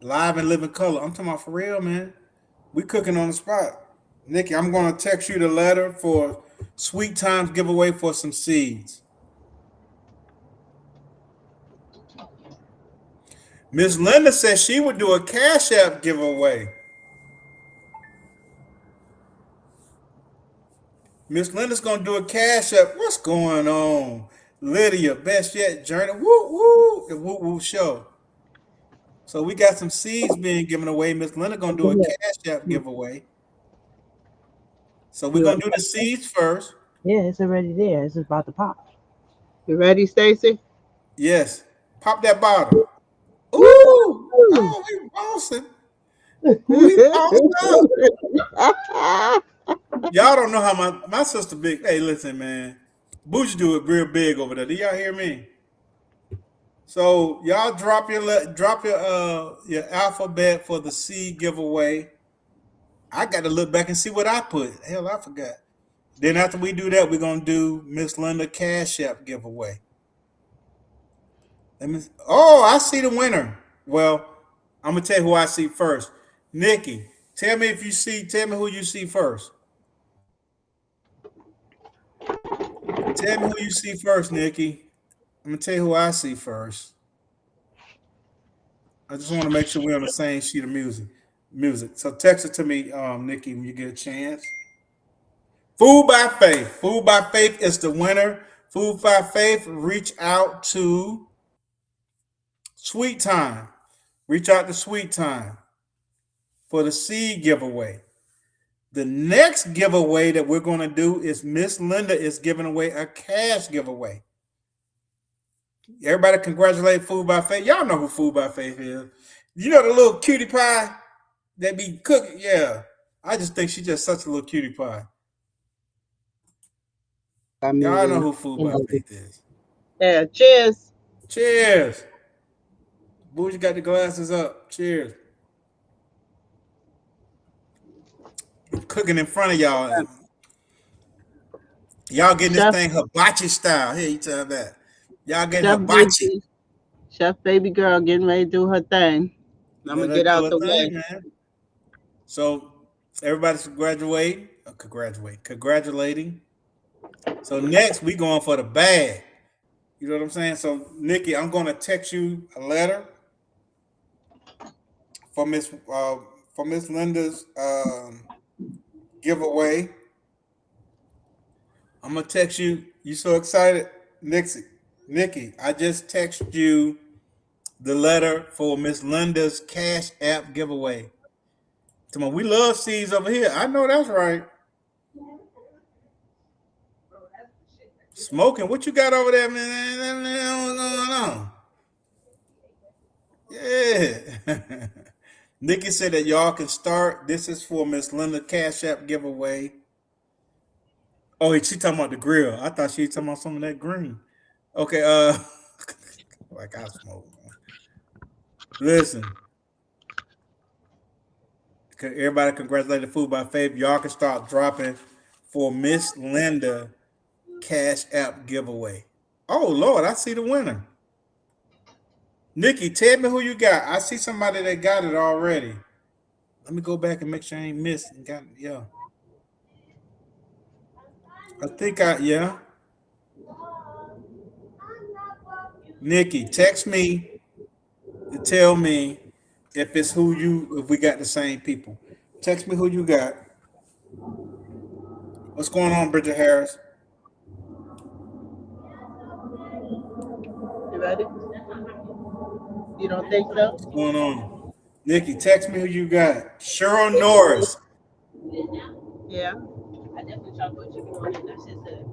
live and live in color. I'm talking about for real, man. We cooking on the spot. Nikki, I'm going to text you the letter for Sweet Time's giveaway for some seeds. Miss Linda says she would do a Cash App giveaway. Miss Linda's gonna do a Cash App. What's going on? Lydia, best yet, Journey. Woo woo, the woo woo show. So we got some seeds being given away. Miss Linda gonna do a Cash App giveaway. So we're gonna do the seeds first. Yeah, it's already there. It's about to pop. You ready, Stacy? Yes. Pop that bottle. Ooh! Oh, we bossing. We bossed up. Y'all don't know how my sister big. Hey, listen, man. Bougie do it real big over there. Do y'all hear me? So y'all drop your alphabet for the seed giveaway. I got to look back and see what I put. Hell, I forgot. Then after we do that, we're gonna do Miss Linda Cash App giveaway. Oh, I see the winner. Well, I'm gonna tell you who I see first. Nikki, tell me if you see. Tell me who you see first. Tell me who you see first, Nikki. I'm gonna tell you who I see first. I just want to make sure we're on the same sheet of music. Music. So text it to me, Nikki, when you get a chance. Food by Faith. Food by Faith is the winner. Food by Faith. Reach out to Sweet Time. Reach out to Sweet Time for the seed giveaway. The next giveaway that we're going to do is Miss Linda is giving away a cash giveaway. Everybody congratulate Food by Faith. Y'all know who Food by Faith is. You know the little cutie pie that be cooking? Yeah. I just think she's just such a little cutie pie. Y'all know who Food by Faith is. Yeah, cheers. Cheers. Bougie got the glasses up. Cheers. I'm cooking in front of y'all. Y'all getting this Chef, thing hibachi style. Here, you tell that. Y'all getting Chef hibachi. Baby, Chef Baby Girl getting ready to do her thing. I'm Let gonna her get do out her the thing, way. man. So everybody's congratulating. So next we going for the bag. You know what I'm saying? So Nikki, I'm gonna text you a letter for Miss Linda's giveaway. I'm gonna text you. You so excited, Nikki? I just texted you the letter for Miss Linda's Cash App giveaway. Come on, we love seeds over here. I know that's right. Smoking, what you got over there, man? What's going on? Yeah. Nikki said that y'all can start. This is for Miss Linda Cash App giveaway. Oh, she talking about the grill. I thought she was talking about some of that green. Okay, like I smoke. Listen, everybody congratulate the Food by Faith. Y'all can start dropping for Miss Linda Cash App giveaway. Oh Lord, I see the winner. Nikki, tell me who you got. I see somebody that got it already. Let me go back and make sure I ain't missed. Got yeah. I think yeah. Nikki, text me to tell me if we got the same people. Text me who you got. What's going on, Bridget Harris? You ready? You don't think What's so? going on? Nikki, text me who you got. Cheryl Norris. Yeah.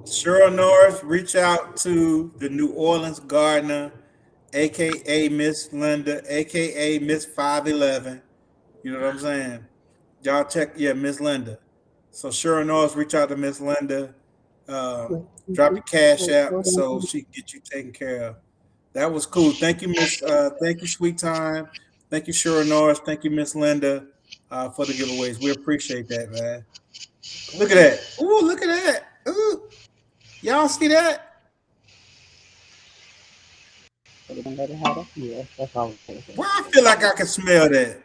Cheryl Norris, reach out to the New Orleans gardener, aka Miss Linda, aka Miss 511. You know what I'm saying? Y'all check, yeah, Miss Linda. So Cheryl Norris, reach out to Miss Linda. Um, drop your cash app so she can get you taken care of. That was cool. Thank you, Miss. Thank you, Sweet Time. Thank you, Cheryl Norris. Thank you, Miss Linda, for the giveaways. We appreciate that, man. Look at that. Ooh, look at that. Ooh, y'all see that? Yeah, that's all. Well, I feel like I can smell that.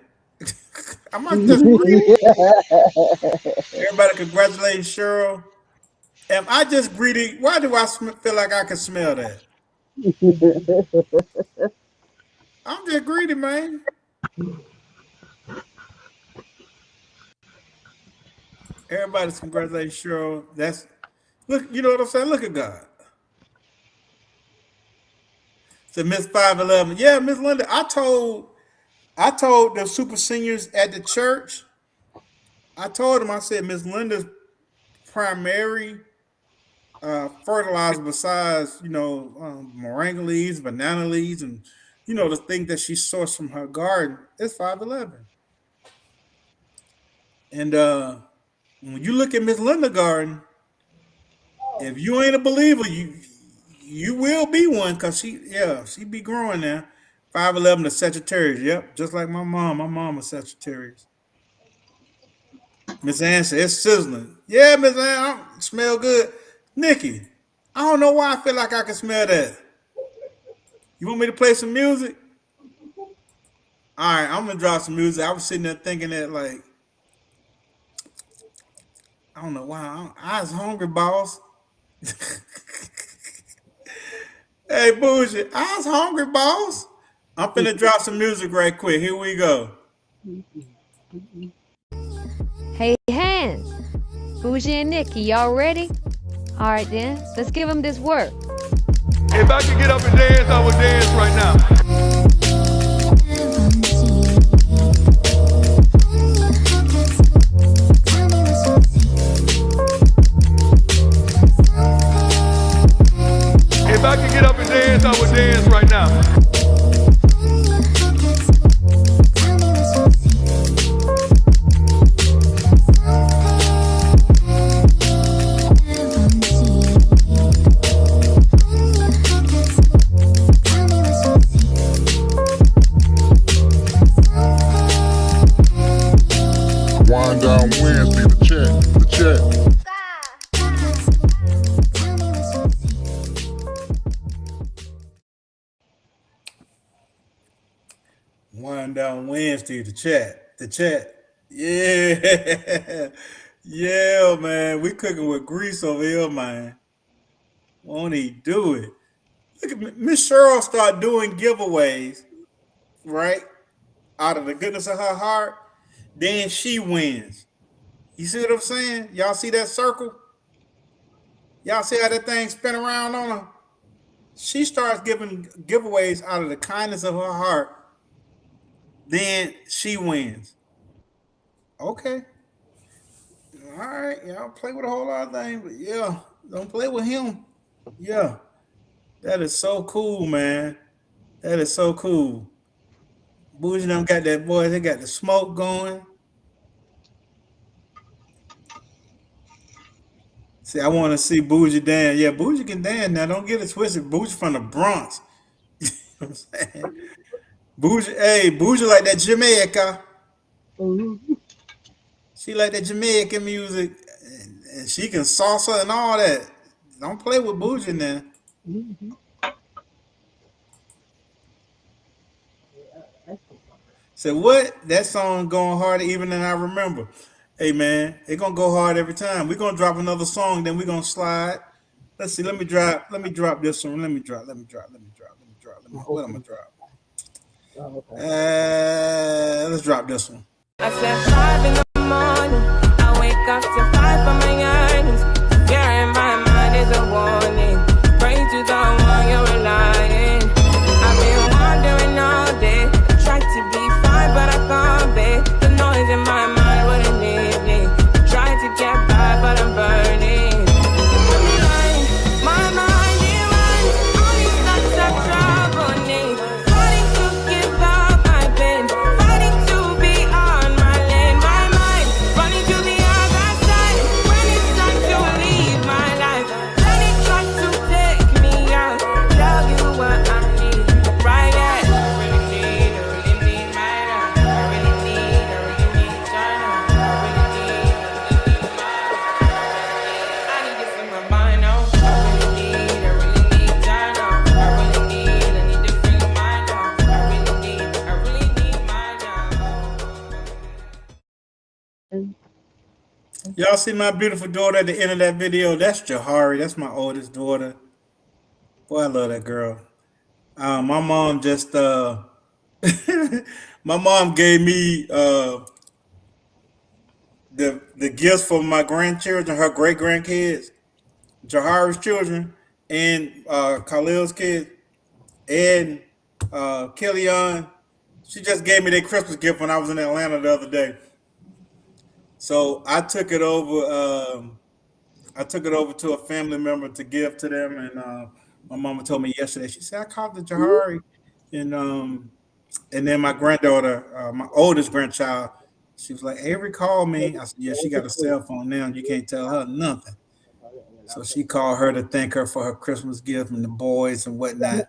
Am I just greedy? Everybody congratulating Cheryl. Am I just greedy? Why do I feel like I can smell that? I'm just greedy, man. Everybody's congratulating Cheryl. That's look. You know what I'm saying? Look at God. So Miss 511. Yeah, Miss Linda. I told the super seniors at the church. I told them. I said Miss Linda's primary fertilizer besides moringa leaves, banana leaves, and the thing that she sourced from her garden is 511. And when you look at Miss Linda garden, if you ain't a believer, you will be one because she be growing now. 511 to Sagittarius, yep, just like my mom. My mom was Sagittarius. Miss Ann said it's sizzling. Yeah, Miss Ann, smell good. Nikki, I don't know why I feel like I can smell that. You want me to play some music? All right, I'm gonna drop some music. I was sitting there thinking that like I don't know why I was hungry, boss. Hey, Bougie, I was hungry, boss. I'm finna drop some music right quick. Here we go. Hey, Hands, Bougie and Nikki, y'all ready? All right then, let's give them this work. If I could get up and dance, I would dance right now. If I could get up and dance, I would dance right now. Wind down Wednesday, the check. Wind down Wednesday, the chat. Yeah, yeah, man. We cooking with grease over here, man. Won't he do it? Look at Miss Cheryl start doing giveaways, right? Out of the goodness of her heart, then she wins. You see what I'm saying? Y'all see that circle? Y'all see how that thing spin around on her? She starts giving giveaways out of the kindness of her heart. Then she wins. Okay. All right. Y'all play with a whole lot of things, but yeah, don't play with him. Yeah. That is so cool, man. That is so cool. Bougie them got that boy, they got the smoke going. See, I want to see Bougie dance. Yeah, Bougie can dance now. Don't get it twisted. Bougie from the Bronx. You know what I'm saying? Bougie like that Jamaica. She like that Jamaican music. And she can salsa and all that. Don't play with Bougie now. Say what? That song going harder even than I remember. Hey man, it gonna go hard every time. We're gonna drop another song, then we're gonna slide. Let's see. Let me drop this one. What I'm gonna drop? Let's drop this one. I said 5 in the morning. I wake up to 5 for my earnings. Fear in my mind is a warning. Pray to the one you're relying. I've been wandering all day. Tried to be fine, but I can't be. The noise in my mind wouldn't leave me. Trying to get by, but I'm burning. My mind, it runs. All these thoughts are troubling. Fighting to give up my pain. Fighting to be on my lane. My mind running to the other side. When it's time to leave my life, then it tries to take me out. Tell you what I need, right? Yeah. I really need my love. I really need China. I really need my love. I need this in my mind now. I really need China. I need to feel my love. I really need my love. Y'all see my beautiful daughter at the end of that video? That's Jahari. That's my oldest daughter. Boy, I love that girl. My mom just my mom gave me the gifts for my grandchildren, her great grandkids, Jahari's children, and Khalil's kids, and Kellyanne. She just gave me their Christmas gift when I was in Atlanta the other day. So I took it over. I took it over to a family member to give to them, and my mama told me yesterday. She said, "I called the Jahari. And then my granddaughter, my oldest grandchild, she was like, Avery called me. I said, yeah, she got a cell phone now. You can't tell her nothing. So she called her to thank her for her Christmas gift and the boys and whatnot.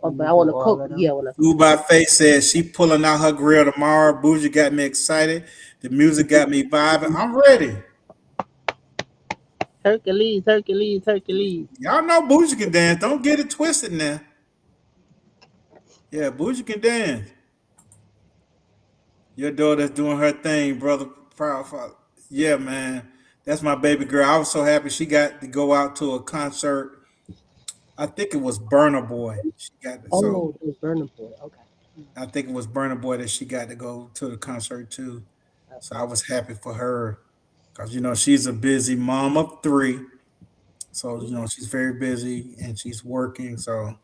Oh, but I want to cook. Yeah, I want to. Food by Face says she pulling out her grill tomorrow. Bougie got me excited. The music got me vibing. I'm ready. Hercules, Hercules, Hercules. Y'all know Bougie can dance. Don't get it twisted now. Yeah, Bougie can dance. Your daughter's doing her thing, brother. Proud father. Yeah, man. That's my baby girl. I was so happy she got to go out to a concert. I think it was Burna Boy. She got so Oh, it was Burner Boy. Okay. I think it was Burna Boy that she got to go to the concert too. So I was happy for her because she's a busy mom of three. So she's very busy and she's working. So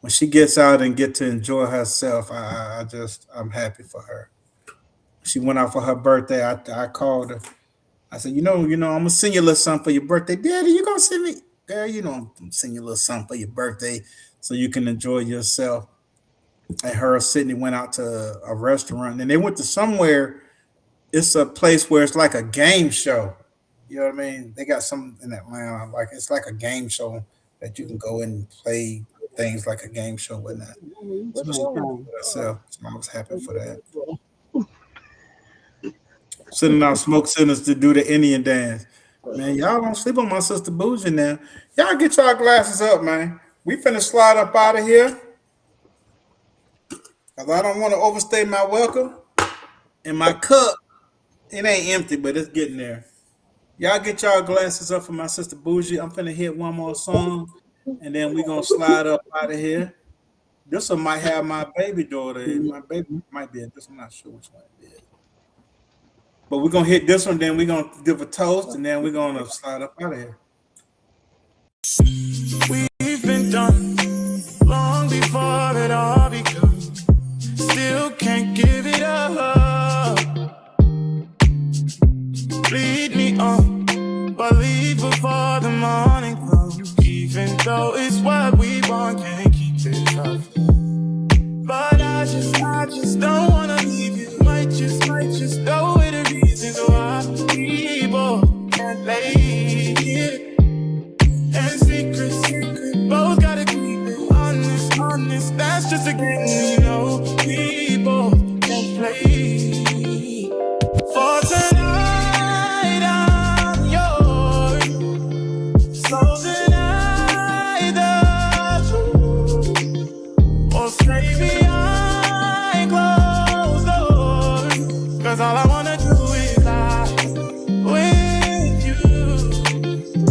when she gets out and get to enjoy herself, I'm happy for her. She went out for her birthday. I called her. I said, I'm gonna send you a little something for your birthday. Daddy, you gonna send me? Girl, I'm gonna send you a little something for your birthday so you can enjoy yourself. And her and Sydney went out to a restaurant and they went to somewhere. It's a place where it's like a game show. You know what I mean? They got some in Atlanta, like it's like a game show that you can go and play things like a game show with that. So she did herself. So I was happy for that. Sitting out smoke signals to do the Indian dance. Man, y'all don't sleep on my sister Bougie now. Y'all get y'all glasses up, man. We finna slide up out of here. Cause I don't want to overstay my welcome. And my cup, it ain't empty, but it's getting there. Y'all get y'all glasses up for my sister Bougie. I'm finna hit one more song, and then we gonna slide up out of here. This one might have my baby daughter. My baby might be in this. I'm not sure which one it is. But we're gonna hit this one, then we're gonna give a toast, and then we're gonna slide up out of here. We've been done long before it all begun. Still can't give it up. Lead me on, but leave before the morning comes. Even though it's what we want, can't keep it up. But I just don't wanna leave you. Might just know it the reasons why we both can't lay here. And secret, both gotta keep it honest. That's just a game, we both can play. For tonight, I'm yours. So tonight, the truth. Or stay behind closed doors. Cause all I wanna do is lie with you.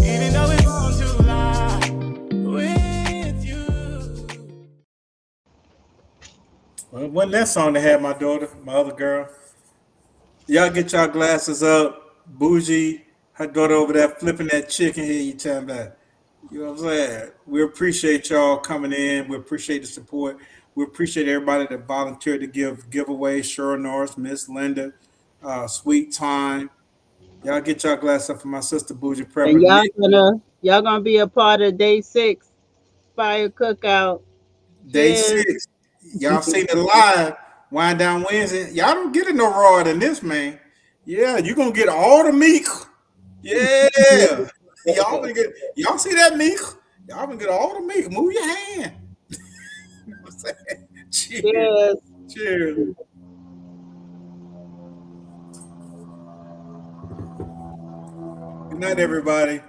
Even though it's wrong to lie with you. Well, wasn't that song that had my daughter, my other girl? Y'all get y'all glasses up. Bougie, her daughter over there flipping that chicken here. You telling that? You know what I'm saying? We appreciate y'all coming in. We appreciate the support. We appreciate everybody that volunteered to give giveaways. Cheryl Norris, Miss Linda, Sweet Time. Y'all get y'all glasses up for my sister Bougie Prepper. And y'all gonna be a part of day 6 fire cookout. Day Cheers. 6. Y'all seen it live. Wind down Wednesday. Y'all don't get it no rawer than this, man. Yeah, you gonna get all the meat. Yeah. Y'all see that meat? Y'all gonna get all the meat. Move your hand. You know what I'm saying? Cheers. Cheers. Good night, everybody.